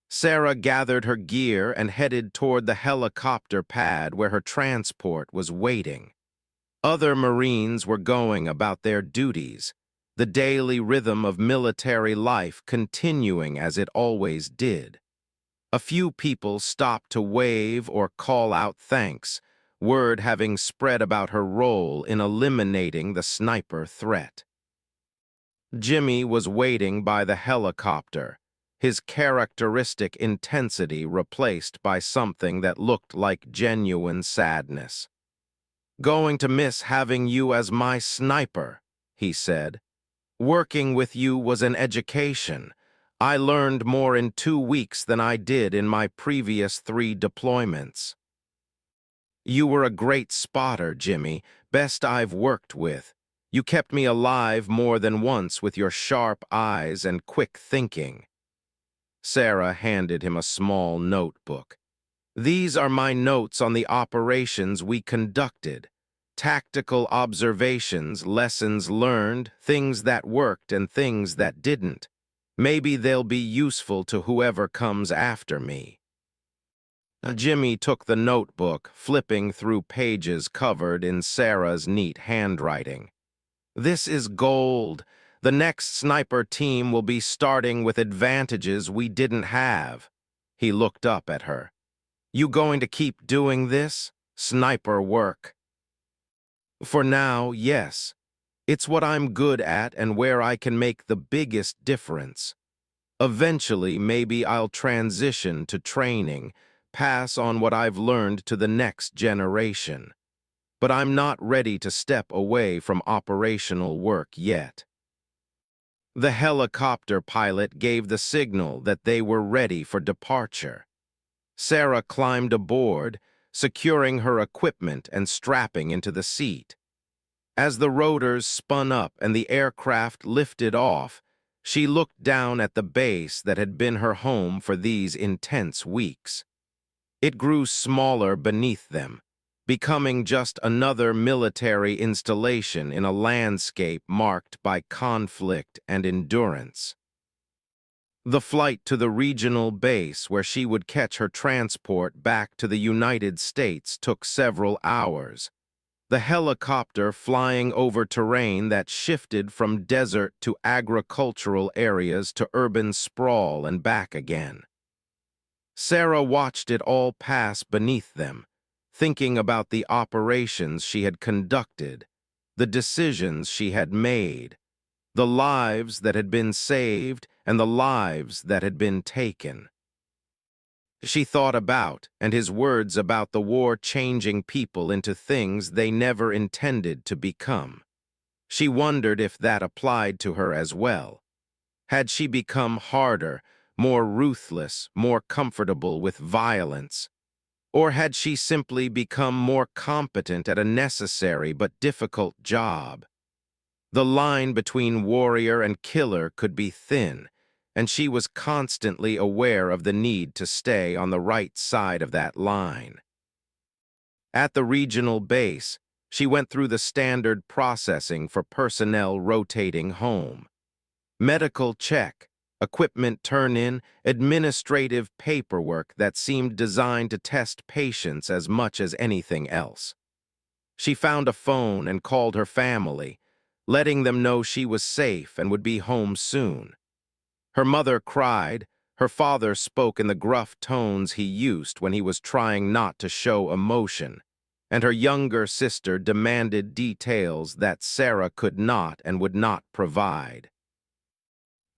[SPEAKER 1] Sarah gathered her gear and headed toward the helicopter pad where her transport was waiting. Other Marines were going about their duties, the daily rhythm of military life continuing as it always did. A few people stopped to wave or call out thanks, word having spread about her role in eliminating the sniper threat. Jimmy was waiting by the helicopter, his characteristic intensity replaced by something that looked like genuine sadness. "Going to miss having you as my sniper," he said. "Working with you was an education. I learned more in 2 weeks than I did in my previous 3 deployments." "You were a great spotter, Jimmy, best I've worked with. You kept me alive more than once with your sharp eyes and quick thinking." Sarah handed him a small notebook. "These are my notes on the operations we conducted. Tactical observations, lessons learned, things that worked and things that didn't. Maybe they'll be useful to whoever comes after me." Jimmy took the notebook, flipping through pages covered in Sarah's neat handwriting. "This is gold. The next sniper team will be starting with advantages we didn't have." He looked up at her. "You going to keep doing this? Sniper work?" "For now, yes. It's what I'm good at and where I can make the biggest difference. Eventually, maybe I'll transition to training, pass on what I've learned to the next generation. But I'm not ready to step away from operational work yet." The helicopter pilot gave the signal that they were ready for departure. Sarah climbed aboard, securing her equipment and strapping into the seat. As the rotors spun up and the aircraft lifted off, she looked down at the base that had been her home for these intense weeks. It grew smaller beneath them, becoming just another military installation in a landscape marked by conflict and endurance. The flight to the regional base where she would catch her transport back to the United States took several hours, the helicopter flying over terrain that shifted from desert to agricultural areas to urban sprawl and back again. Sarah watched it all pass beneath them, thinking about the operations she had conducted, the decisions she had made, the lives that had been saved and the lives that had been taken. She thought about, and his words about the war changing people into things they never intended to become. She wondered if that applied to her as well. Had she become harder, more ruthless, more comfortable with violence? Or had she simply become more competent at a necessary but difficult job? The line between warrior and killer could be thin, and she was constantly aware of the need to stay on the right side of that line. At the regional base, she went through the standard processing for personnel rotating home. Medical check, equipment turn-in, administrative paperwork that seemed designed to test patience as much as anything else. She found a phone and called her family, letting them know she was safe and would be home soon. Her mother cried. Her father spoke in the gruff tones he used when he was trying not to show emotion, and her younger sister demanded details that Sarah could not and would not provide.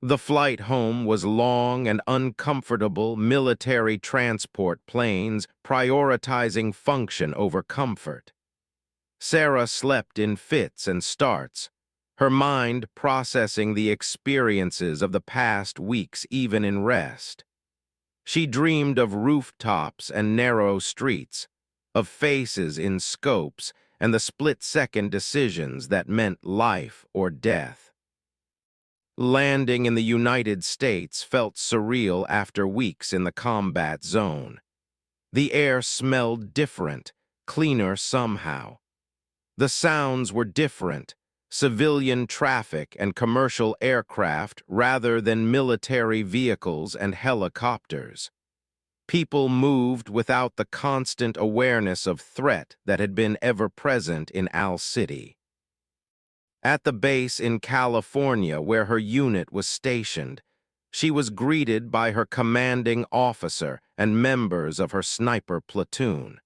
[SPEAKER 1] The flight home was long and uncomfortable, military transport planes prioritizing function over comfort. Sarah slept in fits and starts, her mind processing the experiences of the past weeks even in rest. She dreamed of rooftops and narrow streets, of faces in scopes and the split-second decisions that meant life or death. Landing in the United States felt surreal after weeks in the combat zone. The air smelled different, cleaner somehow. The sounds were different, civilian traffic and commercial aircraft rather than military vehicles and helicopters. People moved without the constant awareness of threat that had been ever present in Al City. At the base in California where her unit was stationed, she was greeted by her commanding officer and members of her sniper platoon.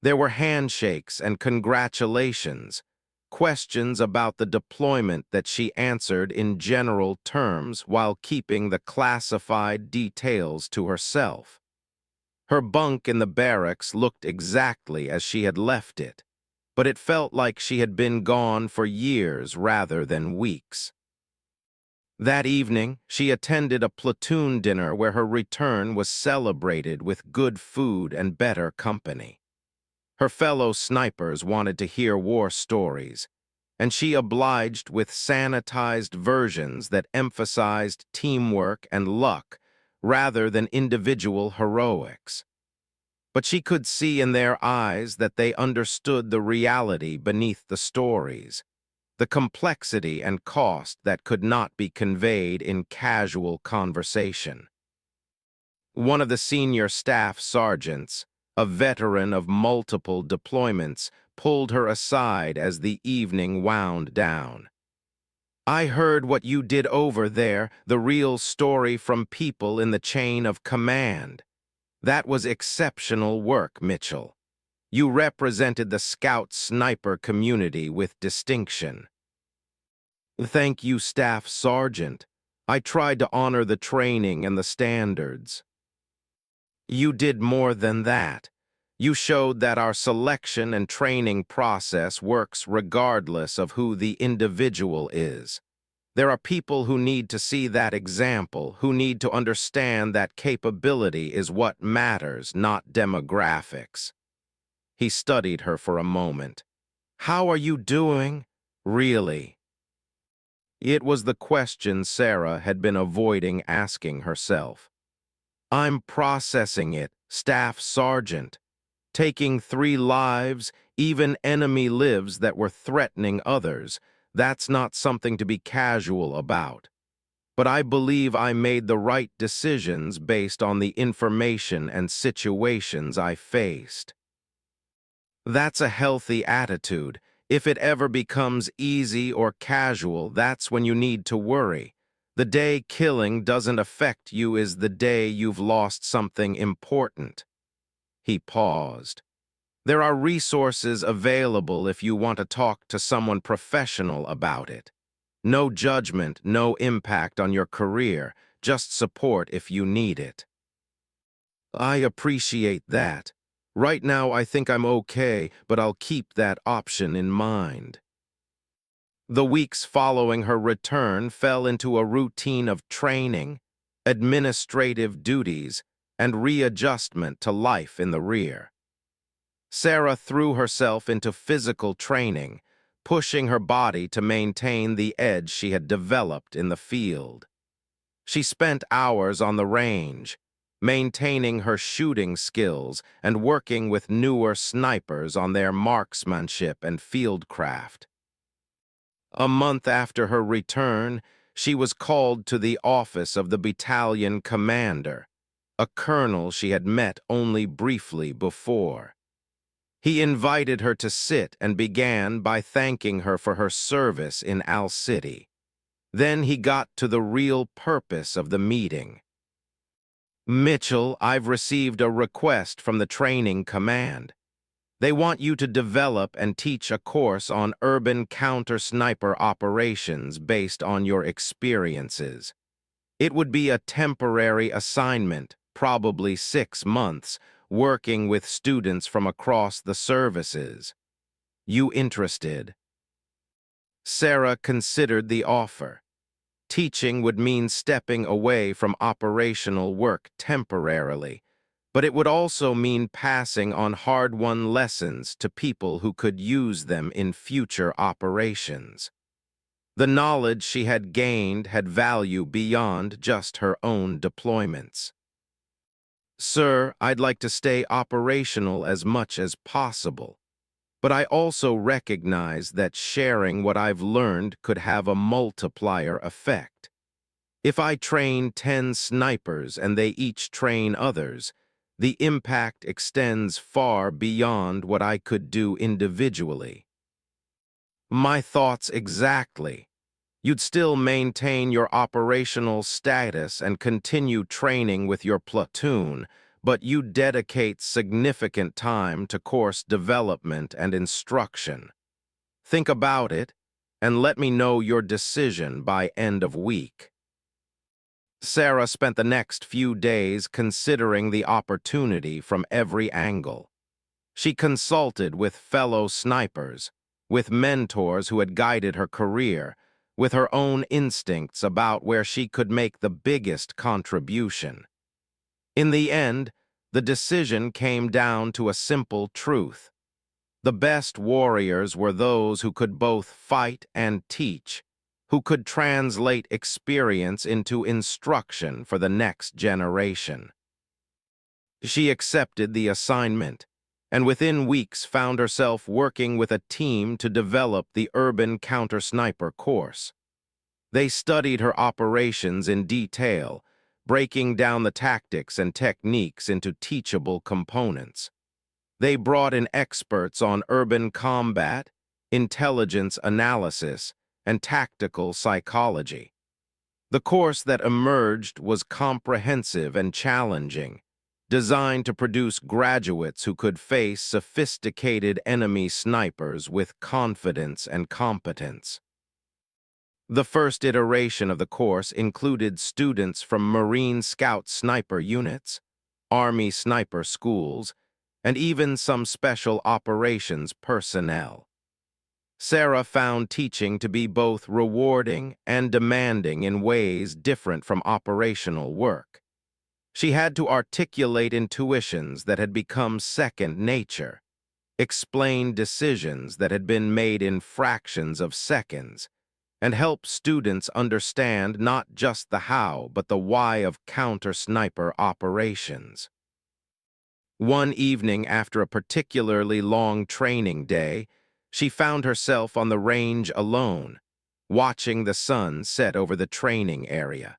[SPEAKER 1] There were handshakes and congratulations, questions about the deployment that she answered in general terms while keeping the classified details to herself. Her bunk in the barracks looked exactly as she had left it, but it felt like she had been gone for years rather than weeks. That evening, she attended a platoon dinner where her return was celebrated with good food and better company. Her fellow snipers wanted to hear war stories, and she obliged with sanitized versions that emphasized teamwork and luck rather than individual heroics. But she could see in their eyes that they understood the reality beneath the stories, the complexity and cost that could not be conveyed in casual conversation. One of the senior staff sergeants, a veteran of multiple deployments, pulled her aside as the evening wound down. "I heard what you did over there, the real story from people in the chain of command. That was exceptional work, Mitchell. You represented the scout sniper community with distinction." "Thank you, Staff Sergeant. I tried to honor the training and the standards." "You did more than that. You showed that our selection and training process works regardless of who the individual is. There are people who need to see that example, who need to understand that capability is what matters, not demographics." He studied her for a moment. "How are you doing? Really?" It was the question Sarah had been avoiding asking herself. "I'm processing it, Staff Sergeant. Taking 3 lives, even enemy lives that were threatening others, that's not something to be casual about. But I believe I made the right decisions based on the information and situations I faced." That's a healthy attitude. If it ever becomes easy or casual, that's when you need to worry. The day killing doesn't affect you is the day you've lost something important. He paused. "There are resources available if you want to talk to someone professional about it. No judgment, no impact on your career, just support if you need it." "I appreciate that. Right now I think I'm okay, but I'll keep that option in mind." The weeks following her return fell into a routine of training, administrative duties, and readjustment to life in the rear. Sarah threw herself into physical training, pushing her body to maintain the edge she had developed in the field. She spent hours on the range, maintaining her shooting skills and working with newer snipers on their marksmanship and fieldcraft. A month after her return, she was called to the office of the battalion commander, a colonel she had met only briefly before. He invited her to sit and began by thanking her for her service in Al City. Then he got to the real purpose of the meeting. "Mitchell, I've received a request from the training command. They want you to develop and teach a course on urban counter-sniper operations based on your experiences. It would be a temporary assignment, probably 6 months, working with students from across the services. You interested?" Sarah considered the offer. Teaching would mean stepping away from operational work temporarily, but it would also mean passing on hard-won lessons to people who could use them in future operations. The knowledge she had gained had value beyond just her own deployments. "Sir, I'd like to stay operational as much as possible, but I also recognize that sharing what I've learned could have a multiplier effect. If I train 10 snipers and they each train others, the impact extends far beyond what I could do individually." "My thoughts exactly. You'd still maintain your operational status and continue training with your platoon, but you dedicate significant time to course development and instruction. Think about it, and let me know your decision by end of week." Sarah spent the next few days considering the opportunity from every angle. She consulted with fellow snipers, with mentors who had guided her career, with her own instincts about where she could make the biggest contribution. In the end, the decision came down to a simple truth. The best warriors were those who could both fight and teach, who could translate experience into instruction for the next generation. She accepted the assignment, and within weeks found herself working with a team to develop the Urban Counter-Sniper course. They studied her operations in detail, breaking down the tactics and techniques into teachable components. They brought in experts on urban combat, intelligence analysis, and tactical psychology. The course that emerged was comprehensive and challenging, designed to produce graduates who could face sophisticated enemy snipers with confidence and competence. The first iteration of the course included students from Marine Scout sniper units, Army sniper schools, and even some special operations personnel. Sarah found teaching to be both rewarding and demanding in ways different from operational work. She had to articulate intuitions that had become second nature, explain decisions that had been made in fractions of seconds, and help students understand not just the how but the why of counter-sniper operations. One evening after a particularly long training day, she found herself on the range alone, watching the sun set over the training area.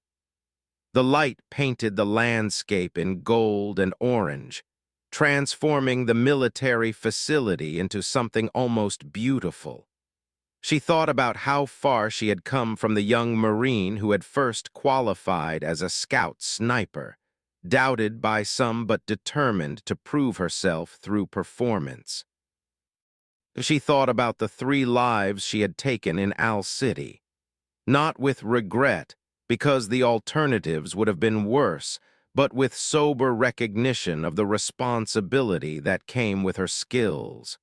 [SPEAKER 1] The light painted the landscape in gold and orange, transforming the military facility into something almost beautiful. She thought about how far she had come from the young Marine who had first qualified as a scout sniper, doubted by some but determined to prove herself through performance. She thought about the 3 lives she had taken in Al City, not with regret, because the alternatives would have been worse, but with sober recognition of the responsibility that came with her skills.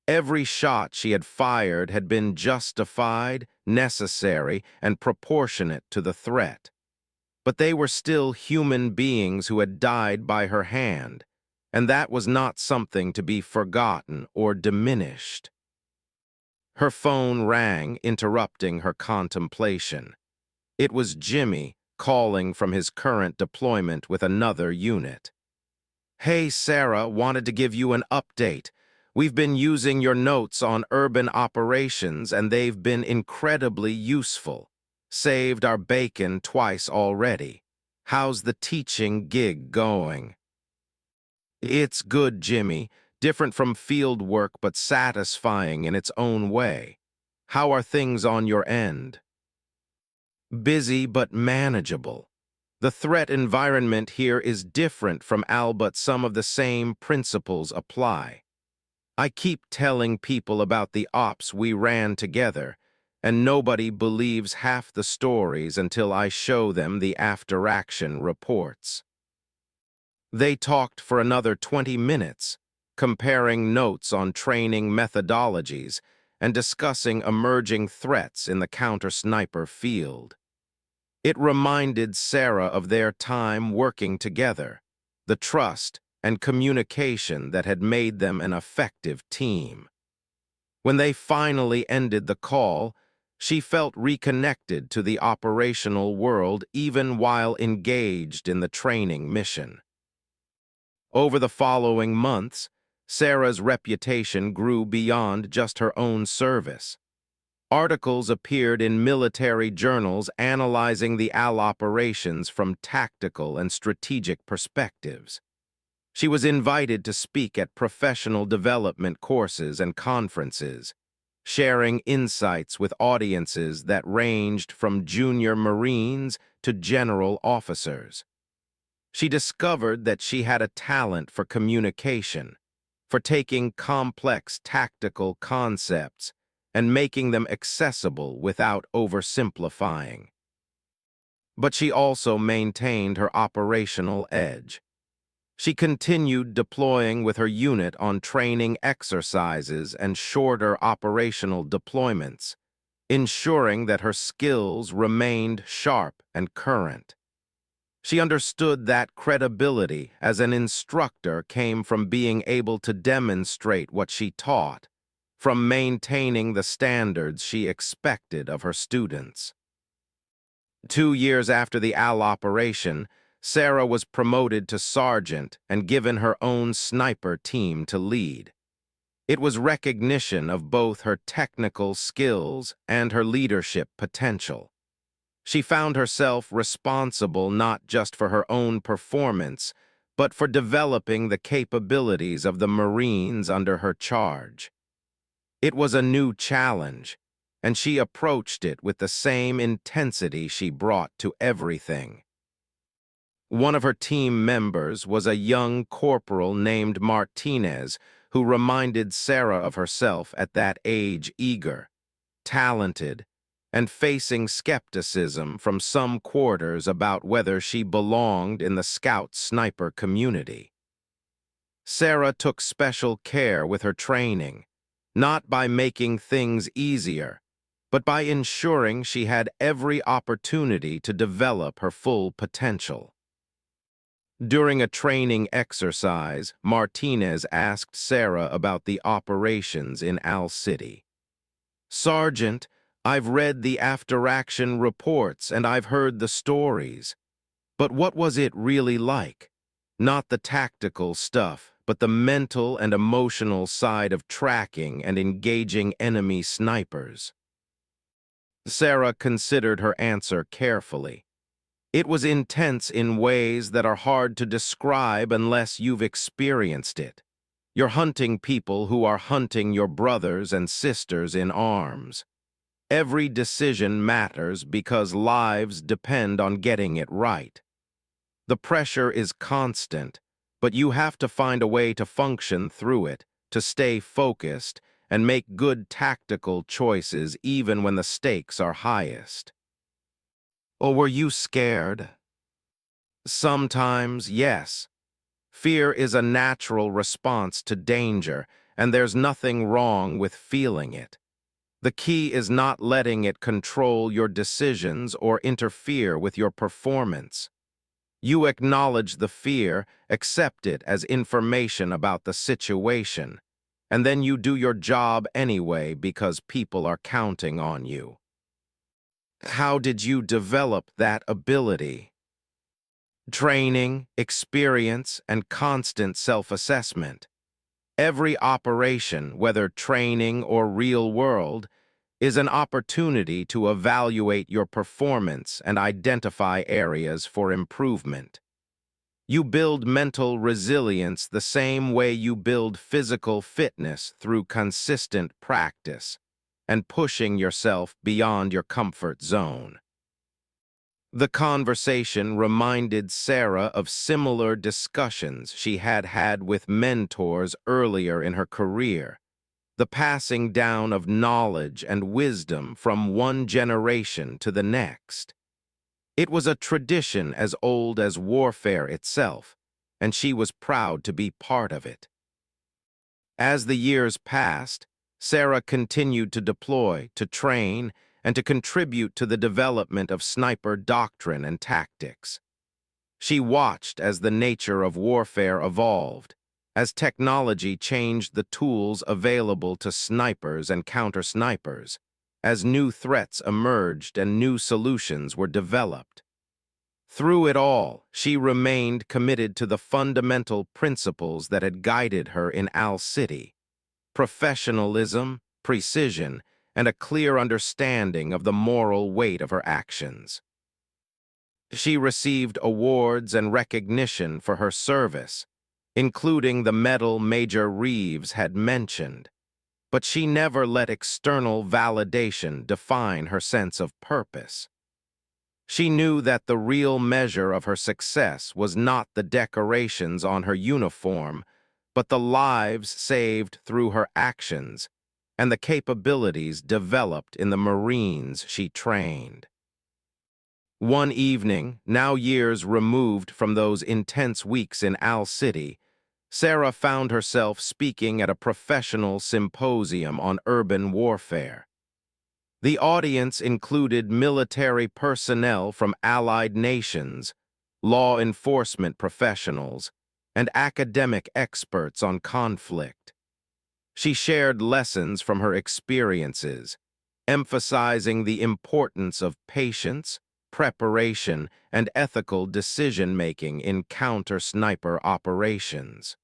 [SPEAKER 1] Every shot she had fired had been justified, necessary, and proportionate to the threat. But they were still human beings who had died by her hand, and that was not something to be forgotten or diminished. Her phone rang, interrupting her contemplation. It was Jimmy, calling from his current deployment with another unit. "Hey, Sarah, wanted to give you an update. We've been using your notes on urban operations, and they've been incredibly useful. Saved our bacon twice already. How's the teaching gig going? It's good, Jimmy. Different from field work but satisfying in its own way. How are things on your end? Busy but manageable. The threat environment here is different from Al, but some of the same principles apply. I keep telling people about the ops we ran together, and nobody believes half the stories until I show them the after-action reports. They talked for another 20 minutes, comparing notes on training methodologies and discussing emerging threats in the counter-sniper field. It reminded Sarah of their time working together, the trust and communication that had made them an effective team. When they finally ended the call, she felt reconnected to the operational world even while engaged in the training mission. Over the following months, Sarah's reputation grew beyond just her own service. Articles appeared in military journals analyzing the AL operations from tactical and strategic perspectives. She was invited to speak at professional development courses and conferences, sharing insights with audiences that ranged from junior Marines to general officers. She discovered that she had a talent for communication, for taking complex tactical concepts and making them accessible without oversimplifying. But she also maintained her operational edge. She continued deploying with her unit on training exercises and shorter operational deployments, ensuring that her skills remained sharp and current. She understood that credibility as an instructor came from being able to demonstrate what she taught, from maintaining the standards she expected of her students. 2 years after the AL operation, Sarah was promoted to sergeant and given her own sniper team to lead. It was recognition of both her technical skills and her leadership potential. She found herself responsible not just for her own performance, but for developing the capabilities of the Marines under her charge. It was a new challenge, and she approached it with the same intensity she brought to everything. One of her team members was a young corporal named Martinez who reminded Sarah of herself at that age, eager, talented, and facing skepticism from some quarters about whether she belonged in the scout sniper community. Sarah took special care with her training, not by making things easier, but by ensuring she had every opportunity to develop her full potential. During a training exercise, Martinez asked Sarah about the operations in Al City. "Sergeant, I've read the after-action reports and I've heard the stories. But what was it really like? Not the tactical stuff, but the mental and emotional side of tracking and engaging enemy snipers." Sarah considered her answer carefully. It was intense in ways that are hard to describe unless you've experienced it. You're hunting people who are hunting your brothers and sisters in arms. Every decision matters because lives depend on getting it right. The pressure is constant, but you have to find a way to function through it, to stay focused, and make good tactical choices even when the stakes are highest. Or were you scared? Sometimes, yes. Fear is a natural response to danger, and there's nothing wrong with feeling it. The key is not letting it control your decisions or interfere with your performance. You acknowledge the fear, accept it as information about the situation, and then you do your job anyway because people are counting on you. How did you develop that ability? Training, experience, and constant self-assessment. Every operation, whether training or real world, is an opportunity to evaluate your performance and identify areas for improvement. You build mental resilience the same way you build physical fitness through consistent practice and pushing yourself beyond your comfort zone. The conversation reminded Sarah of similar discussions she had had with mentors earlier in her career, the passing down of knowledge and wisdom from one generation to the next. It was a tradition as old as warfare itself, and she was proud to be part of it. As the years passed, Sarah continued to deploy, to train, and to contribute to the development of sniper doctrine and tactics. She watched as the nature of warfare evolved, as technology changed the tools available to snipers and counter-snipers, as new threats emerged and new solutions were developed. Through it all, she remained committed to the fundamental principles that had guided her in Owl City: professionalism, precision, and a clear understanding of the moral weight of her actions. She received awards and recognition for her service, including the medal Major Reeves had mentioned, but she never let external validation define her sense of purpose. She knew that the real measure of her success was not the decorations on her uniform, but the lives saved through her actions and the capabilities developed in the Marines she trained. One evening, now years removed from those intense weeks in Owl City, Sarah found herself speaking at a professional symposium on urban warfare. The audience included military personnel from allied nations, law enforcement professionals, and academic experts on conflict. She shared lessons from her experiences, emphasizing the importance of patience, preparation, and ethical decision-making in counter-sniper operations.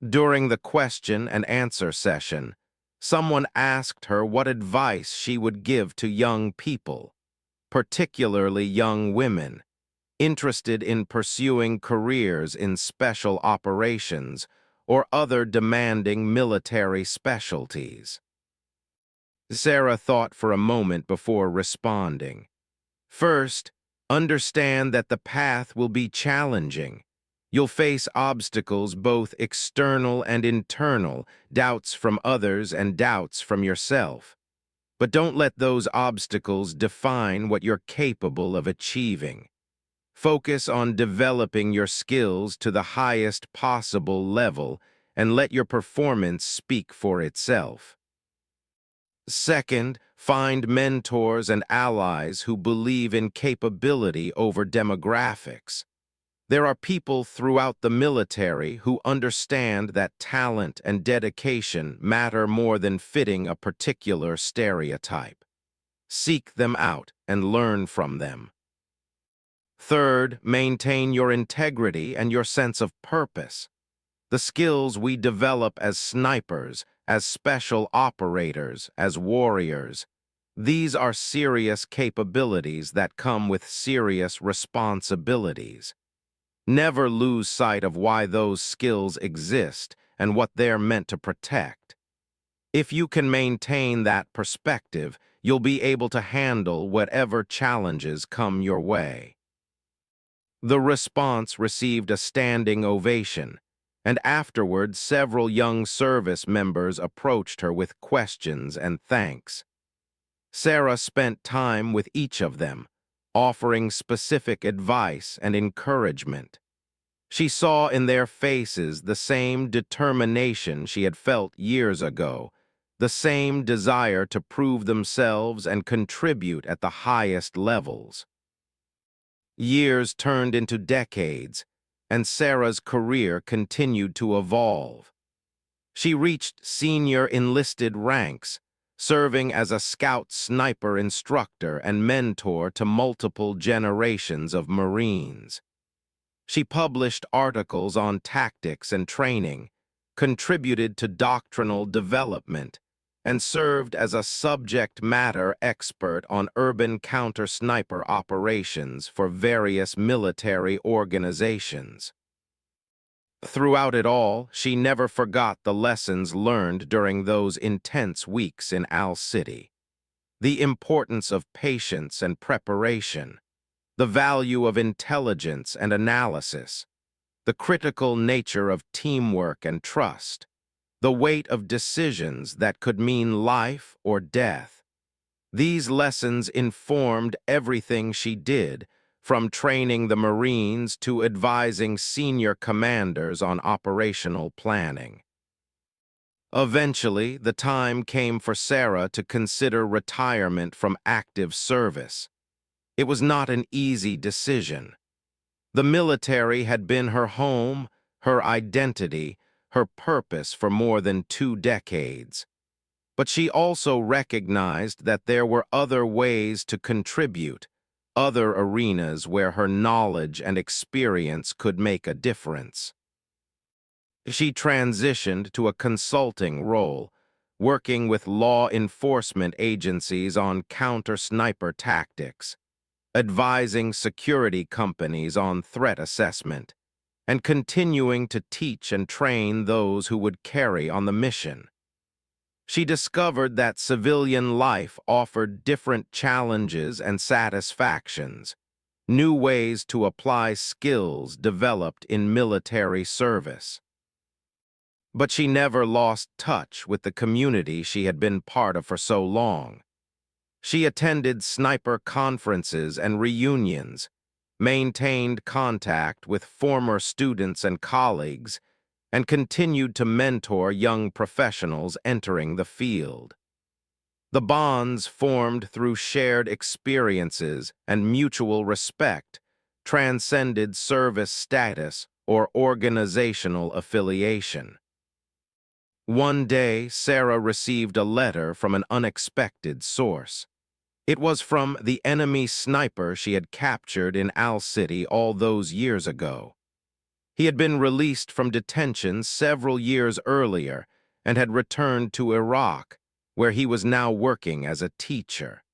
[SPEAKER 1] During the question and answer session, someone asked her what advice she would give to young people, particularly young women, interested in pursuing careers in special operations or other demanding military specialties. Sarah thought for a moment before responding. First, understand that the path will be challenging. You'll face obstacles both external and internal, doubts from others and doubts from yourself. But don't let those obstacles define what you're capable of achieving. Focus on developing your skills to the highest possible level and let your performance speak for itself. Second, find mentors and allies who believe in capability over demographics. There are people throughout the military who understand that talent and dedication matter more than fitting a particular stereotype. Seek them out and learn from them. Third, maintain your integrity and your sense of purpose. The skills we develop as snipers, as special operators, as warriors, these are serious capabilities that come with serious responsibilities. Never lose sight of why those skills exist and what they're meant to protect. If you can maintain that perspective, you'll be able to handle whatever challenges come your way. The response received a standing ovation, and afterward several young service members approached her with questions and thanks. Sarah spent time with each of them, offering specific advice and encouragement. She saw in their faces the same determination she had felt years ago, the same desire to prove themselves and contribute at the highest levels. Years turned into decades, and Sarah's career continued to evolve. She reached senior enlisted ranks, serving as a scout sniper instructor and mentor to multiple generations of Marines. She published articles on tactics and training, contributed to doctrinal development, and served as a subject matter expert on urban counter-sniper operations for various military organizations. Throughout it all, she never forgot the lessons learned during those intense weeks in Al City. The importance of patience and preparation, the value of intelligence and analysis, the critical nature of teamwork and trust, the weight of decisions that could mean life or death. These lessons informed everything she did, from training the Marines to advising senior commanders on operational planning. Eventually, the time came for Sarah to consider retirement from active service. It was not an easy decision. The military had been her home, her identity, her purpose for more than 2 decades. But she also recognized that there were other ways to contribute, other arenas where her knowledge and experience could make a difference. She transitioned to a consulting role, working with law enforcement agencies on counter-sniper tactics, advising security companies on threat assessment, and continuing to teach and train those who would carry on the mission. She discovered that civilian life offered different challenges and satisfactions, new ways to apply skills developed in military service. But she never lost touch with the community she had been part of for so long. She attended sniper conferences and reunions, maintained contact with former students and colleagues, and continued to mentor young professionals entering the field. The bonds formed through shared experiences and mutual respect transcended service status or organizational affiliation. One day, Sarah received a letter from an unexpected source. It was from the enemy sniper she had captured in Al City all those years ago. He had been released from detention several years earlier and had returned to Iraq, where he was now working as a teacher.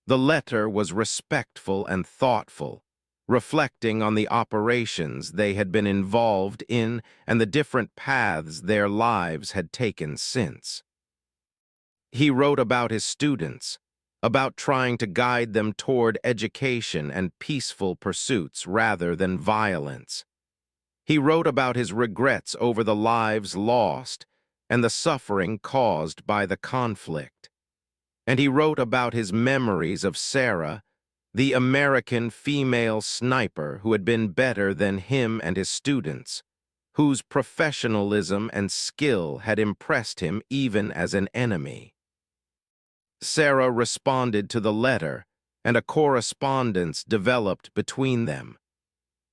[SPEAKER 1] The letter was respectful and thoughtful, reflecting on the operations they had been involved in and the different paths their lives had taken since. He wrote about his students, about trying to guide them toward education and peaceful pursuits rather than violence. He wrote about his regrets over the lives lost and the suffering caused by the conflict. And he wrote about his memories of Sarah, the American female sniper who had been better than him and his students, whose professionalism and skill had impressed him even as an enemy. Sarah responded to the letter, and a correspondence developed between them.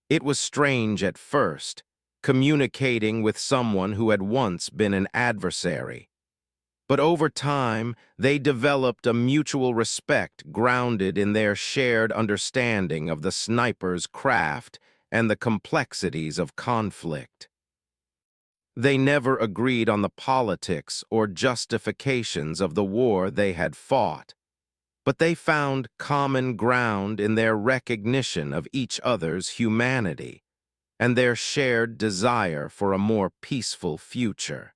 [SPEAKER 1] It was strange at first, communicating with someone who had once been an adversary. But over time, they developed a mutual respect grounded in their shared understanding of the sniper's craft and the complexities of conflict. They never agreed on the politics or justifications of the war they had fought, but they found common ground in their recognition of each other's humanity and their shared desire for a more peaceful future.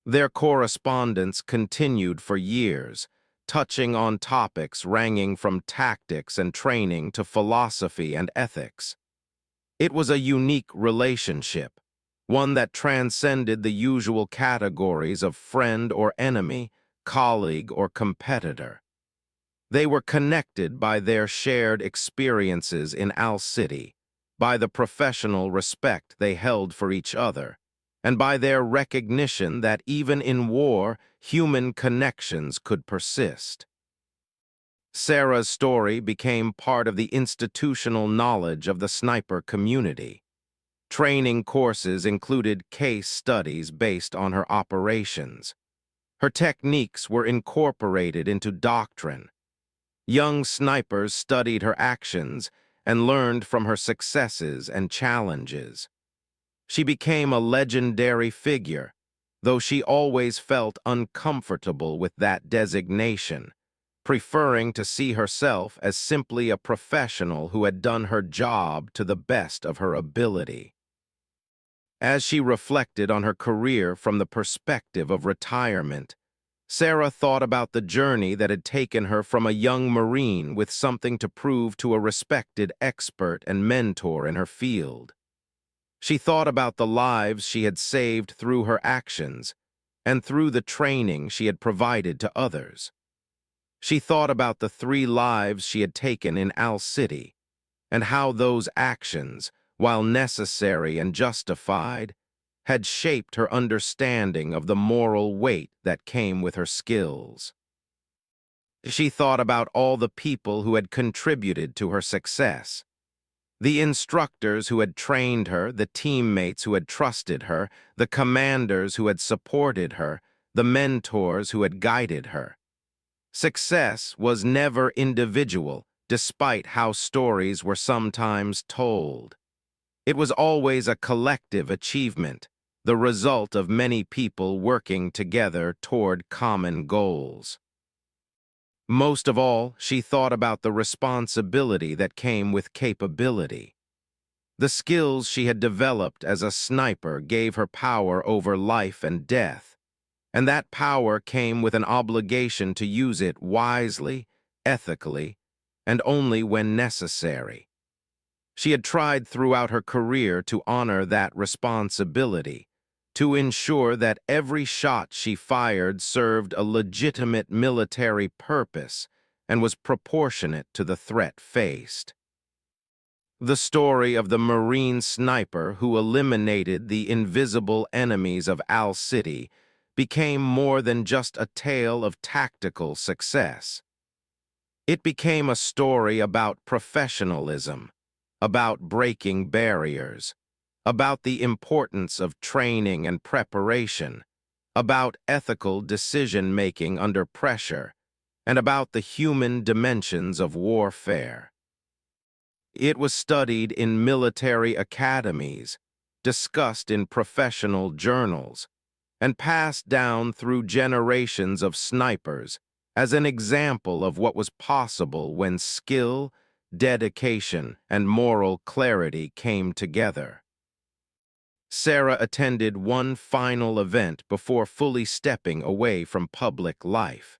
[SPEAKER 1] Their correspondence continued for years, touching on topics ranging from tactics and training to philosophy and ethics. It was a unique relationship, one that transcended the usual categories of friend or enemy, colleague or competitor. They were connected by their shared experiences in Al City, by the professional respect they held for each other, and by their recognition that even in war, human connections could persist. Sarah's story became part of the institutional knowledge of the sniper community. Training courses included case studies based on her operations. Her techniques were incorporated into doctrine. Young snipers studied her actions and learned from her successes and challenges. She became a legendary figure, though she always felt uncomfortable with that designation, preferring to see herself as simply a professional who had done her job to the best of her ability. As she reflected on her career from the perspective of retirement, Sarah thought about the journey that had taken her from a young Marine with something to prove to a respected expert and mentor in her field. She thought about the lives she had saved through her actions and through the training she had provided to others. She thought about the 3 lives she had taken in Owl City and how those actions, while necessary and justified, had shaped her understanding of the moral weight that came with her skills. She thought about all the people who had contributed to her success. The instructors who had trained her, the teammates who had trusted her, the commanders who had supported her, the mentors who had guided her. Success was never individual, despite how stories were sometimes told. It was always a collective achievement, the result of many people working together toward common goals. Most of all, she thought about the responsibility that came with capability. The skills she had developed as a sniper gave her power over life and death, and that power came with an obligation to use it wisely, ethically, and only when necessary. She had tried throughout her career to honor that responsibility, to ensure that every shot she fired served a legitimate military purpose and was proportionate to the threat faced. The story of the Marine sniper who eliminated the invisible enemies of Owl City became more than just a tale of tactical success. It became a story about professionalism, about breaking barriers, about the importance of training and preparation, about ethical decision-making under pressure, and about the human dimensions of warfare. It was studied in military academies, discussed in professional journals, and passed down through generations of snipers as an example of what was possible when skill, dedication, and moral clarity came together. Sarah attended one final event before fully stepping away from public life.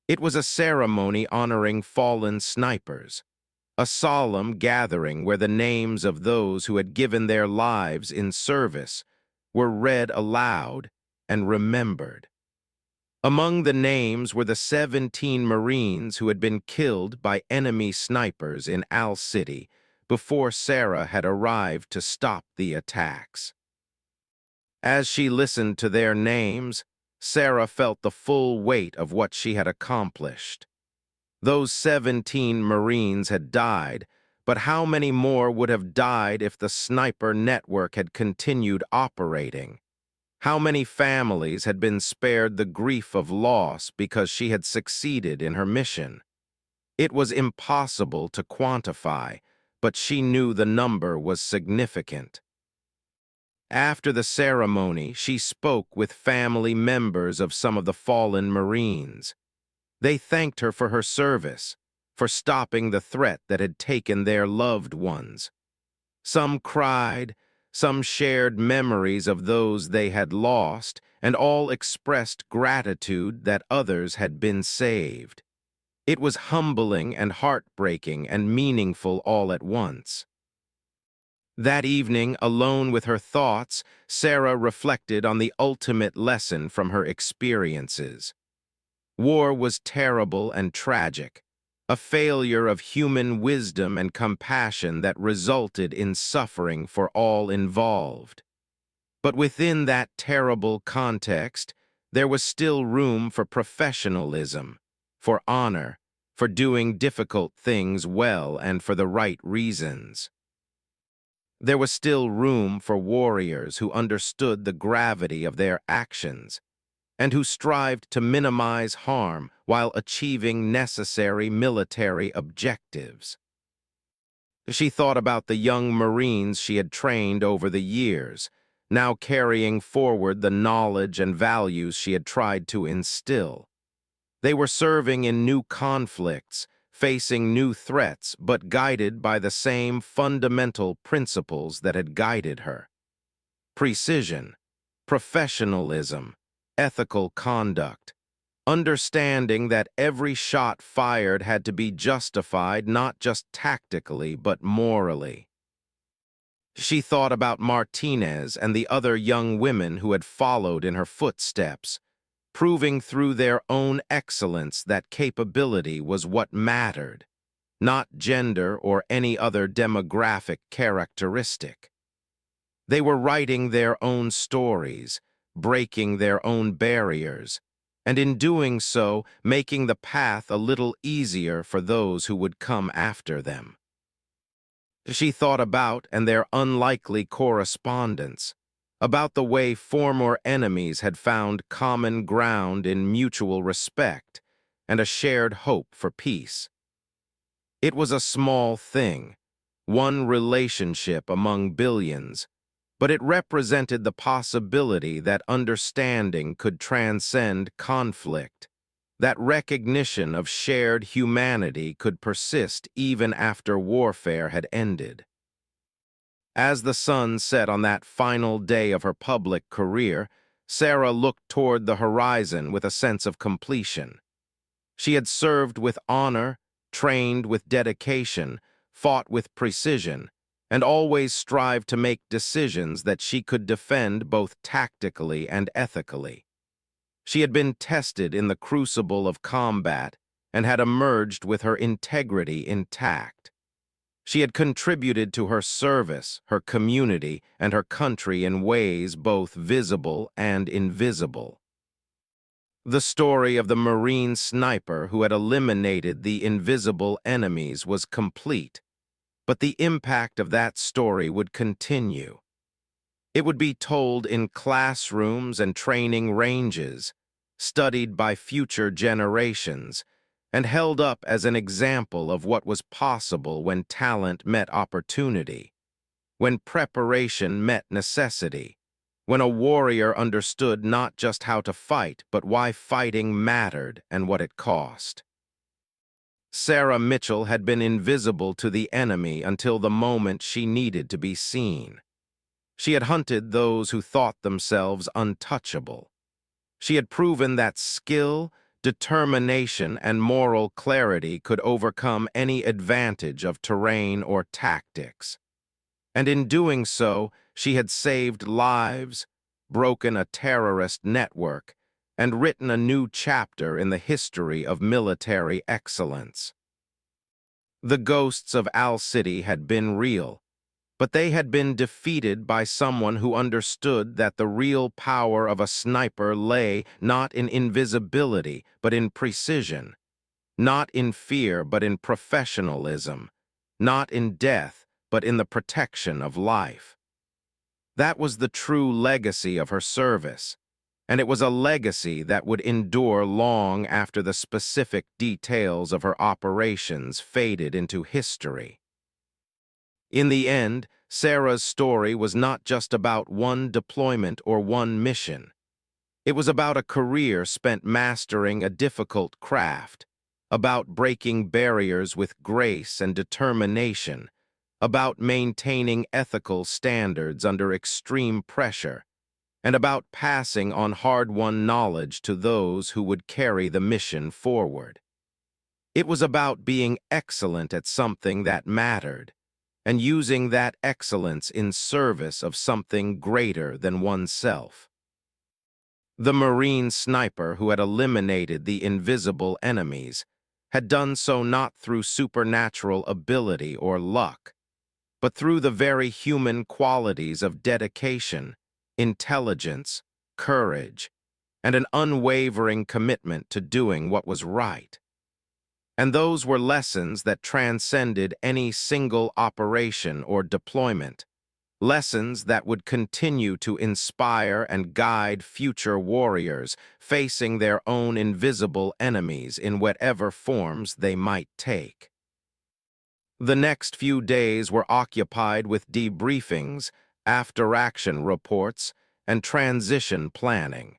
[SPEAKER 1] It was a ceremony honoring fallen snipers, a solemn gathering where the names of those who had given their lives in service were read aloud and remembered. Among the names were the 17 Marines who had been killed by enemy snipers in Owl City before Sarah had arrived to stop the attacks. As she listened to their names, Sarah felt the full weight of what she had accomplished. Those 17 Marines had died, but how many more would have died if the sniper network had continued operating? How many families had been spared the grief of loss because she had succeeded in her mission? It was impossible to quantify, but she knew the number was significant. After the ceremony, she spoke with family members of some of the fallen Marines. They thanked her for her service, for stopping the threat that had taken their loved ones. Some cried, some shared memories of those they had lost, and all expressed gratitude that others had been saved. It was humbling and heartbreaking and meaningful all at once. That evening, alone with her thoughts, Sarah reflected on the ultimate lesson from her experiences. War was terrible and tragic, a failure of human wisdom and compassion that resulted in suffering for all involved. But within that terrible context, there was still room for professionalism, for honor, for doing difficult things well and for the right reasons. There was still room for warriors who understood the gravity of their actions and who strived to minimize harm while achieving necessary military objectives. She thought about the young Marines she had trained over the years, now carrying forward the knowledge and values she had tried to instill. They were serving in new conflicts, facing new threats, but guided by the same fundamental principles that had guided her: precision, professionalism, ethical conduct, understanding that every shot fired had to be justified not just tactically but morally. She thought about Martinez and the other young women who had followed in her footsteps, proving through their own excellence that capability was what mattered, not gender or any other demographic characteristic. They were writing their own stories, breaking their own barriers, and in doing so, making the path a little easier for those who would come after them. She thought about and their unlikely correspondence, about the way former enemies had found common ground in mutual respect and a shared hope for peace. It was a small thing, one relationship among billions, but it represented the possibility that understanding could transcend conflict, that recognition of shared humanity could persist even after warfare had ended. As the sun set on that final day of her public career, Sarah looked toward the horizon with a sense of completion. She had served with honor, trained with dedication, fought with precision, and always strived to make decisions that she could defend both tactically and ethically. She had been tested in the crucible of combat and had emerged with her integrity intact. She had contributed to her service, her community, and her country in ways both visible and invisible. The story of the Marine sniper who had eliminated the invisible enemies was complete, but the impact of that story would continue. It would be told in classrooms and training ranges, studied by future generations, and held up as an example of what was possible when talent met opportunity, when preparation met necessity, when a warrior understood not just how to fight, but why fighting mattered and what it cost. Sarah Mitchell had been invisible to the enemy until the moment she needed to be seen. She had hunted those who thought themselves untouchable. She had proven that skill, determination, and moral clarity could overcome any advantage of terrain or tactics. And in doing so, she had saved lives, broken a terrorist network, and written a new chapter in the history of military excellence. The ghosts of Owl City had been real, but they had been defeated by someone who understood that the real power of a sniper lay not in invisibility, but in precision, not in fear, but in professionalism, not in death, but in the protection of life. That was the true legacy of her service, and it was a legacy that would endure long after the specific details of her operations faded into history. In the end, Sarah's story was not just about one deployment or one mission. It was about a career spent mastering a difficult craft, about breaking barriers with grace and determination, about maintaining ethical standards under extreme pressure, and about passing on hard-won knowledge to those who would carry the mission forward. It was about being excellent at something that mattered, and using that excellence in service of something greater than oneself. The Marine sniper who had eliminated the invisible enemies had done so not through supernatural ability or luck, but through the very human qualities of dedication, intelligence, courage, and an unwavering commitment to doing what was right. And those were lessons that transcended any single operation or deployment, lessons that would continue to inspire and guide future warriors facing their own invisible enemies in whatever forms they might take. The next few days were occupied with debriefings, after-action reports, and transition planning.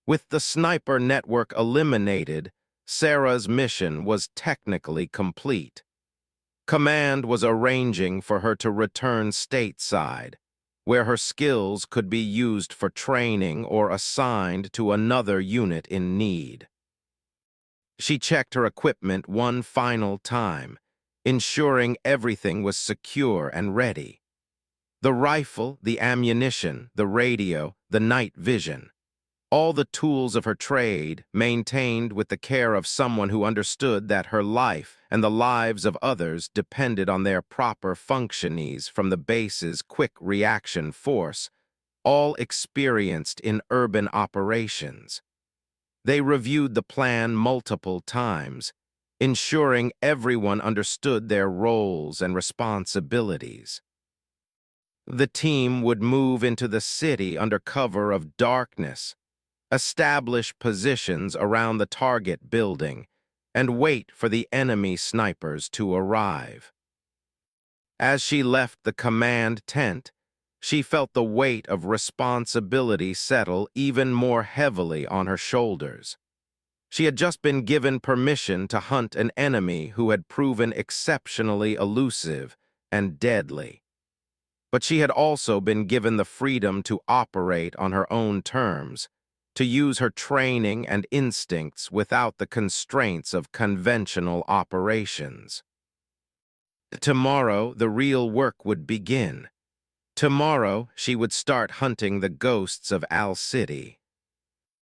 [SPEAKER 1] With the sniper network eliminated, Sarah's mission was technically complete. Command was arranging for her to return stateside, where her skills could be used for training or assigned to another unit in need. She checked her equipment one final time, ensuring everything was secure and ready. The rifle, the ammunition, the radio, the night vision. All the tools of her trade maintained with the care of someone who understood that her life and the lives of others depended on their proper functionings from the base's quick reaction force, all experienced in urban operations. They reviewed the plan multiple times, ensuring everyone understood their roles and responsibilities. The team would move into the city under cover of darkness, establish positions around the target building, and wait for the enemy snipers to arrive. As she left the command tent, she felt the weight of responsibility settle even more heavily on her shoulders. She had just been given permission to hunt an enemy who had proven exceptionally elusive and deadly. But she had also been given the freedom to operate on her own terms, to use her training and instincts without the constraints of conventional operations. Tomorrow, the real work would begin. Tomorrow, she would start hunting the ghosts of Al City.